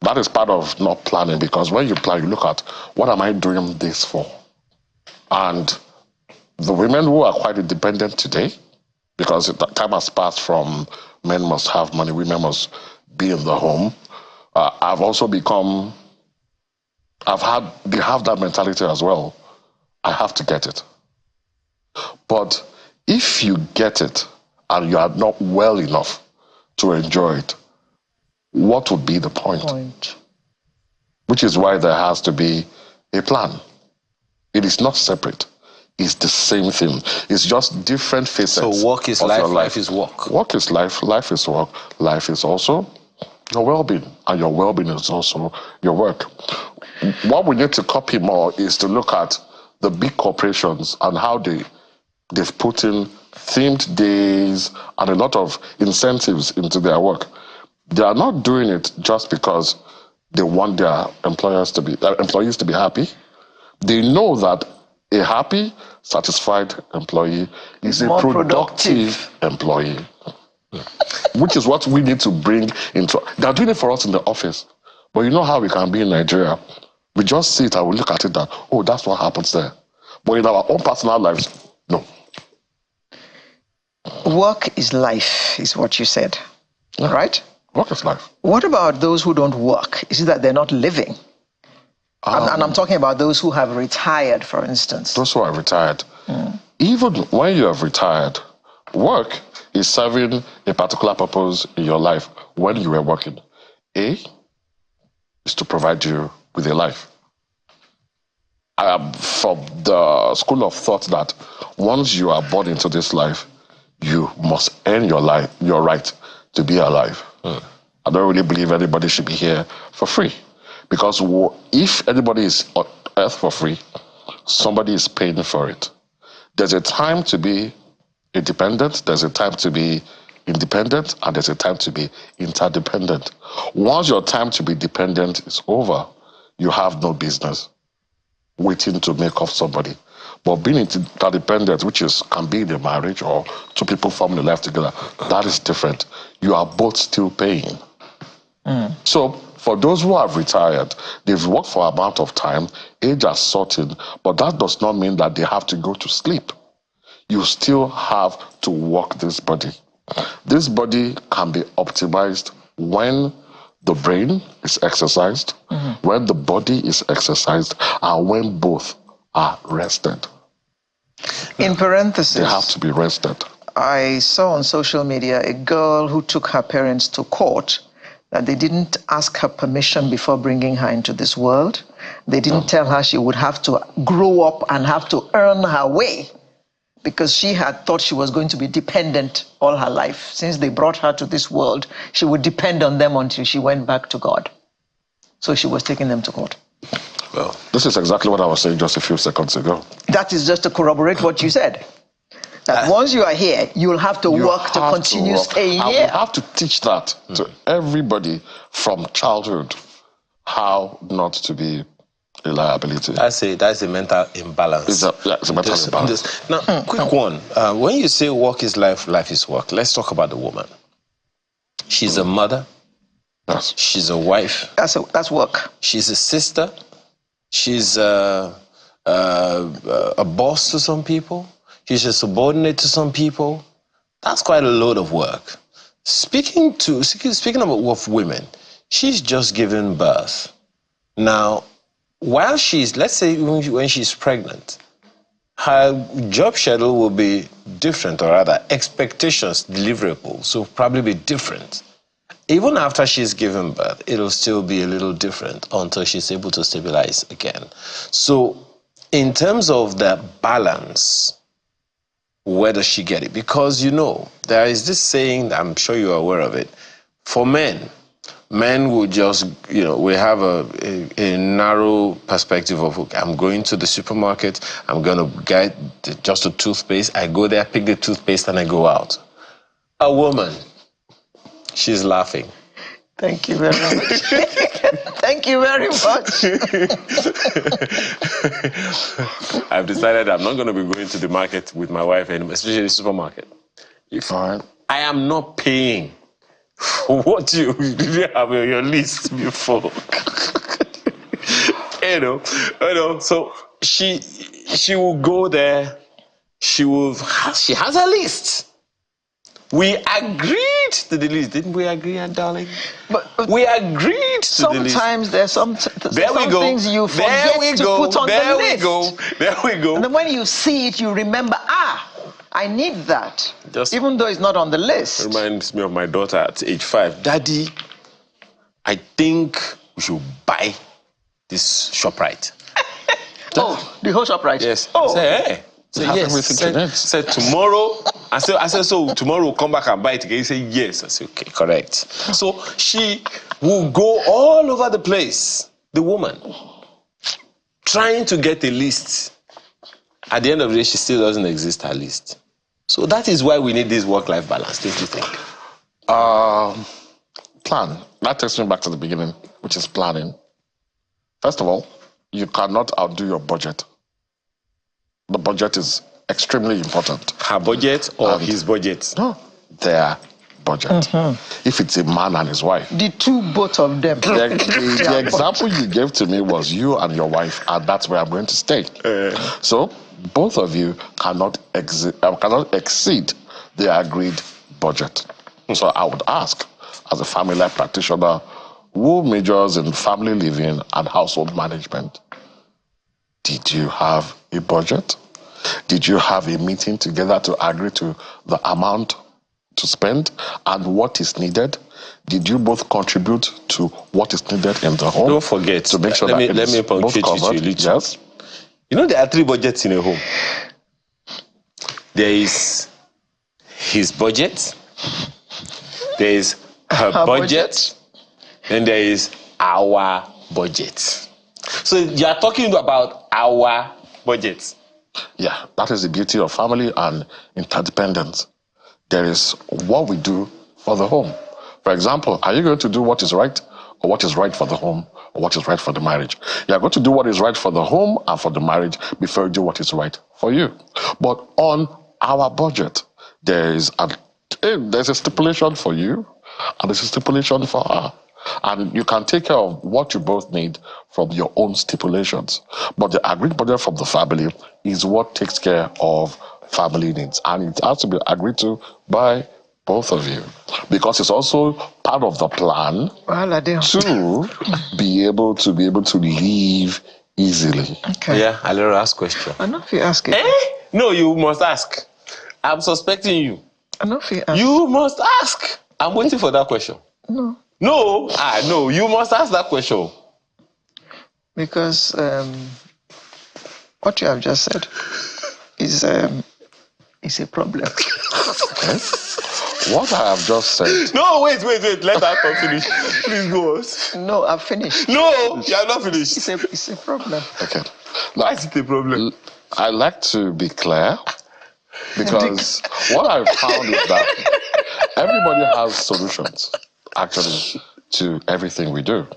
[SPEAKER 7] That is part of not planning, because when you plan, you look at, what am I doing this for? And the women who are quite independent today, because the time has passed from men must have money, women must be in the home, I've also become, they have that mentality as well. I have to get it. But if you get it and you are not well enough to enjoy it, what would be the point? Which is why there has to be a plan. It is not separate. It's the same thing. It's just different facets.
[SPEAKER 2] So work is life, life is work.
[SPEAKER 7] Work is life, life is work. Life is also your well-being, and your well-being is also your work. What we need to copy more is to look at the big corporations and how they've put in themed days and a lot of incentives into their work. They are not doing it just because they want their employees to be happy. They know that a happy, satisfied employee is a productive employee. Which is what we need to bring into. They're doing it for us in the office. But you know how we can be in Nigeria? We just see it and we look at it that, oh, that's what happens there. But in our own personal lives, no.
[SPEAKER 1] Work is life, is what you said, right?
[SPEAKER 7] Work is life.
[SPEAKER 1] What about those who don't work? Is it that they're not living? And I'm talking about those who have retired, for instance.
[SPEAKER 7] Those who are retired. Even when you have retired, work is serving a particular purpose in your life when you were working. A is to provide you with a life. I am from the school of thought that once you are born into this life, you must earn your right to be alive. I don't really believe anybody should be here for free. Because if anybody is on earth for free, somebody is paying for it. There's a time to be independent, there's a time to be independent, and there's a time to be interdependent. Once your time to be dependent is over, you have no business waiting to make off somebody. But being interdependent, which can be in a marriage or two people forming a life together, that is different. You are both still paying. So for those who have retired, they've worked for an amount of time, age has sorted, but that does not mean that they have to go to sleep. You still have to work this body. This body can be optimized when the brain is exercised, when the body is exercised, and when both are rested.
[SPEAKER 1] In parentheses,
[SPEAKER 7] they have to be rested.
[SPEAKER 1] I saw on social media a girl who took her parents to court that they didn't ask her permission before bringing her into this world. They didn't tell her she would have to grow up and have to earn her way, because she had thought she was going to be dependent all her life. Since they brought her to this world, she would depend on them until she went back to God. So she was taking them to court.
[SPEAKER 7] Well, this is exactly what I was saying just a few seconds ago.
[SPEAKER 1] That is just to corroborate what you said. That once you are here, you'll have to work to continue staying here.
[SPEAKER 7] We have to teach that to everybody from childhood, how not to be a liability.
[SPEAKER 2] That's a mental imbalance.
[SPEAKER 7] It's a mental imbalance.
[SPEAKER 2] Now, quick one. When you say work is life, life is work, let's talk about the woman. She's a mother.
[SPEAKER 7] Yes.
[SPEAKER 2] She's a wife.
[SPEAKER 1] That's work.
[SPEAKER 2] She's a sister. She's a boss to some people. She's a subordinate to some people. That's quite a load of work. Speaking of women, she's just given birth. Now, while let's say when she's pregnant, her job schedule will be different, or rather, expectations, deliverables will probably be different. Even after she's given birth, it'll still be a little different until she's able to stabilize again. So, in terms of the balance, where does she get it? Because, there is this saying, I'm sure you're aware of it, for men will just, we have a narrow perspective of, okay, I'm going to the supermarket, I'm going to get just a toothpaste, I go there, pick the toothpaste, and I go out. A woman, she's laughing.
[SPEAKER 1] Thank you very much. Thank you very much.
[SPEAKER 2] I've decided I'm not going to be going to the market with my wife anymore, especially the supermarket. I am not paying for what you didn't have on your list before. So she will go there. She has a list. We agreed to the list, didn't we agree, darling? But we agreed to the list.
[SPEAKER 1] Sometimes there's some things you forget to put on the list.
[SPEAKER 2] There we go.
[SPEAKER 1] And then when you see it, you remember, I need that, even though it's not on the list.
[SPEAKER 2] Reminds me of my daughter at age 5. Daddy, I think we should buy this ShopRite.
[SPEAKER 1] The whole ShopRite?
[SPEAKER 2] Yes.
[SPEAKER 1] Oh.
[SPEAKER 2] Say, hey. Said tomorrow. I said, so tomorrow we'll come back and buy it again. He said, yes. I said, okay, correct. So she will go all over the place, the woman, trying to get a list. At the end of the day, she still doesn't exist, her list. So that is why we need this work-life balance, don't you think?
[SPEAKER 7] Plan. That takes me back to the beginning, which is planning. First of all, you cannot outdo your budget. The budget is extremely important.
[SPEAKER 2] Her budget or his budget?
[SPEAKER 7] No, their budget. If it's a man and his wife.
[SPEAKER 1] Both of them.
[SPEAKER 7] The example you gave to me was you and your wife, and that's where I'm going to stay. So, both of you cannot exceed the agreed budget. So I would ask, as a family life practitioner, who majors in family living and household management, did you have a budget? Did you have a meeting together to agree to the amount to spend and what is needed? Did you both contribute to what is needed in the home?
[SPEAKER 2] Don't forget,
[SPEAKER 7] to make sure
[SPEAKER 2] let me punctuate you.
[SPEAKER 7] Yes.
[SPEAKER 2] You know there are 3 budgets in a home. There is his budget, there is her budget, and there is our budget. So you are talking about our budget.
[SPEAKER 7] Yeah, that is the beauty of family and interdependence. There is what we do for the home. For example, are you going to do what is right, or what is right for the home, or what is right for the marriage? You are going to do what is right for the home and for the marriage before you do what is right for you. But on our budget, there's a stipulation for you, and there's a stipulation for her. And you can take care of what you both need from your own stipulations. But the agreed budget from the family is what takes care of family needs. And it has to be agreed to by both of you. Because it's also part of the plan to be able to live easily.
[SPEAKER 2] Okay. Yeah, I'll let her ask question.
[SPEAKER 1] I know if you ask it.
[SPEAKER 2] No, you must ask. I'm suspecting you.
[SPEAKER 1] I know if you ask.
[SPEAKER 2] You must ask. I'm waiting for that question.
[SPEAKER 1] No.
[SPEAKER 2] No, no, you must ask that question.
[SPEAKER 1] Because what you have just said is a problem.
[SPEAKER 7] What I have just said.
[SPEAKER 2] No, wait. Let her finish. Please go on.
[SPEAKER 1] No, I've finished.
[SPEAKER 2] No, you have not finished.
[SPEAKER 1] It's a problem.
[SPEAKER 7] Okay.
[SPEAKER 2] Why is it a problem?
[SPEAKER 7] I like to be clear because what I've found is that everybody has solutions, actually, to everything we do.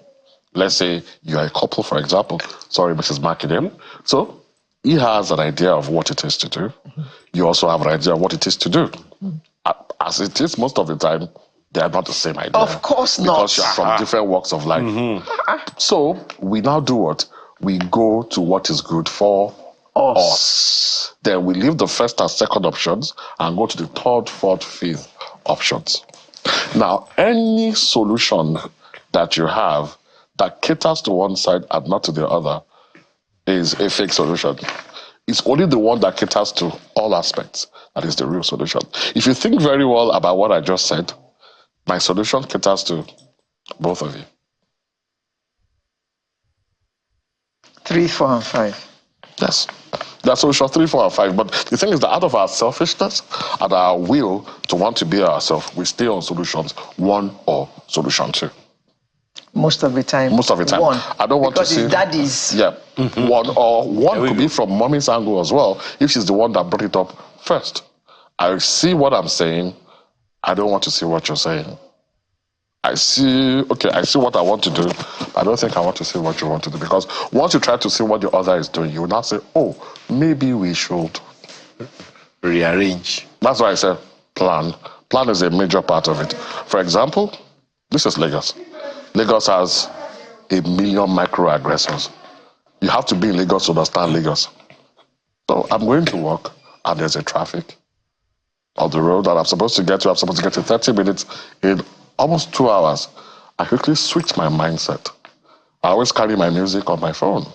[SPEAKER 7] Let's say you're a couple, for example. Sorry, Mrs. Makindem. So he has an idea of what it is to do. You also have an idea of what it is to do. As it is, most of the time, they are not the same idea.
[SPEAKER 1] Of course not.
[SPEAKER 7] Because you're from different walks of life. So we now do what? We go to what is good for us. Then we leave the first and second options and go to the third, fourth, fifth options. Now, any solution that you have that caters to one side and not to the other is a fake solution. It's only the one that caters to all aspects that is the real solution. If you think very well about what I just said, my solution caters to both of you.
[SPEAKER 1] 3, 4, and 5.
[SPEAKER 7] Yes. That's solution 3, 4, and 5. But the thing is that out of our selfishness and our will to want to be ourselves, we stay on solutions 1 or solution 2.
[SPEAKER 1] Most of the time.
[SPEAKER 7] 1. I don't want to see.
[SPEAKER 1] Because daddy's.
[SPEAKER 7] Yeah. 1 could be from mommy's angle as well, if she's the one that brought it up first. I see what I'm saying. I don't want to see what you're saying. I see what I want to do. I don't think I want to see what you want to do. Because once you try to see what the other is doing, you will now say, oh, maybe we should
[SPEAKER 2] rearrange.
[SPEAKER 7] That's why I said plan. Plan is a major part of it. For example, this is Lagos. Lagos has 1 million microaggressors. You have to be in Lagos to understand Lagos. So I'm going to work and there's a traffic on the road that I'm supposed to get to. I'm supposed to get to 30 minutes in almost 2 hours. I quickly switch my mindset. I always carry my music on my phone.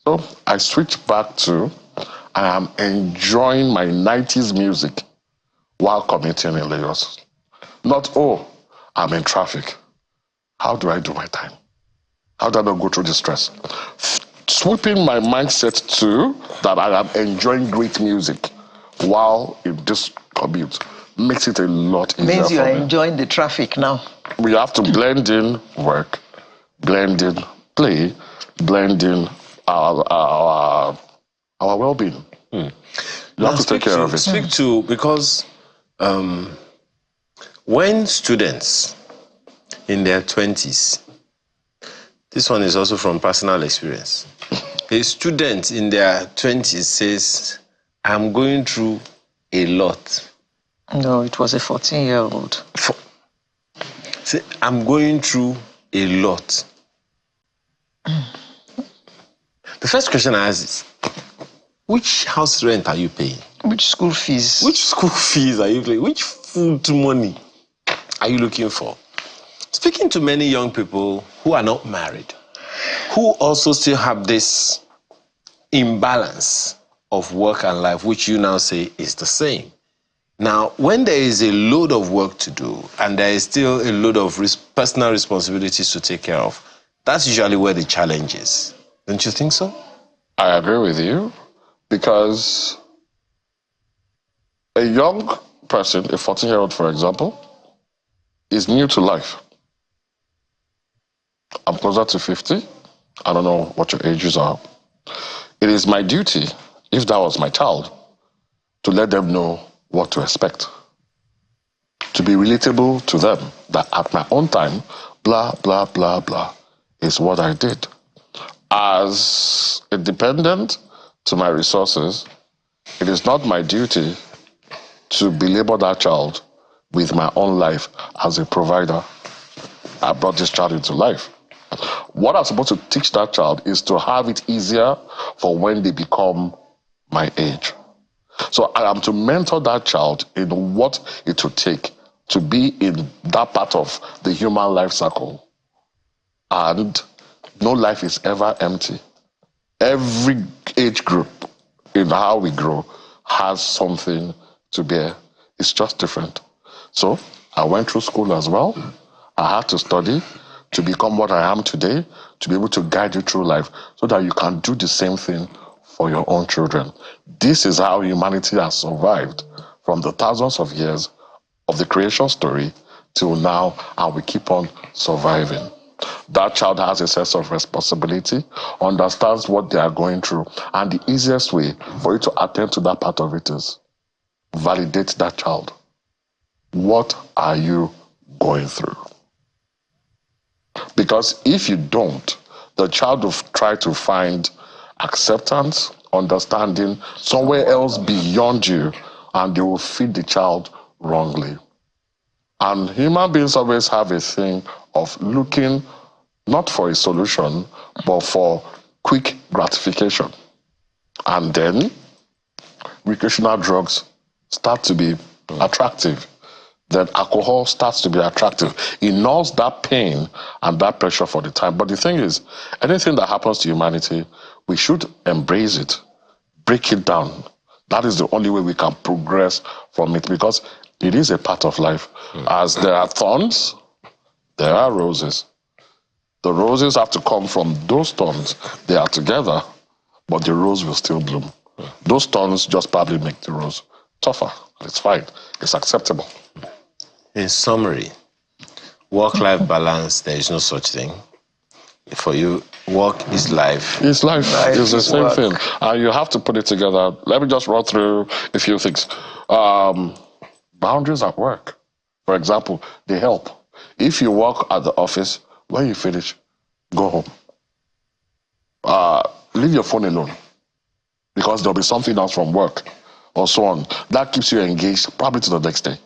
[SPEAKER 7] So I switch back to I am enjoying my 90s music while commuting in Lagos. Not, oh, I'm in traffic. How do I do my time? How do I not go through the stress? Sweeping my mindset to that I am enjoying great music while in this commute makes it a lot easier.
[SPEAKER 1] Means you are enjoying the traffic now.
[SPEAKER 7] We have to blend in work, blend in play, blend in our well-being. You have to take care of it.
[SPEAKER 2] Because when students in their 20s, this one is also from personal experience. A student in their 20s says, I'm going through a lot.
[SPEAKER 1] No, it was a 14-year-old.
[SPEAKER 2] Say, I'm going through a lot. The first question I ask is, which house rent are you paying?
[SPEAKER 1] Which school fees?
[SPEAKER 2] Which school fees are you paying? Which food money are you looking for? Speaking to many young people who are not married, who also still have this imbalance of work and life, which you now say is the same. Now, when there is a load of work to do and there is still a load of personal responsibilities to take care of, that's usually where the challenge is. Don't you think so?
[SPEAKER 7] I agree with you, because a young person, a 14-year-old, for example, is new to life. I'm closer to 50. I don't know what your ages are. It is my duty, if that was my child, to let them know what to expect. To be relatable to them, that at my own time, blah, blah, blah, blah, is what I did. As a dependent to my resources, it is not my duty to belabor that child with my own life as a provider. I brought this child into life. What I'm supposed to teach that child is to have it easier for when they become my age. So I am to mentor that child in what it will take to be in that part of the human life cycle. And no life is ever empty. Every age group in how we grow has something to bear. It's just different. So I went through school as well. I had to study to become what I am today, to be able to guide you through life so that you can do the same thing for your own children. This is how humanity has survived from the thousands of years of the creation story till now, and we keep on surviving. That child has a sense of responsibility, understands what they are going through, and the easiest way for you to attend to that part of it is validate that child. What are you going through? Because if you don't, the child will try to find acceptance, understanding somewhere else beyond you, and they will feed the child wrongly. And human beings always have a thing of looking not for a solution, but for quick gratification. And then recreational drugs start to be attractive. Then alcohol starts to be attractive. It nulls that pain and that pressure for the time. But the thing is, anything that happens to humanity, we should embrace it, break it down. That is the only way we can progress from it, because it is a part of life. As there are thorns, there are roses. The roses have to come from those thorns. They are together, but the rose will still bloom. Those thorns just probably make the rose tougher. It's fine. It's acceptable.
[SPEAKER 2] In summary, work-life balance, there is no such thing. For you, work is life.
[SPEAKER 7] It's life. It's the same thing. And you have to put it together. Let me just run through a few things. Boundaries at work, for example, they help. If you work at the office, when you finish, go home. Leave your phone alone, because there'll be something else from work or so on. That keeps you engaged probably to the next day.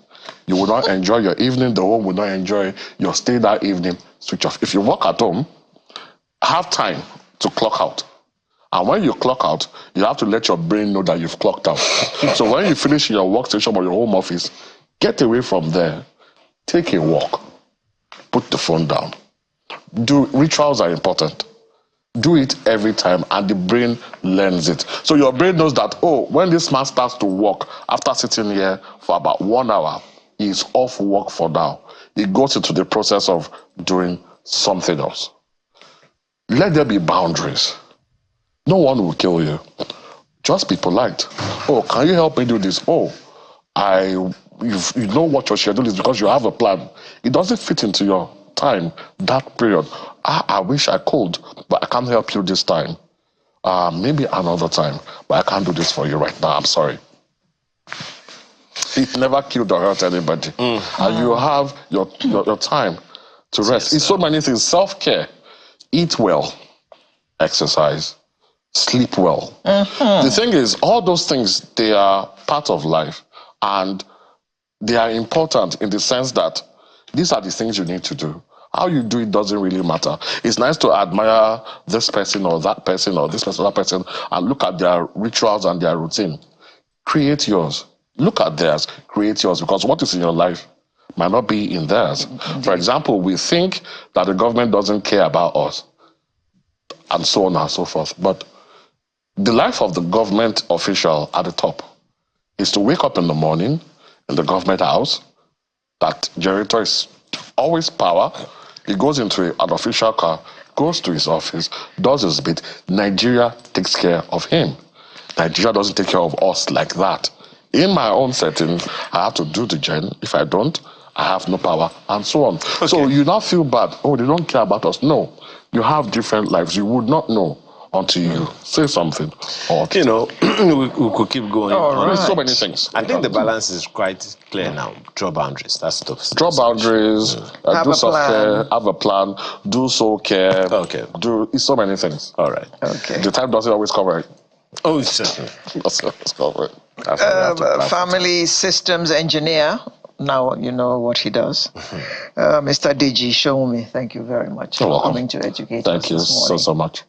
[SPEAKER 7] You will not enjoy your evening. The home will not enjoy your stay that evening. Switch off. If you work at home, have time to clock out. And when you clock out, you have to let your brain know that you've clocked out. So when you finish your workstation or your home office, get away from there. Take a walk. Put the phone down. Rituals are important. Do it every time, and the brain learns it. So your brain knows that, oh, when this man starts to work, after sitting here for about 1 hour, he's off work for now. He goes into the process of doing something else. Let there be boundaries. No one will kill you. Just be polite. Oh, can you help me do this? Oh, you know what your schedule is because you have a plan. It doesn't fit into your time, that period. I wish I could, but I can't help you this time. Maybe another time, but I can't do this for you right now. I'm sorry. It never killed or hurt anybody. And you have your time to rest. It's so many things. Self-care. Eat well. Exercise. Sleep well. The thing is, all those things, they are part of life. And they are important in the sense that these are the things you need to do. How you do it doesn't really matter. It's nice to admire this person or that person or this person or that person and look at their rituals and their routine. Create yours. Look at theirs. Create yours, because what is in your life might not be in theirs. For example, we think that the government doesn't care about us and so on and so forth. But the life of the government official at the top is to wake up in the morning in the government house. That generator is always power. It goes into an official car, goes to his office, does his bit. Nigeria takes care of him. Nigeria doesn't take care of us like that. In my own settings, I have to do the gen. If I don't, I have no power, and so on. Okay. So you now feel bad. Oh, they don't care about us. No. You have different lives. You would not know until you say something. Or
[SPEAKER 2] you know, we could keep going.
[SPEAKER 7] Right. So many things.
[SPEAKER 2] I think the balance is quite clear now. Draw boundaries. That's the
[SPEAKER 7] draw boundaries. Do self-care. Have a plan. Do soul care.
[SPEAKER 2] Okay.
[SPEAKER 7] Do so many things.
[SPEAKER 2] All right.
[SPEAKER 7] Okay. The time doesn't always cover it.
[SPEAKER 2] Oh, certainly.
[SPEAKER 7] Doesn't always cover it.
[SPEAKER 1] Family systems engineer. Now you know what he does. Mr. Deji Shoumi, thank you very much for coming to educate us
[SPEAKER 7] Thank you
[SPEAKER 1] this morning.
[SPEAKER 7] so much.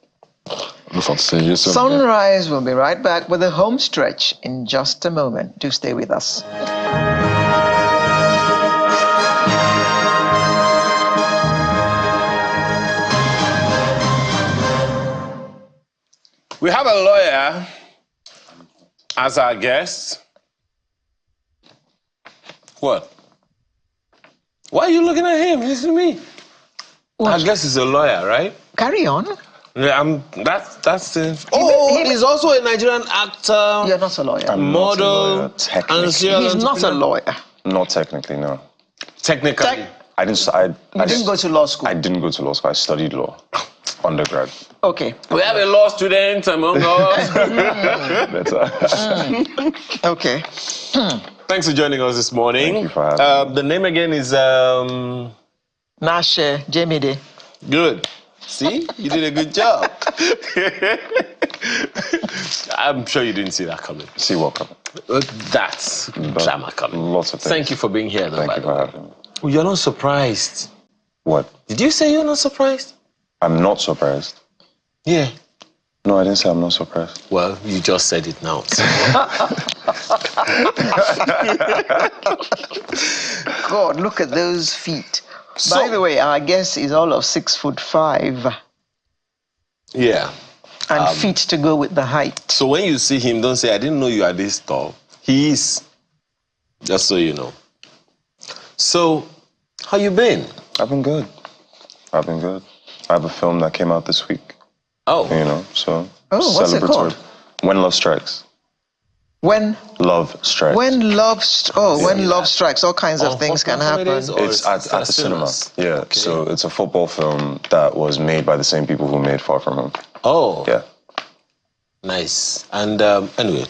[SPEAKER 7] Look forward to seeing you soon.
[SPEAKER 1] Sunrise will be right back with the home stretch in just a moment. Do stay with us.
[SPEAKER 2] We have a lawyer as our guest. What? Why are you looking at him? Listen to me. What? I guess he's a lawyer, right?
[SPEAKER 1] Carry on.
[SPEAKER 2] Yeah, that's it. Oh, he's also a Nigerian actor.
[SPEAKER 1] You're not a lawyer.
[SPEAKER 2] I'm model.
[SPEAKER 1] He's not a lawyer.
[SPEAKER 8] Not technically, no.
[SPEAKER 2] Technically?
[SPEAKER 8] I didn't
[SPEAKER 1] go to law school.
[SPEAKER 8] I didn't go to law school. I studied law, undergrad.
[SPEAKER 1] Okay.
[SPEAKER 2] We have a law student among us.
[SPEAKER 1] Okay.
[SPEAKER 2] Thanks for joining us this morning.
[SPEAKER 8] Thank you for having me.
[SPEAKER 2] The name again is
[SPEAKER 1] Nashe Jemide.
[SPEAKER 2] Good. See, you did a good job. I'm sure you didn't see that coming.
[SPEAKER 8] See what coming?
[SPEAKER 2] That's drama coming.
[SPEAKER 8] Lots of things.
[SPEAKER 2] Thank you for being here, though.
[SPEAKER 8] Thank you for having me.
[SPEAKER 2] You're not surprised.
[SPEAKER 8] What?
[SPEAKER 2] Did you say you're not surprised?
[SPEAKER 8] I'm not surprised.
[SPEAKER 2] Yeah.
[SPEAKER 8] No, I didn't say I'm not surprised.
[SPEAKER 2] Well, you just said it now. So.
[SPEAKER 1] God, look at those feet. By the way, our guest is all of 6'5".
[SPEAKER 2] Yeah.
[SPEAKER 1] And feet to go with the height.
[SPEAKER 2] So when you see him, don't say, I didn't know you are this tall. He is. Just so you know. So, how you been?
[SPEAKER 8] I've been good. I have a film that came out this week.
[SPEAKER 2] Oh.
[SPEAKER 8] You know, so.
[SPEAKER 1] Oh, what's it called?
[SPEAKER 8] When Love Strikes.
[SPEAKER 1] When
[SPEAKER 8] Love Strikes.
[SPEAKER 1] When Love Strikes, all kinds of things can happen.
[SPEAKER 8] It's at the cinema. Yeah, okay. So it's a football film that was made by the same people who made Far From Home.
[SPEAKER 2] Oh.
[SPEAKER 8] Yeah.
[SPEAKER 2] Nice. And anyway,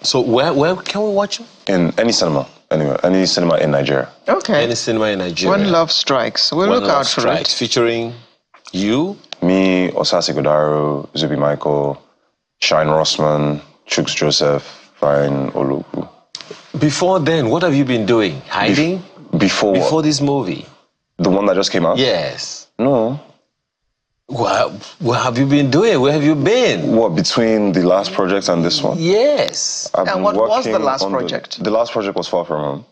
[SPEAKER 2] so where can we watch it?
[SPEAKER 8] In any cinema. Anyway, any cinema in Nigeria.
[SPEAKER 1] Okay.
[SPEAKER 2] Any cinema in Nigeria.
[SPEAKER 1] When Love Strikes. We'll look out for it.
[SPEAKER 2] Featuring you?
[SPEAKER 8] Me, Osasi Godaro, Zubi Michael, Shine Rossman, Chuks Joseph, Fine Oluku.
[SPEAKER 2] Before then, what have you been doing? Hiding? Before this movie?
[SPEAKER 8] The one that just came out?
[SPEAKER 2] Yes.
[SPEAKER 8] No.
[SPEAKER 2] What have you been doing? Where have you been?
[SPEAKER 8] What, between the last project and this one?
[SPEAKER 2] Yes.
[SPEAKER 1] And what was the last project?
[SPEAKER 8] The last project was Far From Home.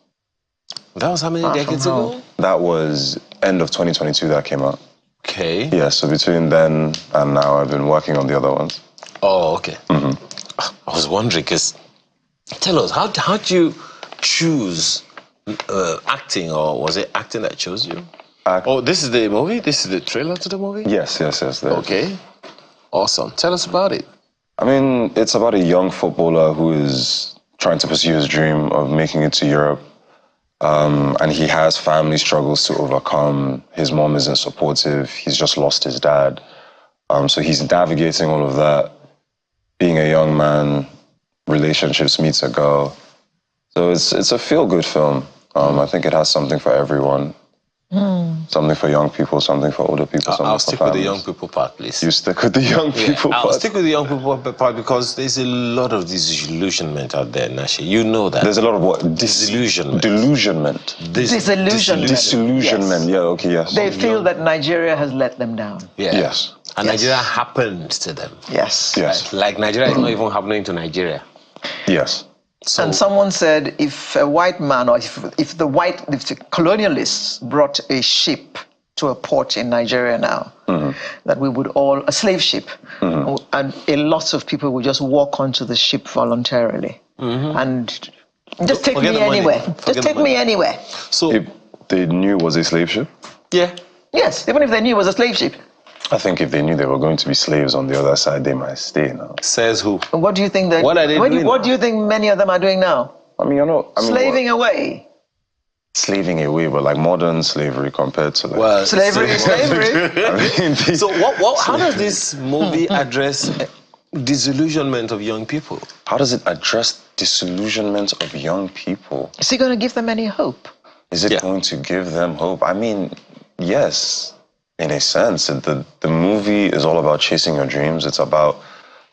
[SPEAKER 2] That was how many decades ago?
[SPEAKER 8] That was end of 2022 that came out.
[SPEAKER 2] Okay.
[SPEAKER 8] Yeah, so between then and now, I've been working on the other ones.
[SPEAKER 2] Oh, okay. Mm-hmm. I was wondering, because tell us, how'd you choose acting, or was it acting that chose you? Oh, this is the movie? This is the trailer to the movie?
[SPEAKER 8] Yes.
[SPEAKER 2] Okay. Awesome. Tell us about it.
[SPEAKER 8] I mean, it's about a young footballer who is trying to pursue his dream of making it to Europe. And he has family struggles to overcome. His mom isn't supportive. He's just lost his dad. So he's navigating all of that. Being a young man, relationships, meets a girl. So it's a feel-good film. I think it has something for everyone. Something for young people, something for older people, something
[SPEAKER 2] I'll
[SPEAKER 8] for
[SPEAKER 2] stick
[SPEAKER 8] families.
[SPEAKER 2] with the young people part, please.
[SPEAKER 8] You stick with the young people part?
[SPEAKER 2] I'll stick with the young people part because there's a lot of disillusionment out there, Nashi. You know that.
[SPEAKER 8] There's a lot of what?
[SPEAKER 2] Disillusionment.
[SPEAKER 8] Delusionment.
[SPEAKER 1] Disillusionment.
[SPEAKER 8] Yeah, okay, yes.
[SPEAKER 1] They feel that Nigeria has let them down.
[SPEAKER 2] Yeah.
[SPEAKER 8] Yes.
[SPEAKER 2] And Nigeria happened to them.
[SPEAKER 1] Yes.
[SPEAKER 8] Yes.
[SPEAKER 2] Like Nigeria is not even happening to Nigeria.
[SPEAKER 8] Yes.
[SPEAKER 2] So,
[SPEAKER 1] and someone said if a white man or if the colonialists brought a ship to a port in Nigeria now, that we would all, a slave ship, and a lot of people would just walk onto the ship voluntarily and just take me anywhere. Just take me anywhere.
[SPEAKER 2] So
[SPEAKER 8] if they knew it was a slave ship?
[SPEAKER 2] Yeah.
[SPEAKER 1] Yes, even if they knew it was a slave ship.
[SPEAKER 8] I think if they knew they were going to be slaves on the other side, they might stay now.
[SPEAKER 2] Says who?
[SPEAKER 1] What do you think that?
[SPEAKER 2] What are they doing?
[SPEAKER 1] What do you think many of them are doing now?
[SPEAKER 8] I mean,
[SPEAKER 1] Slaving away.
[SPEAKER 8] Slaving away, but like modern slavery compared to like
[SPEAKER 1] slavery.
[SPEAKER 8] I mean,
[SPEAKER 2] so how does this movie address disillusionment of young people?
[SPEAKER 8] How does it address disillusionment of young people?
[SPEAKER 1] Is it going to give them any hope?
[SPEAKER 8] Is it going to give them hope? I mean, yes, in a sense. The movie is all about chasing your dreams. It's about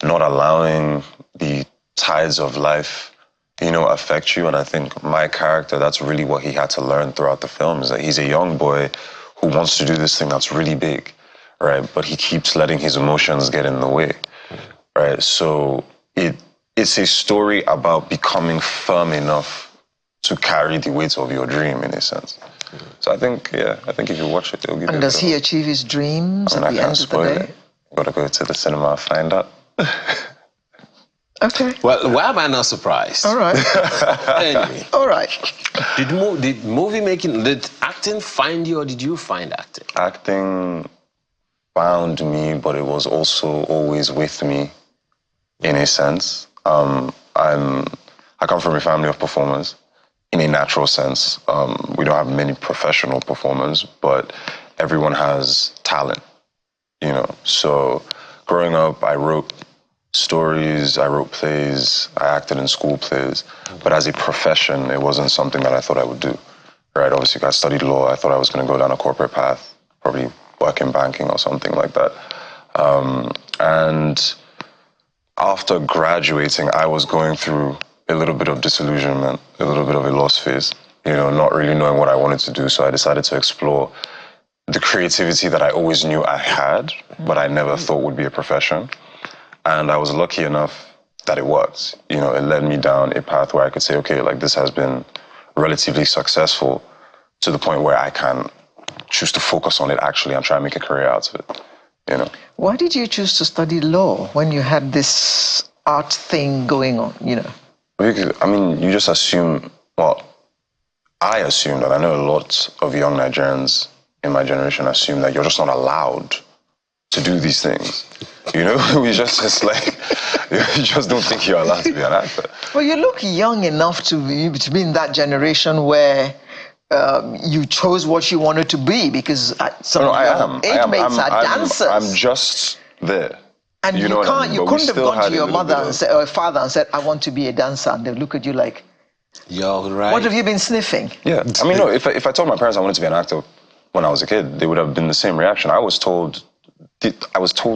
[SPEAKER 8] not allowing the tides of life, affect you. And I think my character, that's really what he had to learn throughout the film, is that he's a young boy who wants to do this thing that's really big, right? But he keeps letting his emotions get in the way, right? So it's a story about becoming firm enough to carry the weight of your dream, in a sense. So I think if you watch it, it'll give you.
[SPEAKER 1] And does he achieve his dreams at the end of the day?
[SPEAKER 8] You gotta go to the cinema and find out.
[SPEAKER 1] Okay.
[SPEAKER 2] Well, why am I not surprised?
[SPEAKER 1] All right.
[SPEAKER 2] Anyway.
[SPEAKER 1] All right.
[SPEAKER 2] Did acting find you, or did you find acting?
[SPEAKER 8] Acting found me, but it was also always with me, in a sense. I come from a family of performers, in a natural sense. We don't have many professional performers, but everyone has talent, So growing up, I wrote stories, I wrote plays, I acted in school plays, but as a profession, it wasn't something that I thought I would do, right? Obviously, I studied law. I thought I was going to go down a corporate path, probably work in banking or something like that. And after graduating, I was going through a little bit of disillusionment, a little bit of a lost phase, not really knowing what I wanted to do. So I decided to explore the creativity that I always knew I had, but I never thought would be a profession. And I was lucky enough that it worked. It led me down a path where I could say, okay, like this has been relatively successful to the point where I can choose to focus on it actually and try and make a career out of it,
[SPEAKER 1] Why did you choose to study law when you had this art thing going on,
[SPEAKER 8] I mean, you just assume, I assumed, and I know a lot of young Nigerians in my generation assume that you're just not allowed to do these things. We just like, you just don't think you're allowed to be an actor.
[SPEAKER 1] Well, you look young enough to be in that generation where you chose what you wanted to be, because some of your age mates are dancers.
[SPEAKER 8] I'm just there.
[SPEAKER 1] And you couldn't have gone to your mother or father and said, I want to be a dancer, and they look at you like,
[SPEAKER 2] you're right.
[SPEAKER 1] What have you been sniffing?
[SPEAKER 8] Yeah, I mean, no, if I told my parents I wanted to be an actor when I was a kid, they would have been the same reaction. I was told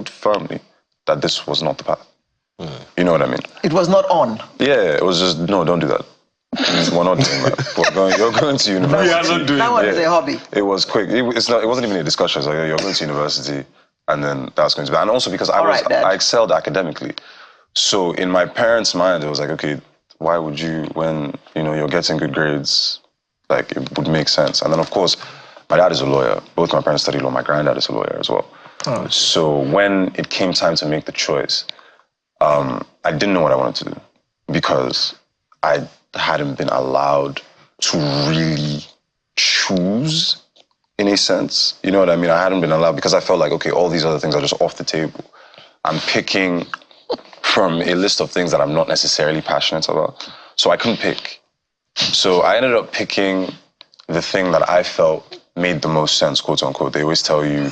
[SPEAKER 8] firmly that this was not the path. You know what I mean? It
[SPEAKER 1] was not on.
[SPEAKER 8] Yeah, it was just, no, don't do that. We're not doing that. You're going to university.
[SPEAKER 2] We are not doing
[SPEAKER 1] that. One is a hobby.
[SPEAKER 8] It was quick. It wasn't even a discussion. It's like, you're going to university, and then that's going to be. And also because I excelled academically. So in my parents' mind, it was like, okay, why would you, when you're getting good grades, like it would make sense. And then of course, my dad is a lawyer. Both my parents studied law. My granddad is a lawyer as well. Oh. So when it came time to make the choice, I didn't know what I wanted to do because I hadn't been allowed to really choose in a sense. You know what I mean? I hadn't been allowed because I felt like, okay, all these other things are just off the table. I'm picking from a list of things that I'm not necessarily passionate about. So I couldn't pick. So I ended up picking the thing that I felt made the most sense, quote unquote. They always tell you,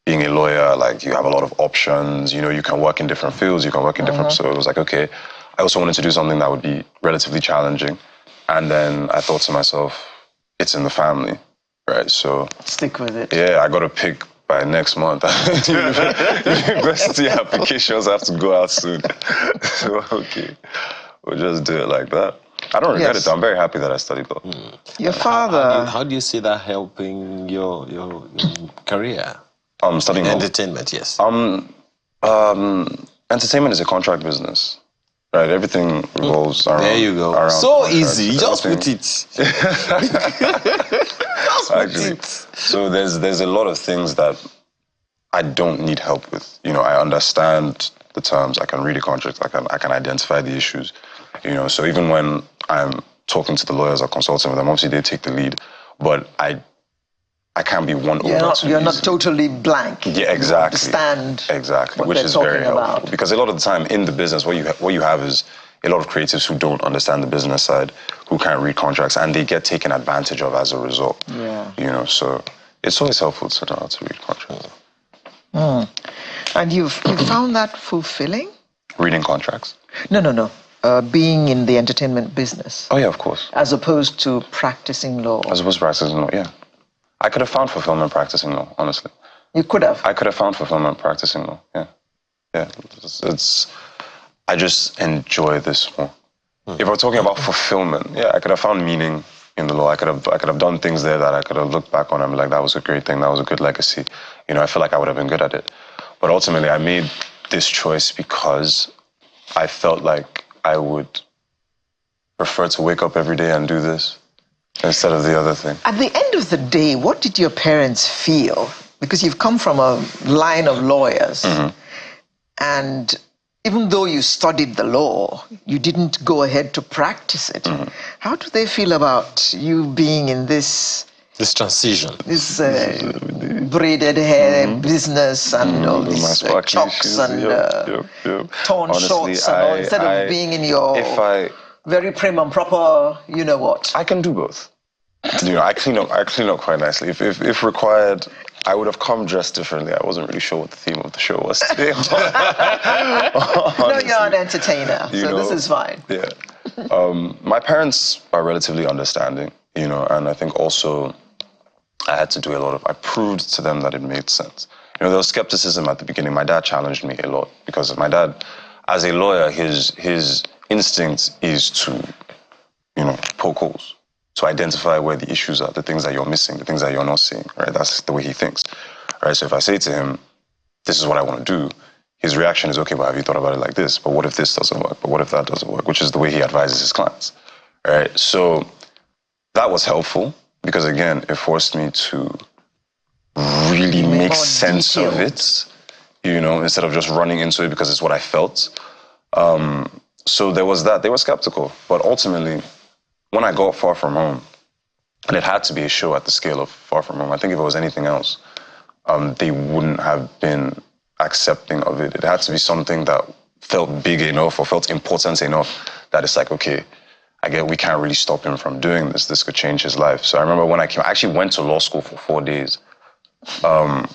[SPEAKER 8] being a lawyer, like you have a lot of options, you can work in different fields, you can work in different, so it was like, okay, I also wanted to do something that would be relatively challenging. And then I thought to myself, it's in the family, right? So
[SPEAKER 1] stick with it.
[SPEAKER 8] Yeah, I got to pick by next month. University applications have to go out soon. So, okay, we'll just do it like that. I don't regret it. I'm very happy that I studied law.
[SPEAKER 1] Your father...
[SPEAKER 2] How do you see that helping your career?
[SPEAKER 8] Studying
[SPEAKER 2] entertainment, yes.
[SPEAKER 8] Entertainment is a contract business, right? Everything revolves around.
[SPEAKER 2] There you go. So easy. Just put it.
[SPEAKER 8] Actually, so there's a lot of things that I don't need help with. I understand the terms. I can read a contract. I can identify the issues. So even when I'm talking to the lawyers or consulting with them, obviously they take the lead, but I can't be won over.
[SPEAKER 1] You're not totally blank.
[SPEAKER 8] Yeah, exactly.
[SPEAKER 1] You understand
[SPEAKER 8] exactly, which is very helpful. Because a lot of the time in the business, what you have is a lot of creatives who don't understand the business side, who can't read contracts, and they get taken advantage of as a result.
[SPEAKER 1] Yeah.
[SPEAKER 8] You know, so it's always helpful to know how to read contracts.
[SPEAKER 1] And you found that fulfilling?
[SPEAKER 8] Reading contracts?
[SPEAKER 1] No. Being in the entertainment business.
[SPEAKER 8] Oh yeah, of course.
[SPEAKER 1] As opposed to practicing law.
[SPEAKER 8] As opposed to practicing law, yeah. I could have found fulfillment practicing law, honestly.
[SPEAKER 1] You could have?
[SPEAKER 8] I could have found fulfillment practicing law, yeah. Yeah, I just enjoy this more. If we're talking about fulfillment, yeah, I could have found meaning in the law. I could have done things there that I could have looked back on and be like, that was a great thing, that was a good legacy. You know, I feel like I would have been good at it. But ultimately, I made this choice because I felt like I would prefer to wake up every day and do this instead of the other thing.
[SPEAKER 1] At the end of the day, what did your parents feel? Because you've come from a line of lawyers, and even though you studied the law, you didn't go ahead to practice it. How do they feel about you being in this
[SPEAKER 2] transition?
[SPEAKER 1] This braided hair business and all these chocks and torn shorts and all, instead of being in your very prim and proper, you know what?
[SPEAKER 8] I can do both. You know, I clean up quite nicely. If required, I would have come dressed differently. I wasn't really sure what the theme of the show was today.
[SPEAKER 1] No, you're an entertainer, so this is fine.
[SPEAKER 8] Yeah. My parents are relatively understanding, you know, and I think also I had to do I proved to them that it made sense. You know, there was skepticism at the beginning. My dad challenged me a lot because my dad, as a lawyer, his instinct is to, you know, poke holes, to identify where the issues are, the things that you're missing, the things that you're not seeing, right? That's the way he thinks, right? So if I say to him, this is what I want to do, his reaction is, okay, but have you thought about it like this? But what if this doesn't work? But what if that doesn't work? Which is the way he advises his clients, right? So that was helpful because, again, it forced me to really make sense of it, you know, instead of just running into it because it's what I felt. So there was that. They were skeptical. But ultimately, when I got Far From Home, and it had to be a show at the scale of Far From Home, I think if it was anything else, they wouldn't have been accepting of it. It had to be something that felt big enough or felt important enough that it's like, okay, I get we can't really stop him from doing this. This could change his life. So I remember when I actually went to law school for 4 days. And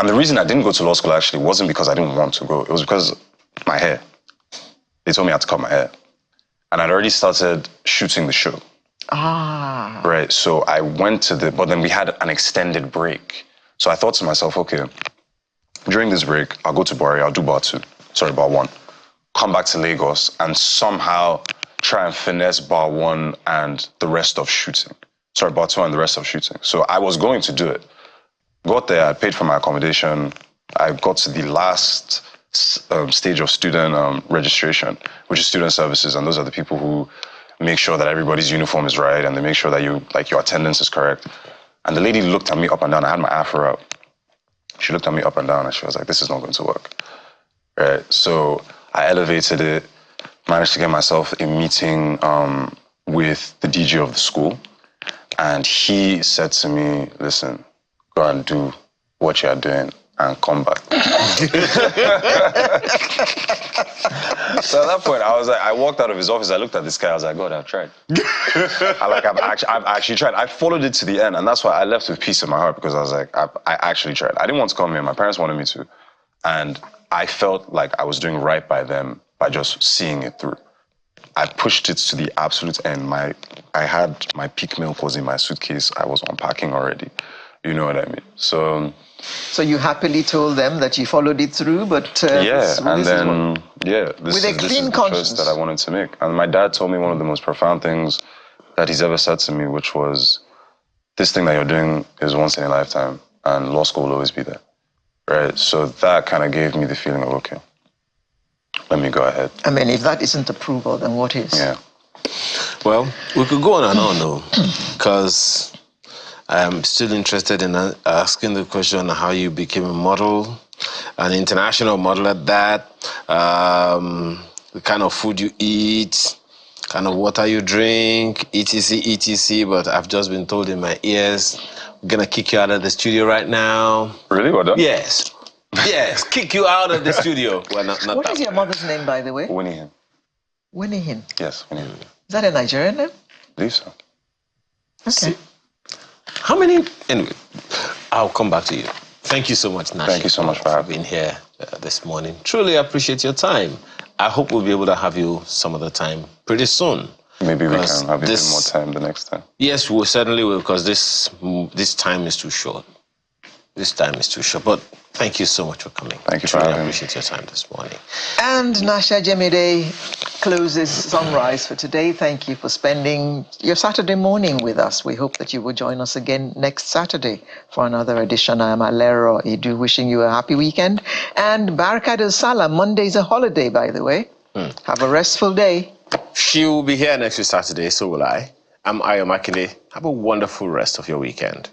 [SPEAKER 8] the reason I didn't go to law school actually wasn't because I didn't want to go. It was because my hair. They told me I had to cut my hair. And I'd already started shooting the show. Right, so I went to but then we had an extended break. So I thought to myself, okay, during this break, I'll go to Buhari, I'll do bar 1, come back to Lagos and somehow try and finesse bar 1 and the rest of shooting. Bar 2 and the rest of shooting. So I was going to do it. Got there, I paid for my accommodation. I got to the last stage of student registration, which is student services, and those are the people who make sure that everybody's uniform is right and they make sure that your attendance is correct. And the lady looked at me up and down. I had my afro out. She looked at me up and down and she was like, this is not going to work. Right? So I elevated it, managed to get myself a meeting with the DJ of the school. And he said to me, listen, go and do what you're doing and come back. So at that point, I walked out of his office, I looked at this guy, I was like, God, I've tried. I've actually tried. I followed it to the end, and that's why I left with peace in my heart, because I was like, I actually tried. I didn't want to come here, my parents wanted me to. And I felt like I was doing right by them by just seeing it through. I pushed it to the absolute end. I had my peak milk was in my suitcase. I was unpacking already. You know what I mean? So you happily told them that you followed it through, but this is the choice that I wanted to make. And my dad told me one of the most profound things that he's ever said to me, which was, this thing that you're doing is once in a lifetime, and law school will always be there, right? So that kind of gave me the feeling of, okay, let me go ahead. I mean, if that isn't approval, then what is? Yeah.
[SPEAKER 2] Well, we could go on and on, though, because I'm still interested in asking the question how you became a model, an international model at that, the kind of food you eat, kind of water you drink, etc., etc. But I've just been told in my ears, gonna kick you out of the studio right now.
[SPEAKER 8] Really? What done?
[SPEAKER 2] Yes. Yes, kick you out of the studio. Well, not
[SPEAKER 1] What
[SPEAKER 2] that
[SPEAKER 1] is your mother's name, by the way?
[SPEAKER 8] Winnie.
[SPEAKER 1] Winnie.
[SPEAKER 8] Yes, Winnie.
[SPEAKER 1] Is that a Nigerian name?
[SPEAKER 8] I believe so.
[SPEAKER 1] Okay.
[SPEAKER 2] See, how many? Anyway, I'll come back to you. Thank you so much, Nashi.
[SPEAKER 8] Thank you so much for
[SPEAKER 2] being here this morning. Truly appreciate your time. I hope we'll be able to have you some other time pretty soon.
[SPEAKER 8] Maybe we can have a bit more time the next time.
[SPEAKER 2] Yes, we certainly will, because this time is too short. This time is too short. But thank you so much for coming.
[SPEAKER 8] Thank you for having me.
[SPEAKER 2] I appreciate your time this morning.
[SPEAKER 1] And Nasha Jemide closes Sunrise for today. Thank you for spending your Saturday morning with us. We hope that you will join us again next Saturday for another edition. I am Alero Edu, wishing you a happy weekend. And Barakadil Salam. Monday is a holiday, by the way. Have a restful day.
[SPEAKER 2] She will be here next week Saturday, so will I. I'm Ayo Makinde. Have a wonderful rest of your weekend.